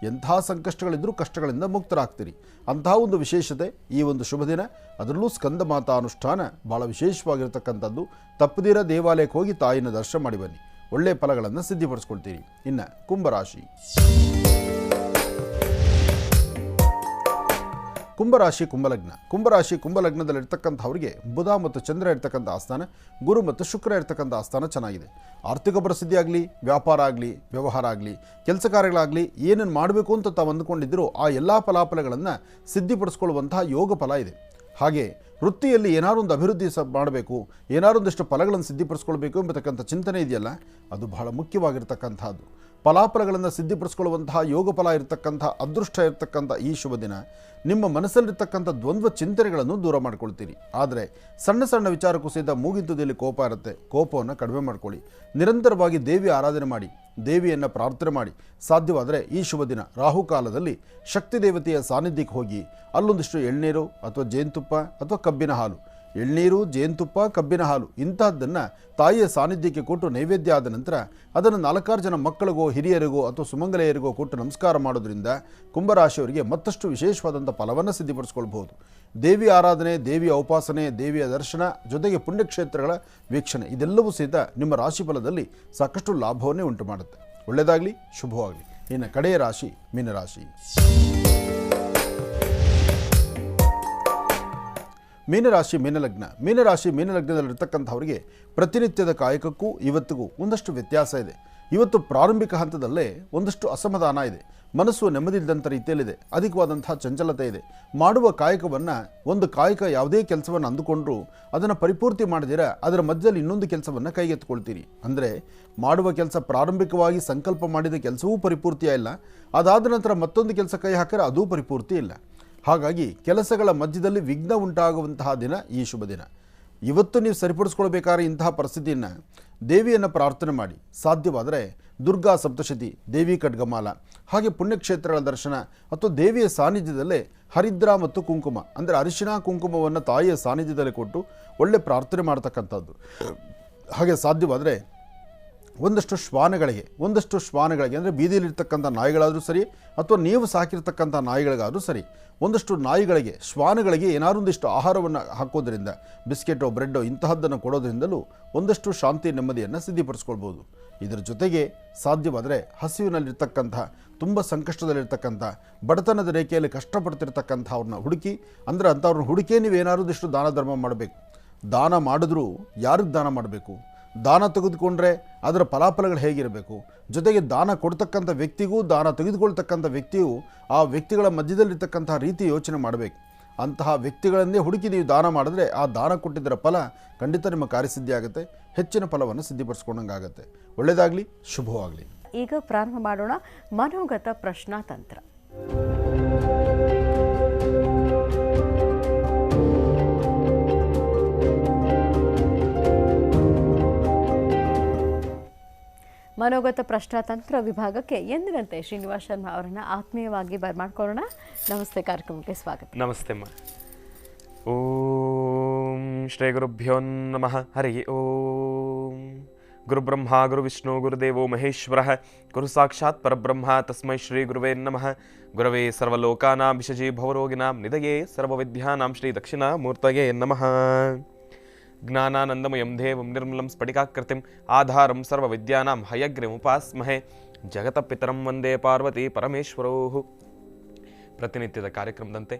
ಎಂಥ ಸಂಕಷ್ಟಗಳಿದ್ರೂ ಕಷ್ಟಗಳಿಂದ ಮುಕ್ತರಾಗ್ತೀರಿ. ಅಂತಹ ಒಂದು ವಿಶೇಷತೆ ಈ ಒಂದು ಶುಭ ದಿನ. ಅದರಲ್ಲೂ ಸ್ಕಂದ ಮಾತಾ ಅನುಷ್ಠಾನ ಭಾಳ ವಿಶೇಷವಾಗಿರ್ತಕ್ಕಂಥದ್ದು. ತಪ್ಪದಿರ ದೇವಾಲಯಕ್ಕೆ ಹೋಗಿ ತಾಯಿನ ದರ್ಶನ ಮಾಡಿ ಬನ್ನಿ, ಒಳ್ಳೆಯ ಫಲಗಳನ್ನು ಸಿದ್ಧಿಪಡಿಸ್ಕೊಳ್ತೀರಿ. ಇನ್ನು ಕುಂಭರಾಶಿ. ಕುಂಭರಾಶಿ ಕುಂಭಲಗ್ನ. ಕುಂಭರಾಶಿ ಕುಂಭಲಗ್ನದಲ್ಲಿರ್ತಕ್ಕಂಥವ್ರಿಗೆ ಬುಧ ಮತ್ತು ಚಂದ್ರ ಇರ್ತಕ್ಕಂಥ ಆಸ್ಥಾನ, ಗುರು ಮತ್ತು ಶುಕ್ರ ಇರ್ತಕ್ಕಂಥ ಆಸ್ಥಾನ ಚೆನ್ನಾಗಿದೆ. ಆರ್ಥಿಕ ಪರಿಸ್ಥಿತಿ ಆಗಲಿ, ವ್ಯಾಪಾರ ಆಗಲಿ, ವ್ಯವಹಾರ ಆಗಲಿ, ಕೆಲಸ ಕಾರ್ಯಗಳಾಗಲಿ, ಏನೇನು ಮಾಡಬೇಕು ಅಂತ ತಾವು ಅಂದುಕೊಂಡಿದ್ದರೂ ಆ ಎಲ್ಲ ಫಲಾಫಲಗಳನ್ನು ಸಿದ್ಧಿಪಡಿಸ್ಕೊಳ್ಳುವಂತಹ ಯೋಗ ಫಲ ಇದೆ. ಹಾಗೆ ವೃತ್ತಿಯಲ್ಲಿ ಏನಾರು ಒಂದು ಅಭಿವೃದ್ಧಿ ಮಾಡಬೇಕು, ಏನಾರು ಒಂದಿಷ್ಟು ಫಲಗಳನ್ನು ಸಿದ್ಧಿಪಡಿಸ್ಕೊಳ್ಬೇಕು ಎಂಬತಕ್ಕಂಥ ಚಿಂತನೆ ಇದೆಯಲ್ಲ, ಅದು ಬಹಳ ಮುಖ್ಯವಾಗಿರ್ತಕ್ಕಂಥದ್ದು. ಫಲಾಫಲಗಳನ್ನು ಸಿದ್ಧಿಪಡಿಸ್ಕೊಳ್ಳುವಂತಹ ಯೋಗ ಫಲ ಇರತಕ್ಕಂಥ ಅದೃಷ್ಟ ಇರತಕ್ಕಂಥ ಈ ಶುಭ ದಿನ ನಿಮ್ಮ ಮನಸ್ಸಲ್ಲಿರ್ತಕ್ಕಂಥ ದ್ವಂದ್ವ ಚಿಂತನೆಗಳನ್ನು ದೂರ ಮಾಡ್ಕೊಳ್ತೀರಿ. ಆದರೆ ಸಣ್ಣ ಸಣ್ಣ ವಿಚಾರಕ್ಕೂ ಸಹಿತ ಮೂಗಿನ ಕೋಪ ಇರುತ್ತೆ. ಕೋಪವನ್ನು ಕಡಿಮೆ ಮಾಡ್ಕೊಳ್ಳಿ. ನಿರಂತರವಾಗಿ ದೇವಿ ಆರಾಧನೆ ಮಾಡಿ, ದೇವಿಯನ್ನು ಪ್ರಾರ್ಥನೆ ಮಾಡಿ. ಸಾಧ್ಯವಾದರೆ ಈ ಶುಭ ದಿನ ರಾಹುಕಾಲದಲ್ಲಿ ಶಕ್ತಿ ದೇವತೆಯ ಸಾನ್ನಿಧ್ಯಕ್ಕೆ ಹೋಗಿ ಅಲ್ಲೊಂದಿಷ್ಟು ಎಳ್ನೀರು ಅಥವಾ ಜೇನುತುಪ್ಪ ಅಥವಾ ಕಬ್ಬಿನ ಹಾಲು, ಎಳ್ನೀರು, ಜೇನುತುಪ್ಪ, ಕಬ್ಬಿನ ಹಾಲು ಇಂತಹದ್ದನ್ನು ತಾಯಿಯ ಸಾನ್ನಿಧ್ಯಕ್ಕೆ ಕೊಟ್ಟು ನೈವೇದ್ಯ ಆದ ನಂತರ ಅದನ್ನು 4-6 ಜನ ಮಕ್ಕಳಿಗೋ, ಹಿರಿಯರಿಗೋ ಅಥವಾ ಸುಮಂಗಲೆಯರಿಗೋ ಕೊಟ್ಟು ನಮಸ್ಕಾರ ಮಾಡೋದ್ರಿಂದ ಕುಂಭರಾಶಿಯವರಿಗೆ ಮತ್ತಷ್ಟು ವಿಶೇಷವಾದಂಥ ಫಲವನ್ನು ಸಿದ್ಧಿಪಡಿಸ್ಕೊಳ್ಬಹುದು. ದೇವಿ ಆರಾಧನೆ, ದೇವಿಯ ಉಪಾಸನೆ, ದೇವಿಯ ದರ್ಶನ ಜೊತೆಗೆ ಪುಣ್ಯಕ್ಷೇತ್ರಗಳ ವೀಕ್ಷಣೆ ಇದೆಲ್ಲವೂ ಸಹಿತ ನಿಮ್ಮ ರಾಶಿ ಫಲದಲ್ಲಿ ಸಾಕಷ್ಟು ಲಾಭವನ್ನೇ ಉಂಟು ಮಾಡುತ್ತೆ. ಒಳ್ಳೆಯದಾಗಲಿ, ಶುಭವಾಗಲಿ. ಇನ್ನು ಕಡೆಯ ರಾಶಿ ಮೀನರಾಶಿ. ಮೀನರಾಶಿ ಮೀನಲಗ್ನ. ಮೀನರಾಶಿ ಮೀನಲಗ್ನದಲ್ಲಿರ್ತಕ್ಕಂಥವರಿಗೆ ಪ್ರತಿನಿತ್ಯದ ಕಾಯಕಕ್ಕೂ ಇವತ್ತಿಗೂ ಒಂದಷ್ಟು ವ್ಯತ್ಯಾಸ ಇದೆ. ಇವತ್ತು ಪ್ರಾರಂಭಿಕ ಹಂತದಲ್ಲೇ ಒಂದಷ್ಟು ಅಸಮಾಧಾನ ಇದೆ. ಮನಸ್ಸು ನೆಮ್ಮದಿಲ್ಲದಂಥ ರೀತಿಯಲ್ಲಿದೆ. ಅಧಿಕವಾದಂಥ ಚಂಚಲತೆ ಇದೆ. ಮಾಡುವ ಕಾಯಕವನ್ನು, ಒಂದು ಕಾಯಕ ಯಾವುದೇ ಕೆಲಸವನ್ನು ಅಂದುಕೊಂಡ್ರೂ ಅದನ್ನು ಪರಿಪೂರ್ತಿ ಮಾಡಿದಿರ ಅದರ ಮಧ್ಯದಲ್ಲಿ ಇನ್ನೊಂದು ಕೆಲಸವನ್ನು ಕೈಗೆತ್ತಿಕೊಳ್ತೀರಿ. ಅಂದರೆ ಮಾಡುವ ಕೆಲಸ ಪ್ರಾರಂಭಿಕವಾಗಿ ಸಂಕಲ್ಪ ಮಾಡಿದ ಕೆಲಸವೂ ಪರಿಪೂರ್ತಿಯ ಇಲ್ಲ, ಅದಾದ ನಂತರ ಮತ್ತೊಂದು ಕೆಲಸ ಕೈ ಹಾಕಿದ್ರೆ ಅದೂ ಪರಿಪೂರ್ತಿ ಇಲ್ಲ. ಹಾಗಾಗಿ ಕೆಲಸಗಳ ಮಧ್ಯದಲ್ಲಿ ವಿಘ್ನ ಉಂಟಾಗುವಂತಹ ದಿನ ಈ ಶುಭ ದಿನ. ಇವತ್ತು ನೀವು ಸರಿಪಡಿಸ್ಕೊಳ್ಬೇಕಾದ್ರೆ ಇಂತಹ ಪರಿಸ್ಥಿತಿಯನ್ನು ದೇವಿಯನ್ನು ಪ್ರಾರ್ಥನೆ ಮಾಡಿ. ಸಾಧ್ಯವಾದರೆ ದುರ್ಗಾ ಸಪ್ತಶತಿ, ದೇವಿ ಖಡ್ಗಮಾಲ, ಹಾಗೆ ಪುಣ್ಯಕ್ಷೇತ್ರಗಳ ದರ್ಶನ ಅಥವಾ ದೇವಿಯ ಸಾನ್ನಿಧ್ಯದಲ್ಲೇ ಹರಿದ್ರ ಮತ್ತು ಕುಂಕುಮ ಅಂದರೆ ಅರಿಶಿಣ ಕುಂಕುಮವನ್ನು ತಾಯಿಯ ಸಾನ್ನಿಧ್ಯದಲ್ಲಿ ಕೊಟ್ಟು ಒಳ್ಳೆ ಪ್ರಾರ್ಥನೆ ಮಾಡ್ತಕ್ಕಂಥದ್ದು. ಹಾಗೆ ಸಾಧ್ಯವಾದರೆ ಒಂದಷ್ಟು ಶ್ವಾನಗಳಿಗೆ ಅಂದರೆ ಬೀದಿಯಲ್ಲಿರ್ತಕ್ಕಂಥ ನಾಯಿಗಳಾದರೂ ಸರಿ ಅಥವಾ ನೀವು ಸಾಕಿರ್ತಕ್ಕಂಥ ನಾಯಿಗಳಿಗಾದರೂ ಸರಿ, ಒಂದಷ್ಟು ನಾಯಿಗಳಿಗೆ, ಶ್ವಾನಗಳಿಗೆ ಏನಾರು ಒಂದಿಷ್ಟು ಆಹಾರವನ್ನು ಹಾಕೋದ್ರಿಂದ, ಬಿಸ್ಕೆಟೋ ಬ್ರೆಡ್ಡೋ ಇಂತಹದ್ದನ್ನು ಕೊಡೋದ್ರಿಂದಲೂ ಒಂದಷ್ಟು ಶಾಂತಿ ನೆಮ್ಮದಿಯನ್ನು ಸಿದ್ಧಿಪಡಿಸ್ಕೊಳ್ಬೋದು. ಇದರ ಜೊತೆಗೆ ಸಾಧ್ಯವಾದರೆ ಹಸಿವಿನಲ್ಲಿರ್ತಕ್ಕಂಥ, ತುಂಬ ಸಂಕಷ್ಟದಲ್ಲಿರ್ತಕ್ಕಂಥ, ಬಡತನದ ರೇಖೆಯಲ್ಲಿ ಕಷ್ಟಪಡ್ತಿರ್ತಕ್ಕಂಥವ್ರನ್ನ ಹುಡುಕಿ, ಅಂದರೆ ಅಂಥವ್ರನ್ನ ಹುಡುಕಿ ನೀವೇನಾರು ಒಂದಿಷ್ಟು ದಾನ ಧರ್ಮ ಮಾಡಬೇಕು. ದಾನ ಮಾಡಿದ್ರೂ ಯಾರಿಗೆ ದಾನ ಮಾಡಬೇಕು, ದಾನ ತೆಗೆದುಕೊಂಡ್ರೆ ಅದರ ಫಲಾಫಲಗಳು ಹೇಗಿರಬೇಕು, ಜೊತೆಗೆ ದಾನ ಕೊಡ್ತಕ್ಕಂಥ ವ್ಯಕ್ತಿಗೂ ದಾನ ತೆಗೆದುಕೊಳ್ತಕ್ಕಂಥ ವ್ಯಕ್ತಿಯು ಆ ವ್ಯಕ್ತಿಗಳ ಮಧ್ಯದಲ್ಲಿರ್ತಕ್ಕಂಥ ರೀತಿ ಯೋಚನೆ ಮಾಡಬೇಕು. ಅಂತಹ ವ್ಯಕ್ತಿಗಳನ್ನೇ ಹುಡುಕಿ ನೀವು ದಾನ ಮಾಡಿದ್ರೆ ಆ ದಾನ ಕೊಟ್ಟಿದ್ದರ ಫಲ ಖಂಡಿತ ನಿಮ್ಮ ಕಾರ್ಯಸಿದ್ಧಿ ಆಗುತ್ತೆ, ಹೆಚ್ಚಿನ ಫಲವನ್ನು ಸಿದ್ಧಿಪಡಿಸ್ಕೊಂಡಂಗಾಗುತ್ತೆ. ಒಳ್ಳೆಯದಾಗಲಿ, ಶುಭವಾಗಲಿ. ಈಗ ಪ್ರಾರಂಭ ಮಾಡೋಣ ಮನೋಗತ ಪ್ರಶ್ನಾತಂತ್ರ. ಮನೋಗತ ಪ್ರಶ್ನಾತಂತ್ರ ವಿಭಾಗಕ್ಕೆ ಎಂದಿನಂತೆ ಶ್ರೀನಿವಾಸ್ ಶರ್ಮಾ ಅವರನ್ನು ಆತ್ಮೀಯವಾಗಿ ಬರಮಾಡ್ಕೊಳ್ಳೋಣ. ನಮಸ್ತೆ, ಕಾರ್ಯಕ್ರಮಕ್ಕೆ ಸ್ವಾಗತ. ನಮಸ್ತೆ ಅಮ್ಮ. ಓಂ ಶ್ರೀ ಗುರುಭ್ಯೋ ನಮಃ. ಹರಿ ಓಂ. ಗುರುಬ್ರಹ್ಮ ಗುರುವಿಷ್ಣು ಗುರುದೇವೋ ಮಹೇಶ್ವರ ಗುರು ಸಾಕ್ಷಾತ್ ಪರಬ್ರಹ್ಮ ತಸ್ಮೈ ಶ್ರೀ ಗುರುವೇ ನಮಃ. ಗುರವೇ ಸರ್ವಲೋಕಾನಾಂ ವಿಷಜೀ ಭವರೋಗಿನಾಂ ನಿಧಯೇ ಸರ್ವವಿದ್ಯಾನಾಂ ಶ್ರೀ ದಕ್ಷಿಣಾಮೂರ್ತಯೇ ನಮಃ. ಜ್ಞಾನಾನಂದಮಯಂ ದೇವಂ ನಿರ್ಮಲಂ ಸ್ಫಟಿಕಾಕೃತಿಂ ಆಧಾರಂ ಸರ್ವವಿದ್ಯಾನಾಂ ಹಯಗ್ರೀಮುಪಾಸ್ಮಹೇ. ಜಗತಪಿತರಂ ವಂದೇ ಪಾರ್ವತಿ ಪರಮೇಶ್ವರೋ. ಪ್ರತಿನಿತ್ಯದ ಕಾರ್ಯಕ್ರಮದಂತೆ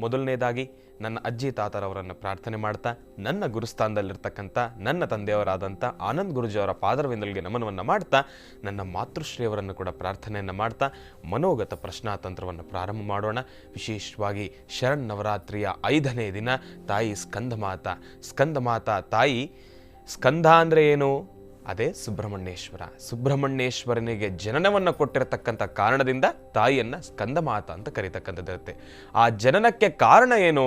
ಮೊದಲನೇದಾಗಿ ನನ್ನ ಅಜ್ಜಿ ತಾತರವರನ್ನು ಪ್ರಾರ್ಥನೆ ಮಾಡ್ತಾ, ನನ್ನ ಗುರುಸ್ಥಾನದಲ್ಲಿರ್ತಕ್ಕಂಥ ನನ್ನ ತಂದೆಯವರಾದಂಥ ಆನಂದ್ ಗುರುಜಿಯವರ ಪಾದರವಿಂದಲಿಗೆ ನಮನವನ್ನು ಮಾಡ್ತಾ, ನನ್ನ ಮಾತೃಶ್ರೀಯವರನ್ನು ಕೂಡ ಪ್ರಾರ್ಥನೆಯನ್ನು ಮಾಡ್ತಾ ಮನೋಗತ ಪ್ರಶ್ನಾತಂತ್ರವನ್ನು ಪ್ರಾರಂಭ ಮಾಡೋಣ. ವಿಶೇಷವಾಗಿ ಶರನ್ನವರಾತ್ರಿಯ 5ನೇ ದಿನ ತಾಯಿ ಸ್ಕಂದಮಾತಾ. ಸ್ಕಂದಮಾತಾ ತಾಯಿ, ಸ್ಕಂದ ಅಂದರೆ ಏನು? ಅದೇ ಸುಬ್ರಹ್ಮಣ್ಯೇಶ್ವರ. ಸುಬ್ರಹ್ಮಣ್ಯೇಶ್ವರನಿಗೆ ಜನನವನ್ನು ಕೊಟ್ಟಿರತಕ್ಕಂಥ ಕಾರಣದಿಂದ ತಾಯಿಯನ್ನು ಸ್ಕಂದಮಾತ ಅಂತ ಕರೀತಕ್ಕಂಥದ್ದಿರುತ್ತೆ. ಆ ಜನನಕ್ಕೆ ಕಾರಣ ಏನು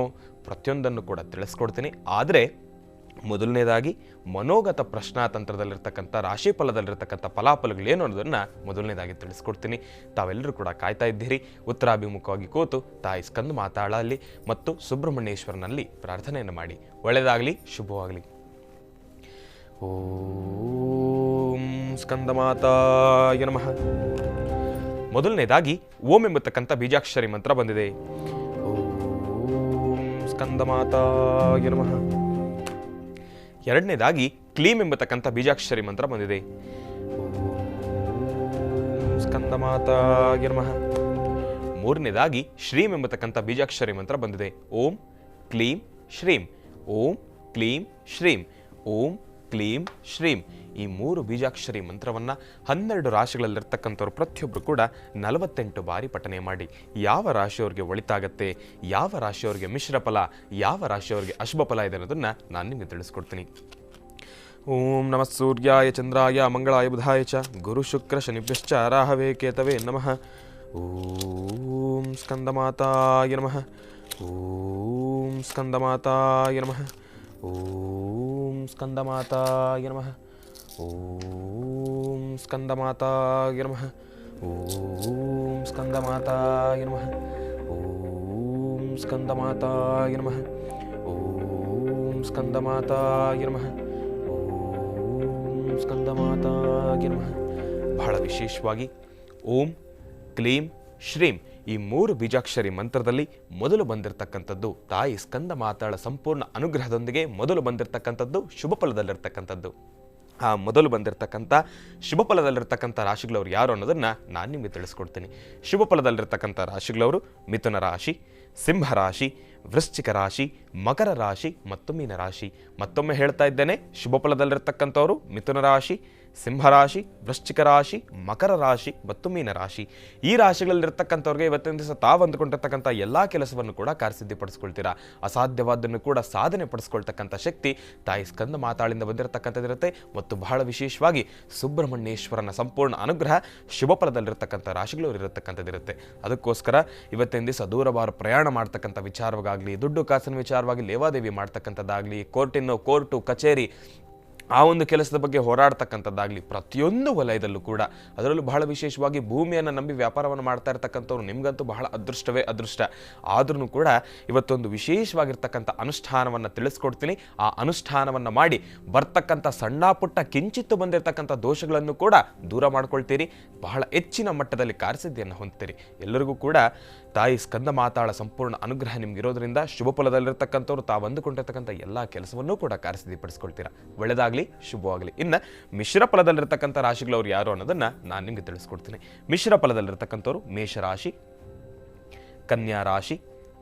ಪ್ರತಿಯೊಂದನ್ನು ಕೂಡ ತಿಳಿಸ್ಕೊಡ್ತೀನಿ. ಆದರೆ ಮೊದಲನೇದಾಗಿ ಮನೋಗತ ಪ್ರಶ್ನಾತಂತ್ರದಲ್ಲಿರ್ತಕ್ಕಂಥ ರಾಶಿಫಲದಲ್ಲಿರ್ತಕ್ಕಂಥ ಫಲಾಫಲಗಳೇನು ಅನ್ನೋದನ್ನು ಮೊದಲನೇದಾಗಿ ತಿಳಿಸ್ಕೊಡ್ತೀನಿ. ತಾವೆಲ್ಲರೂ ಕೂಡ ಕಾಯ್ತಾ ಇದ್ದೀರಿ. ಉತ್ತರಾಭಿಮುಖವಾಗಿ ಕೂತು ತಾಯಿ ಸ್ಕಂದ ಮಾತಾಳಲ್ಲಿ ಮತ್ತು ಸುಬ್ರಹ್ಮಣ್ಯೇಶ್ವರನಲ್ಲಿ ಪ್ರಾರ್ಥನೆಯನ್ನು ಮಾಡಿ. ಒಳ್ಳೆಯದಾಗಲಿ, ಶುಭವಾಗಲಿ. ಓಂ ಸ್ಕಂದಮಾತಾಯ ನಮಃ. ಮೊದಲನೇದಾಗಿ ಓಂ ಎಂಬತಕ್ಕಂಥ ಬೀಜಾಕ್ಷರಿ ಮಂತ್ರ ಬಂದಿದೆ. ಓಂ ಸ್ಕಂದಮಾತಾಯ ನಮಃ. ಎರಡನೇದಾಗಿ ಕ್ಲೀಂ ಎಂಬತಕ್ಕಂಥ ಬೀಜಾಕ್ಷರಿ ಮಂತ್ರ ಬಂದಿದೆ. ಓಂ ಸ್ಕಂದಮಾತಾಯ ನಮಃ. ಮೂರನೇದಾಗಿ ಶ್ರೀಂ ಎಂಬತಕ್ಕಂಥ ಬೀಜಾಕ್ಷರಿ ಮಂತ್ರ ಬಂದಿದೆ. ಓಂ ಕ್ಲೀಂ ಶ್ರೀಂ. ಓಂ ಕ್ಲೀಂ ಶ್ರೀಂ. ಓಂ ಕ್ಲೀಂ ಶ್ರೀಂ. ಈ 3 ಬೀಜಾಕ್ಷರಿ ಮಂತ್ರವನ್ನು 12 ರಾಶಿಗಳಲ್ಲಿರ್ತಕ್ಕಂಥವ್ರು ಪ್ರತಿಯೊಬ್ಬರು ಕೂಡ 48 ಬಾರಿ ಪಠನೆ ಮಾಡಿ. ಯಾವ ರಾಶಿಯವ್ರಿಗೆ ಒಳಿತಾಗತ್ತೆ, ಯಾವ ರಾಶಿಯವ್ರಿಗೆ ಮಿಶ್ರ ಫಲ, ಯಾವ ರಾಶಿಯವ್ರಿಗೆ ಅಶುಭ ಫಲ ಇದೆ ಅನ್ನೋದನ್ನು ನಾನು ನಿಮಗೆ ತಿಳಿಸ್ಕೊಡ್ತೀನಿ. ಓಂ ನಮಃ ಸೂರ್ಯಾಯ ಚಂದ್ರಾಯ ಮಂಗಳಾಯ ಬುಧಾಯ ಚ ಗುರು ಶುಕ್ರ ಶನಿಭ್ಯಶ್ಚ ರಾಹವೇ ಕೇತವೇ ನಮಃ. ಓಂ ಸ್ಕಂದಮಾತಾಯ ನಮಃ. ಓಂ ಸ್ಕಂದಮಾತಾಯ ನಮಃ. ಓಂ ಸ್ಕಂದಮಾತಾಯ ನಮಃ. ಓಂ ಸ್ಕಂದಮಾತಾಯ ನಮಃ. ಓಂ ಸ್ಕಂದಮಾತಾಯ ನಮಃ. ಓಂ ಸ್ಕಂದಮಾತಾಯ ನಮಃ. ಓಂ ಸ್ಕಂದಮಾತಾಯ ನಮಃ. ಓಂ ಸ್ಕಂದಮಾತಾಯ ನಮಃ. ಬಹಳ ವಿಶೇಷವಾಗಿ ಓಂ ಕ್ಲೀಂ ಶ್ರೀಂ ಈ 3 ಬೀಜಾಕ್ಷರಿ ಮಂತ್ರದಲ್ಲಿ ಮೊದಲು ಬಂದಿರತಕ್ಕಂಥದ್ದು ತಾಯಿ ಸ್ಕಂದ ಮಾತಾಳ ಸಂಪೂರ್ಣ ಅನುಗ್ರಹದೊಂದಿಗೆ ಮೊದಲು ಬಂದಿರತಕ್ಕಂಥದ್ದು ಶುಭ ಫಲದಲ್ಲಿರ್ತಕ್ಕಂಥದ್ದು. ಆ ಮೊದಲು ಬಂದಿರತಕ್ಕಂಥ ಶುಭ ಫಲದಲ್ಲಿರ್ತಕ್ಕಂಥ ರಾಶಿಗಳವರು ಯಾರು ಅನ್ನೋದನ್ನು ನಾನು ನಿಮಗೆ ತಿಳಿಸ್ಕೊಡ್ತೀನಿ. ಶುಭ ಫಲದಲ್ಲಿರ್ತಕ್ಕಂಥ ರಾಶಿಗಳವರು ಮಿಥುನ ರಾಶಿ, ಸಿಂಹ ರಾಶಿ, ವೃಶ್ಚಿಕ ರಾಶಿ, ಮಕರ ರಾಶಿ ಮತ್ತು ಮೀನ ರಾಶಿ. ಮತ್ತೊಮ್ಮೆ ಹೇಳ್ತಾ ಇದ್ದೇನೆ, ಶುಭ ಫಲದಲ್ಲಿರ್ತಕ್ಕಂಥವರು ಮಿಥುನ ರಾಶಿ, ಸಿಂಹರಾಶಿ, ವೃಶ್ಚಿಕ ರಾಶಿ, ಮಕರ ರಾಶಿ ಮತ್ತು ಮೀನರಾಶಿ. ಈ ರಾಶಿಗಳಲ್ಲಿರ್ತಕ್ಕಂಥವ್ರಿಗೆ ಇವತ್ತಿನ ದಿವಸ ತಾವು ಅಂದುಕೊಂಡಿರ್ತಕ್ಕಂಥ ಎಲ್ಲ ಕೆಲಸವನ್ನು ಕೂಡ ಕಾರ್ಯಸಿದ್ಧಿಪಡಿಸ್ಕೊಳ್ತೀರಾ. ಅಸಾಧ್ಯವಾದನ್ನು ಕೂಡ ಸಾಧನೆ ಪಡಿಸ್ಕೊಳ್ತಕ್ಕಂಥ ಶಕ್ತಿ ತಾಯಿ ಸ್ಕಂದ ಮಾತಾಳಿಂದ ಬಂದಿರತಕ್ಕಂಥದ್ದಿರುತ್ತೆ. ಮತ್ತು ಬಹಳ ವಿಶೇಷವಾಗಿ ಸುಬ್ರಹ್ಮಣ್ಯೇಶ್ವರನ ಸಂಪೂರ್ಣ ಅನುಗ್ರಹ ಶುಭ ಫಲದಲ್ಲಿರ್ತಕ್ಕಂಥ ರಾಶಿಗಳು ಇರತಕ್ಕಂಥದ್ದಿರುತ್ತೆ. ಅದಕ್ಕೋಸ್ಕರ ಇವತ್ತಿನ ದಿವಸ ದೂರವಾರ ಪ್ರಯಾಣ ಮಾಡ್ತಕ್ಕಂಥ ವಿಚಾರವಾಗಲಿ, ದುಡ್ಡು ಕಾಸಿನ ವಿಚಾರವಾಗಿ ಲೇವಾದೇವಿ ಮಾಡ್ತಕ್ಕಂಥದ್ದಾಗಲಿ, ಕೋರ್ಟು ಕಚೇರಿ ಆ ಒಂದು ಕೆಲಸದ ಬಗ್ಗೆ ಹೋರಾಡ್ತಕ್ಕಂಥದ್ದಾಗಲಿ, ಪ್ರತಿಯೊಂದು ವಲಯದಲ್ಲೂ ಕೂಡ, ಅದರಲ್ಲೂ ಬಹಳ ವಿಶೇಷವಾಗಿ ಭೂಮಿಯನ್ನು ನಂಬಿ ವ್ಯಾಪಾರವನ್ನು ಮಾಡ್ತಾ ಇರ್ತಕ್ಕಂಥವ್ರು ನಿಮಗಂತೂ ಬಹಳ ಅದೃಷ್ಟವೇ ಅದೃಷ್ಟ. ಆದ್ರೂ ಕೂಡ ಇವತ್ತೊಂದು ವಿಶೇಷವಾಗಿರ್ತಕ್ಕಂಥ ಅನುಷ್ಠಾನವನ್ನು ತಿಳಿಸ್ಕೊಡ್ತೀನಿ. ಆ ಅನುಷ್ಠಾನವನ್ನು ಮಾಡಿ ಬರ್ತಕ್ಕಂಥ ಸಣ್ಣ ಪುಟ್ಟ ಕಿಂಚಿತ್ತು ಬಂದಿರತಕ್ಕಂಥ ದೋಷಗಳನ್ನು ಕೂಡ ದೂರ ಮಾಡ್ಕೊಳ್ತೀರಿ. ಬಹಳ ಹೆಚ್ಚಿನ ಮಟ್ಟದಲ್ಲಿ ಕಾರ್ಯಸಿದ್ಧಿಯನ್ನು ಹೊಂದ್ತೀರಿ. ಎಲ್ಲರಿಗೂ ಕೂಡ ತಾಯಿ ಸ್ಕಂದ ಮಾತಾಳ ಸಂಪೂರ್ಣ ಅನುಗ್ರಹ ನಿಮ್ಗಿರೋದ್ರಿಂದ ಶುಭ ಫಲದಲ್ಲಿರ್ತಕ್ಕಂಥವ್ರು ತಾವು ಅಂದುಕೊಂಡಿರ್ತಕ್ಕಂಥ ಎಲ್ಲ ಕೆಲಸವನ್ನೂ ಕೂಡ ಕಾರ್ಯಸಿದ್ಧಿಪಡಿಸ್ಕೊಳ್ತೀರಾ. ಒಳ್ಳೆಯದಾಗಲಿ, ಶುಭವಾಗಲಿ. ಇನ್ನು ಮಿಶ್ರ ಫಲದಲ್ಲಿರ್ತಕ್ಕಂಥ ರಾಶಿಗಳವ್ರು ಯಾರು ಅನ್ನೋದನ್ನು ನಾನು ನಿಮಗೆ ತಿಳಿಸ್ಕೊಡ್ತೀನಿ. ಮಿಶ್ರ ಫಲದಲ್ಲಿರ್ತಕ್ಕಂಥವ್ರು ಮೇಷರಾಶಿ, ಕನ್ಯಾ ರಾಶಿ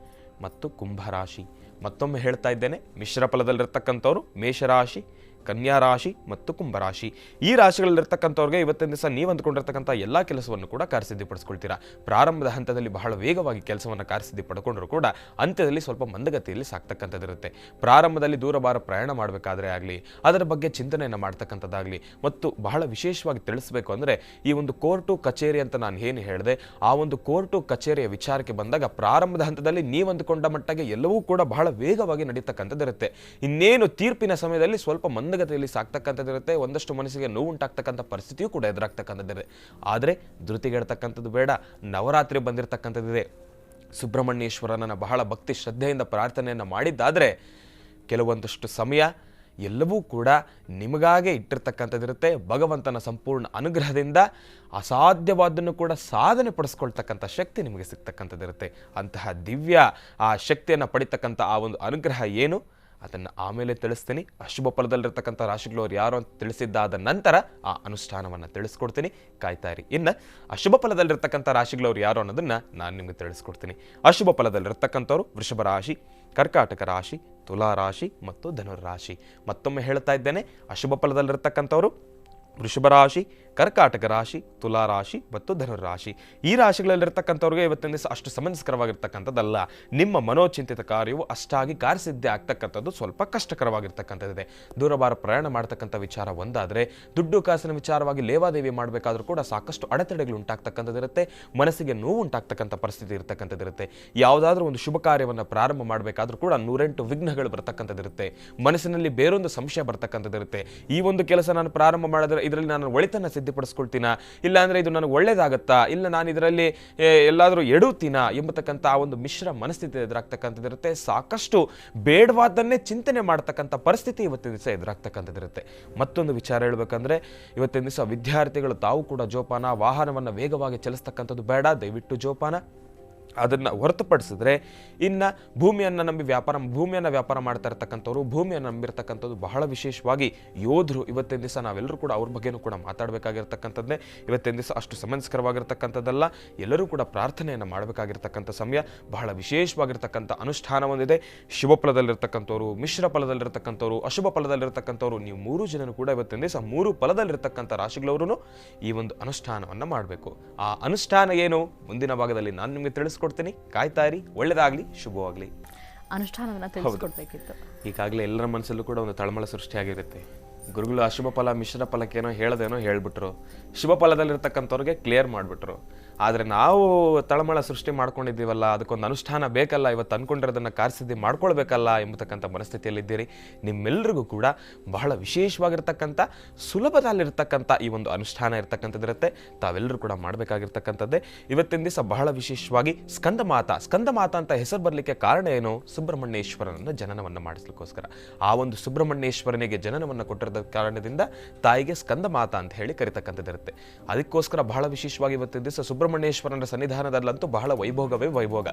ಮತ್ತು ಕುಂಭರಾಶಿ. ಮತ್ತೊಮ್ಮೆ ಹೇಳ್ತಾ ಇದ್ದೇನೆ, ಮಿಶ್ರ ಫಲದಲ್ಲಿರ್ತಕ್ಕಂಥವ್ರು ಮೇಷರಾಶಿ, ಕನ್ಯಾ ರಾಶಿ ಮತ್ತು ಕುಂಭರಾಶಿ. ಈ ರಾಶಿಗಳಲ್ಲಿರ್ತಕ್ಕಂಥವ್ರಿಗೆ ಇವತ್ತಿನ ದಿವಸ ನೀವು ಅಂದ್ಕೊಂಡಿರ್ತಕ್ಕಂಥ ಎಲ್ಲ ಕೆಲಸವನ್ನು ಕೂಡ ಕಾರ್ಯಸಿದ್ಧಿಪಡಿಸ್ಕೊಳ್ತೀರಾ. ಪ್ರಾರಂಭದ ಹಂತದಲ್ಲಿ ಬಹಳ ವೇಗವಾಗಿ ಕೆಲಸವನ್ನು ಕಾರ್ಯಸಿದ್ಧಿ ಪಡ್ಕೊಂಡ್ರು ಕೂಡ ಅಂತ್ಯದಲ್ಲಿ ಸ್ವಲ್ಪ ಮಂದಗತಿಯಲ್ಲಿ ಸಾಕ್ತಕ್ಕಂಥದ್ದಿರುತ್ತೆ. ಪ್ರಾರಂಭದಲ್ಲಿ ದೂರಭಾರ ಪ್ರಯಾಣ ಮಾಡಬೇಕಾದ್ರೆ ಆಗಲಿ, ಅದರ ಬಗ್ಗೆ ಚಿಂತನೆಯನ್ನು ಮಾಡ್ತಕ್ಕಂಥದ್ದಾಗಲಿ, ಮತ್ತು ಬಹಳ ವಿಶೇಷವಾಗಿ ತಿಳಿಸಬೇಕು ಅಂದರೆ ಈ ಒಂದು ಕೋರ್ಟು ಕಚೇರಿ ಅಂತ ನಾನು ಏನು ಹೇಳಿದೆ, ಆ ಒಂದು ಕೋರ್ಟು ಕಚೇರಿಯ ವಿಚಾರಕ್ಕೆ ಬಂದಾಗ ಪ್ರಾರಂಭದ ಹಂತದಲ್ಲಿ ನೀವು ಅಂದುಕೊಂಡ ಮಟ್ಟಿಗೆ ಎಲ್ಲವೂ ಕೂಡ ಬಹಳ ವೇಗವಾಗಿ ನಡೀತಕ್ಕಂಥದ್ದಿರುತ್ತೆ. ಇನ್ನೇನು ತೀರ್ಪಿನ ಸಮಯದಲ್ಲಿ ಸ್ವಲ್ಪ ಮಂದಗತಿಯಲ್ಲಿ ಸಾಕ್ತಕ್ಕಂಥದ್ದಿರುತ್ತೆ. ಒಂದಷ್ಟು ಮನಸ್ಸಿಗೆ ನೋವು ಉಂಟಾಗ್ತಕ್ಕಂಥ ಪರಿಸ್ಥಿತಿಯೂ ಕೂಡ ಎದುರಾಗ್ತಕ್ಕಂಥದ್ದಿದೆ. ಆದರೆ ಧೃತಿಗೆಡ್ತಕ್ಕಂಥದ್ದು ಬೇಡ. ನವರಾತ್ರಿ ಬಂದಿರತಕ್ಕಂಥದ್ದಿದೆ. ಸುಬ್ರಹ್ಮಣ್ಯೇಶ್ವರನನ್ನು ಬಹಳ ಭಕ್ತಿ ಶ್ರದ್ಧೆಯಿಂದ ಪ್ರಾರ್ಥನೆಯನ್ನು ಮಾಡಿದ್ದಾದರೆ ಕೆಲವೊಂದಷ್ಟು ಸಮಯ ಎಲ್ಲವೂ ಕೂಡ ನಿಮಗಾಗೆ ಇಟ್ಟಿರ್ತಕ್ಕಂಥದ್ದಿರುತ್ತೆ. ಭಗವಂತನ ಸಂಪೂರ್ಣ ಅನುಗ್ರಹದಿಂದ ಅಸಾಧ್ಯವಾದನ್ನು ಕೂಡ ಸಾಧನೆ ಪಡಿಸ್ಕೊಳ್ತಕ್ಕಂಥ ಶಕ್ತಿ ನಿಮಗೆ ಸಿಗ್ತಕ್ಕಂಥದ್ದಿರುತ್ತೆ. ಅಂತಹ ದಿವ್ಯ ಆ ಶಕ್ತಿಯನ್ನು ಪಡಿತಕ್ಕಂಥ ಆ ಒಂದು ಅನುಗ್ರಹ ಏನು ಅದನ್ನು ಆಮೇಲೆ ತಿಳಿಸ್ತೀನಿ. ಅಶುಭ ಫಲದಲ್ಲಿರ್ತಕ್ಕಂಥ ರಾಶಿಗಳವ್ರು ಯಾರು ಅಂತ ತಿಳಿಸಿದ್ದಾದ ನಂತರ ಆ ಅನುಷ್ಠಾನವನ್ನು ತಿಳಿಸ್ಕೊಡ್ತೀನಿ, ಕಾಯ್ತಾ ಇರಿ. ಇನ್ನು ಅಶುಭ ಫಲದಲ್ಲಿರ್ತಕ್ಕಂಥ ರಾಶಿಗಳವ್ರು ಯಾರು ಅನ್ನೋದನ್ನು ನಾನು ನಿಮಗೆ ತಿಳಿಸ್ಕೊಡ್ತೀನಿ. ಅಶುಭ ಫಲದಲ್ಲಿರ್ತಕ್ಕಂಥವ್ರು ವೃಷಭ ರಾಶಿ, ಕರ್ಕಾಟಕ ರಾಶಿ, ತುಲಾ ರಾಶಿ ಮತ್ತು ಧನುರಾಶಿ. ಮತ್ತೊಮ್ಮೆ ಹೇಳ್ತಾ ಇದ್ದೇನೆ, ಅಶುಭ ಫಲದಲ್ಲಿರ್ತಕ್ಕಂಥವ್ರು ವೃಷಭ ರಾಶಿ, ಕರ್ಕಾಟಕ ರಾಶಿ, ತುಲಾ ರಾಶಿ ಮತ್ತು ಧನುರಾಶಿ. ಈ ರಾಶಿಗಳಲ್ಲಿರ್ತಕ್ಕಂಥವ್ರಿಗೆ ಇವತ್ತಿನ ದಿವಸ ಅಷ್ಟು ಸಮಂಜಸಕರವಾಗಿರ್ತಕ್ಕಂಥದ್ದಲ್ಲ. ನಿಮ್ಮ ಮನೋಚಿಂತಿತ ಕಾರ್ಯವು ಅಷ್ಟಾಗಿ ಕಾರ್ಯಸಿದ್ಧಿ ಆಗ್ತಕ್ಕಂಥದ್ದು ಸ್ವಲ್ಪ ಕಷ್ಟಕರವಾಗಿರ್ತಕ್ಕಂಥದ್ದಿದೆ. ದೂರಭಾರ ಪ್ರಯಾಣ ಮಾಡ್ತಕ್ಕಂಥ ವಿಚಾರ ಒಂದಾದರೆ, ದುಡ್ಡು ಕಾಸಿನ ವಿಚಾರವಾಗಿ ಲೇವಾದೇವಿ ಮಾಡಬೇಕಾದ್ರೂ ಕೂಡ ಸಾಕಷ್ಟು ಅಡೆತಡೆಗಳು ಉಂಟಾಗ್ತಕ್ಕಂಥದ್ದಿರುತ್ತೆ. ಮನಸ್ಸಿಗೆ ನೋವು ಉಂಟಾಗ್ತಕ್ಕಂಥ ಪರಿಸ್ಥಿತಿ ಇರ್ತಕ್ಕಂಥದ್ದಿರುತ್ತೆ. ಯಾವುದಾದ್ರೂ ಒಂದು ಶುಭ ಕಾರ್ಯವನ್ನು ಪ್ರಾರಂಭ ಮಾಡಬೇಕಾದ್ರೂ ಕೂಡ 108 ವಿಘ್ನಗಳು ಬರ್ತಕ್ಕಂಥದ್ದಿರುತ್ತೆ. ಮನಸ್ಸಿನಲ್ಲಿ ಬೇರೊಂದು ಸಂಶಯ ಬರ್ತಕ್ಕಂಥದ್ದಿರುತ್ತೆ. ಈ ಒಂದು ಕೆಲಸ ನಾನು ಪ್ರಾರಂಭ ಮಾಡಿದ್ರೆ ಇದರಲ್ಲಿ ನಾನು ಒಳಿತನ್ನ ಸಿದ್ಧಿಪಡಿಸ್ಕೊಳ್ತೀನ, ಇಲ್ಲ ಅಂದರೆ ಇದು ನನಗೆ ಒಳ್ಳೇದಾಗತ್ತಾ, ಇಲ್ಲ ನಾನು ಇದರಲ್ಲಿ ಎಲ್ಲಾದರೂ ಎಡುತ್ತೀನಾ ಎಂಬತಕ್ಕಂಥ ಆ ಒಂದು ಮಿಶ್ರ ಮನಸ್ಥಿತಿ ಎದುರಾಗ್ತಕ್ಕಂಥದ್ದಿರುತ್ತೆ. ಸಾಕಷ್ಟು ಬೇಡವಾದನ್ನೇ ಚಿಂತನೆ ಮಾಡ್ತಕ್ಕಂಥ ಪರಿಸ್ಥಿತಿ ಇವತ್ತಿನ ದಿವಸ ಎದುರಾಗ್ತಕ್ಕಂಥದ್ದಿರುತ್ತೆ. ಮತ್ತೊಂದು ವಿಚಾರ ಹೇಳ್ಬೇಕಂದ್ರೆ, ಇವತ್ತಿನ ದಿವಸ ವಿದ್ಯಾರ್ಥಿಗಳು ತಾವು ಕೂಡ ಜೋಪಾನ, ವಾಹನವನ್ನು ವೇಗವಾಗಿ ಚಲಿಸ್ತಕ್ಕಂಥದ್ದು ಬೇಡ. ದಯವಿಟ್ಟು ಜೋಪಾನ. ಅದನ್ನು ಹೊರತುಪಡಿಸಿದ್ರೆ ಇನ್ನು ಭೂಮಿಯನ್ನು ವ್ಯಾಪಾರ ಮಾಡ್ತಾ ಇರ್ತಕ್ಕಂಥವ್ರು, ಭೂಮಿಯನ್ನು ನಂಬಿರ್ತಕ್ಕಂಥದ್ದು ಬಹಳ ವಿಶೇಷವಾಗಿ ಯೋಧರು. ಇವತ್ತಿನ ದಿವಸ ನಾವೆಲ್ಲರೂ ಕೂಡ ಅವ್ರ ಬಗ್ಗೆನೂ ಕೂಡ ಮಾತಾಡಬೇಕಾಗಿರ್ತಕ್ಕಂಥದ್ದೇ. ಇವತ್ತಿನ ದಿವಸ ಅಷ್ಟು ಸಮಂಜಸಕರವಾಗಿರ್ತಕ್ಕಂಥದ್ದಲ್ಲ. ಎಲ್ಲರೂ ಕೂಡ ಪ್ರಾರ್ಥನೆಯನ್ನು ಮಾಡಬೇಕಾಗಿರ್ತಕ್ಕಂಥ ಸಮಯ. ಬಹಳ ವಿಶೇಷವಾಗಿರ್ತಕ್ಕಂಥ ಅನುಷ್ಠಾನ ಹೊಂದಿದೆ. ಶುಭ ಫಲದಲ್ಲಿರ್ತಕ್ಕಂಥವ್ರು, ಮಿಶ್ರ ಫಲದಲ್ಲಿರ್ತಕ್ಕಂಥವ್ರು, ಅಶುಭ ಫಲದಲ್ಲಿರ್ತಕ್ಕಂಥವ್ರು, ನೀವು 3 ಜನರು ಕೂಡ ಇವತ್ತಿನ ದಿವಸ 3 ಫಲದಲ್ಲಿರ್ತಕ್ಕಂಥ ರಾಶಿಗಳವರು ಈ ಒಂದು ಅನುಷ್ಠಾನವನ್ನು ಮಾಡಬೇಕು. ಆ ಅನುಷ್ಠಾನ ಏನು ಮುಂದಿನ ಭಾಗದಲ್ಲಿ ನಾನು ನಿಮಗೆ ತಿಳಿಸ್ಕೊಡ್ತೀನಿ, ಕಾಯ್ತಾ ಇರಿ. ಒಳ್ಳೆಯದಾಗಲಿ, ಶುಭವಾಗಲಿ. ಅನುಷ್ಠಾನವನ್ನು ತಿಳಿಸ್ಕೊಡ್ಬೇಕಿತ್ತು. ಈಗಾಗಲೇ ಎಲ್ಲರ ಮನಸ್ಸಲ್ಲೂ ಕೂಡ ಒಂದು ತಳಮಳ ಸೃಷ್ಟಿಯಾಗಿರುತ್ತೆ. ಗುರುಗಳು ಅಶುಭ ಫಲ ಮಿಶ್ರ ಫಲಕ್ಕೇನೋ ಹೇಳ್ದೇನೋ ಹೇಳ್ಬಿಟ್ರು, ಶುಭ ಫಲದಲ್ಲಿರ್ತಕ್ಕಂಥವ್ರಿಗೆ ಕ್ಲಿಯರ್ ಮಾಡಿಬಿಟ್ರು. ಆದರೆ ನಾವು ತಳಮಳ ಸೃಷ್ಟಿ ಮಾಡ್ಕೊಂಡಿದ್ದೀವಲ್ಲ, ಅದಕ್ಕೊಂದು ಅನುಷ್ಠಾನ ಬೇಕಲ್ಲ, ಇವತ್ತು ಅಂದ್ಕೊಂಡಿರೋದನ್ನು ಕಾರ್ಯಸಿದ್ಧಿ ಮಾಡ್ಕೊಳ್ಬೇಕಲ್ಲ ಎಂಬತಕ್ಕಂಥ ಮನಸ್ಥಿತಿಯಲ್ಲಿದ್ದೀರಿ. ನಿಮ್ಮೆಲ್ಲರಿಗೂ ಕೂಡ ಬಹಳ ವಿಶೇಷವಾಗಿರ್ತಕ್ಕಂಥ ಸುಲಭದಲ್ಲಿರ್ತಕ್ಕಂಥ ಈ ಒಂದು ಅನುಷ್ಠಾನ ಇರ್ತಕ್ಕಂಥದ್ದಿರುತ್ತೆ. ತಾವೆಲ್ಲರೂ ಕೂಡ ಮಾಡಬೇಕಾಗಿರ್ತಕ್ಕಂಥದ್ದೇ. ಇವತ್ತಿನ ದಿವಸ ಬಹಳ ವಿಶೇಷವಾಗಿ ಸ್ಕಂದ ಮಾತಾ ಅಂತ ಹೆಸರು ಬರಲಿಕ್ಕೆ ಕಾರಣ ಏನು? ಸುಬ್ರಹ್ಮಣ್ಯೇಶ್ವರನನ್ನು ಜನನವನ್ನು ಮಾಡಿಸ್ಲಿಕ್ಕೋಸ್ಕರ. ಆ ಒಂದು ಸುಬ್ರಹ್ಮಣ್ಯೇಶ್ವರನಿಗೆ ಜನನವನ್ನು ಕೊಟ್ಟಿರೋದ ಕಾರಣದಿಂದ ತಾಯಿಗೆ ಸ್ಕಂದ ಮಾತಾ ಅಂತ ಹೇಳಿ ಕರಿತಕ್ಕಂಥದ್ದಿರುತ್ತೆ. ಅದಕ್ಕೋಸ್ಕರ ಬಹಳ ವಿಶೇಷವಾಗಿ ಇವತ್ತಿನ ದಿವಸ ಸುಬ್ರಹ್ಮಣ್ಯೇಶ್ವರನ ಸನ್ನಿಧಾನದಲ್ಲಂತೂ ಬಹಳ ವೈಭೋಗವೇ ವೈಭೋಗ.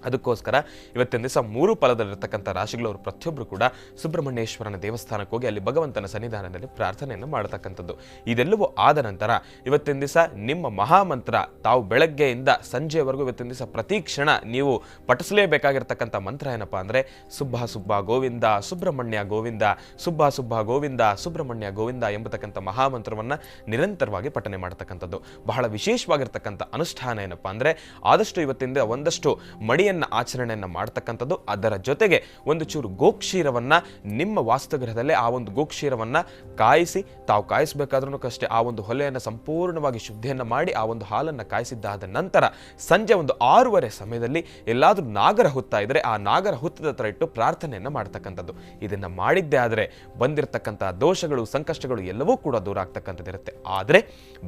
ಅದಕ್ಕೋಸ್ಕರ ಇವತ್ತಿನ ದಿವಸ 3 ಫಲದಲ್ಲಿರ್ತಕ್ಕಂಥ ರಾಶಿಗಳವರು ಪ್ರತಿಯೊಬ್ಬರು ಕೂಡ ಸುಬ್ರಹ್ಮಣ್ಯೇಶ್ವರನ ದೇವಸ್ಥಾನಕ್ಕೆ ಹೋಗಿ ಅಲ್ಲಿ ಭಗವಂತನ ಸನ್ನಿಧಾನದಲ್ಲಿ ಪ್ರಾರ್ಥನೆಯನ್ನು ಮಾಡತಕ್ಕಂಥದ್ದು. ಇದೆಲ್ಲವೂ ಆದ ನಂತರ ಇವತ್ತಿನ ದಿವಸ ನಿಮ್ಮ ಮಹಾಮಂತ್ರ ತಾವು ಬೆಳಗ್ಗೆಯಿಂದ ಸಂಜೆವರೆಗೂ ಇವತ್ತಿನ ದಿವಸ ಪ್ರತಿ ಕ್ಷಣ ನೀವು ಪಠಿಸಲೇಬೇಕಾಗಿರ್ತಕ್ಕಂಥ ಮಂತ್ರ ಏನಪ್ಪಾ ಅಂದರೆ, ಸುಬ್ಬ ಸುಬ್ಬ ಗೋವಿಂದ ಸುಬ್ರಹ್ಮಣ್ಯ ಗೋವಿಂದ, ಸುಬ್ಬ ಸುಬ್ಬ ಗೋವಿಂದ ಸುಬ್ರಹ್ಮಣ್ಯ ಗೋವಿಂದ ಎಂಬತಕ್ಕಂಥ ಮಹಾಮಂತ್ರವನ್ನು ನಿರಂತರವಾಗಿ ಪಠನೆ ಮಾಡತಕ್ಕಂಥದ್ದು. ಬಹಳ ವಿಶೇಷವಾಗಿರ್ತಕ್ಕಂಥ ಅನುಷ್ಠಾನ ಏನಪ್ಪಾ ಅಂದರೆ, ಆದಷ್ಟು ಇವತ್ತಿಂದ ಒಂದಷ್ಟು ಮಡಿಯ ಆಚರಣೆಯನ್ನು ಮಾಡತಕ್ಕಂಥದ್ದು. ಅದರ ಜೊತೆಗೆ ಒಂದು ಚೂರು ಗೋಕ್ಷೀರವನ್ನ ನಿಮ್ಮ ವಾಸ್ತುಗೃಹದಲ್ಲೇ ಆ ಒಂದು ಗೋಕ್ಷೀರವನ್ನ ಕಾಯಿಸಿ, ತಾವು ಕಾಯಿಸಬೇಕಾದ್ರೂ ಅಷ್ಟೇ ಆ ಒಂದು ಹೊಲೆಯನ್ನು ಸಂಪೂರ್ಣವಾಗಿ ಶುದ್ಧಿಯನ್ನು ಮಾಡಿ ಆ ಒಂದು ಹಾಲನ್ನು ಕಾಯಿಸಿದ್ದಾದ ನಂತರ ಸಂಜೆ ಒಂದು 6:30 ಸಮಯದಲ್ಲಿ ಎಲ್ಲಾದ್ರೂ ನಾಗರ ಹುತ್ತ ಇದ್ರೆ ಆ ನಾಗರ ಹುತ್ತದ ಹತ್ರ ಇಟ್ಟು ಪ್ರಾರ್ಥನೆಯನ್ನು ಮಾಡತಕ್ಕಂಥದ್ದು. ಇದನ್ನ ಮಾಡಿದ್ದೇ ಆದರೆ ಬಂದಿರತಕ್ಕಂಥ ದೋಷಗಳು, ಸಂಕಷ್ಟಗಳು ಎಲ್ಲವೂ ಕೂಡ ದೂರ ಆಗ್ತಕ್ಕಂಥದ್ದಿರುತ್ತೆ. ಆದರೆ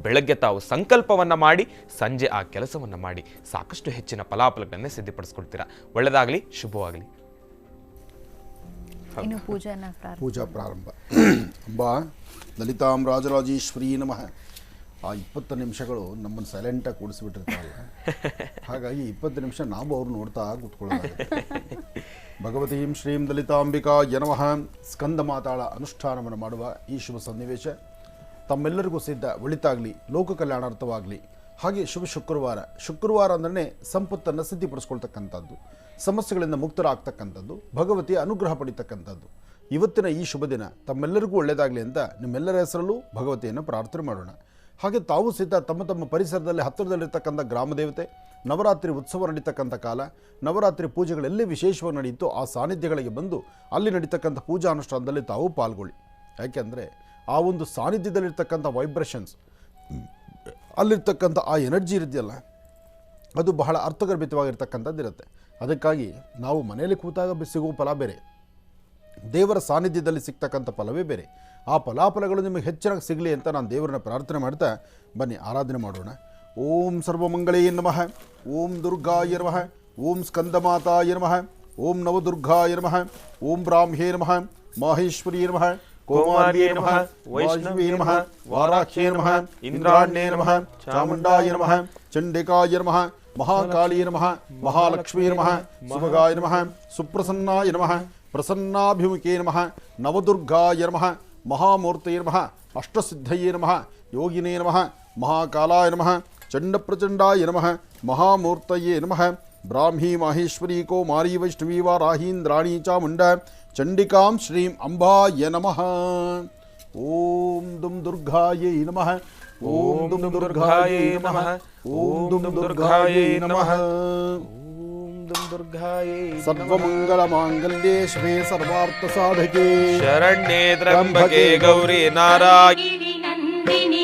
ಬೆಳಗ್ಗೆ ತಾವು ಸಂಕಲ್ಪವನ್ನ ಮಾಡಿ ಸಂಜೆ ಆ ಕೆಲಸವನ್ನ ಮಾಡಿ ಸಾಕಷ್ಟು ಹೆಚ್ಚಿನ ಫಲಾಫಲಗಳನ್ನೇ ಸಿದ್ಧಪಡಿಸ್ಕೊಳ್ತೀರಾ. ಒಳ್ಳೆದಾಗಲಿ, ಶುಭವಾಗಲಿ. ಪೂಜಾ ಪ್ರಾರಂಭ. ಅಂಬಾ ಲಲಿತಾಂ ರಾಜರಾಜೇಶ್ವರಿ ನಮಃ. ಆ 20 ನಿಮಿಷಗಳು ನಮ್ಮನ್ನು ಸೈಲೆಂಟಾಗಿ ಕೂಡಿಸ್ಬಿಟ್ಟಿರ್ತಾರಲ್ಲ, ಹಾಗಾಗಿ 20 ನಿಮಿಷ ನಾವು ಅವ್ರು ನೋಡ್ತಾ ಕೂತ್ಕೊಳ್ಳೋದಾಗುತ್ತೆ. ಭಗವತೀಂ ಶ್ರೀಂ ಲಲಿತಾಂಬಿಕಾ ನಮಃ. ಸ್ಕಂದ ಮಾತಾಳ ಅನುಷ್ಠಾನವನ್ನು ಮಾಡುವ ಈ ಶುಭ ಸನ್ನಿವೇಶ ತಮ್ಮೆಲ್ಲರಿಗೂ ಸಿದ್ಧ ಒಳಿತಾಗಲಿ, ಲೋಕ ಕಲ್ಯಾಣಾರ್ಥವಾಗಲಿ. ಹಾಗೆ ಶುಕ್ರವಾರ ಅಂದ್ರೆ ಸಂಪತ್ತನ್ನು ಸಿದ್ಧಿಪಡಿಸ್ಕೊಳ್ತಕ್ಕಂಥದ್ದು, ಸಮಸ್ಯೆಗಳಿಂದ ಮುಕ್ತರಾಗ್ತಕ್ಕಂಥದ್ದು, ಭಗವತಿಯ ಅನುಗ್ರಹ ಪಡಿತಕ್ಕಂಥದ್ದು. ಇವತ್ತಿನ ಈ ಶುಭ ದಿನ ತಮ್ಮೆಲ್ಲರಿಗೂ ಒಳ್ಳೆಯದಾಗಲಿ ಅಂತ ನಿಮ್ಮೆಲ್ಲರ ಹೆಸರಲ್ಲೂ ಭಗವತಿಯನ್ನು ಪ್ರಾರ್ಥನೆ ಮಾಡೋಣ. ಹಾಗೆ ತಾವು ಸಹಿತ ತಮ್ಮ ತಮ್ಮ ಪರಿಸರದಲ್ಲಿ ಹತ್ತಿರದಲ್ಲಿರ್ತಕ್ಕಂಥ ಗ್ರಾಮ ದೇವತೆ, ನವರಾತ್ರಿ ಉತ್ಸವ ನಡೀತಕ್ಕಂಥ ಕಾಲ, ನವರಾತ್ರಿ ಪೂಜೆಗಳೆಲ್ಲಿ ವಿಶೇಷವಾಗಿ ನಡೆಯಿತು ಆ ಸಾನ್ನಿಧ್ಯಗಳಿಗೆ ಬಂದು ಅಲ್ಲಿ ನಡೀತಕ್ಕಂಥ ಪೂಜಾ ಅನುಷ್ಠಾನದಲ್ಲಿ ತಾವು ಪಾಲ್ಗೊಳ್ಳಿ. ಯಾಕೆಂದರೆ ಆ ಒಂದು ಸಾನ್ನಿಧ್ಯದಲ್ಲಿರ್ತಕ್ಕಂಥ ವೈಬ್ರೇಷನ್ಸ್, ಅಲ್ಲಿರ್ತಕ್ಕಂಥ ಆ ಎನರ್ಜಿ ಇದೆಯಲ್ಲ, ಅದು ಬಹಳ ಅರ್ಥಗರ್ಭಿತವಾಗಿರ್ತಕ್ಕಂಥದ್ದು ಇರುತ್ತೆ. ಅದಕ್ಕಾಗಿ ನಾವು ಮನೆಯಲ್ಲಿ ಕೂತಾಗ ಸಿಗುವ ಫಲ ಬೇರೆ, ದೇವರ ಸಾನ್ನಿಧ್ಯದಲ್ಲಿ ಸಿಗ್ತಕ್ಕಂಥ ಫಲವೇ ಬೇರೆ. ಆ ಫಲಾಫಲಗಳು ನಿಮಗೆ ಹೆಚ್ಚಾಗಿ ಸಿಗಲಿ ಅಂತ ನಾನು ದೇವರನ್ನ ಪ್ರಾರ್ಥನೆ ಮಾಡ್ತಾ ಬನ್ನಿ ಆರಾಧನೆ ಮಾಡೋಣ. ಓಂ ಸರ್ವಮಂಗಳೇ ನಮಃ, ಓಂ ದುರ್ಗಾಯ ನಮಃ, ಓಂ ಸ್ಕಂದಮಾತಾಯ ನಮಃ, ಓಂ ನವದುರ್ಗಾಯ ನಮಃ, ಓಂ ಬ್ರಾಹ್ಮೇ ನಮಃ, ಮಾಹೇಶ್ವರಿ ನಮಃ, ಕೋಮಾರ್ಯೇ ನಮಃ, ವೈಷ್ಣವೇ ನಮಃ, ವಾರಾಖ್ಯೇ ನಮಃ, ಇಂದ್ರಾಣ್ಯೇ ನಮಃ, ಚಾಮುಂಡಾಯ ನಮಃ, ಚಂಡಿಕಾಯ ನಮಃ, ಮಹಾಕಾಳಿಯ ನಮಃ, ಮಹಾಲಕ್ಷ್ಮೀ ನಮಃ, ಸುಭಗಾಯ ನಮಃ, ಸುಪ್ರಸನ್ನಾಯ ನಮಃ, ಪ್ರಸನ್ನಾಭಿಮುಖೇ ನಮಃ, ನವದುರ್ಗಾಯ ನಮಃ, ಮಹಾಮೂರ್ತಯೇ ನಮಃ, ಅಷ್ಟಸಿದ್ಧಯೇ ನಮಃ, ಯೋಗಿನೇ ನಮಃ, ಮಹಾಕಾಲಾಯ ನಮಃ, ಚಂಡಪ್ರಚಂಡಾಯ ನಮಃ, ಮಹಾಮೂರ್ತಯೇ ನಮಃ, ಬ್ರಾಹ್ಮೀ ಮಾಹೇಶ್ವರಿ ಕೌಮಾರಿ ವೈಷ್ಣವೀ ವಾರಾಹೀಂದ್ರಾಣಿ ಚಾಮುಂಡ ಚಂಡಿಕಾಂ ಶ್ರೀಂ ಅಂಬಾಯ ನಮಃ. ಓಂ ದುಂ ದುರ್ಗಾಯೈ ನಮಃ, ಓಂ ದುಂ ದುರ್ಗಾಯೈ ನಮಃ, ಓಂ ದುಂ ದುರ್ಗಾಯೈ ನಮಃ. ಸರ್ವಮಂಗಳ ಮಾಂಗಲ್ಯೇ ಶಿವೆ ಸರ್ವಾರ್ಥ ಸಾಧಕೆ ಶರಣ್ಯೇ ತ್ರ್ಯಂಬಕೆ ಗೌರಿ ನಾರಾಯಣಿ ನಂದಿನಿ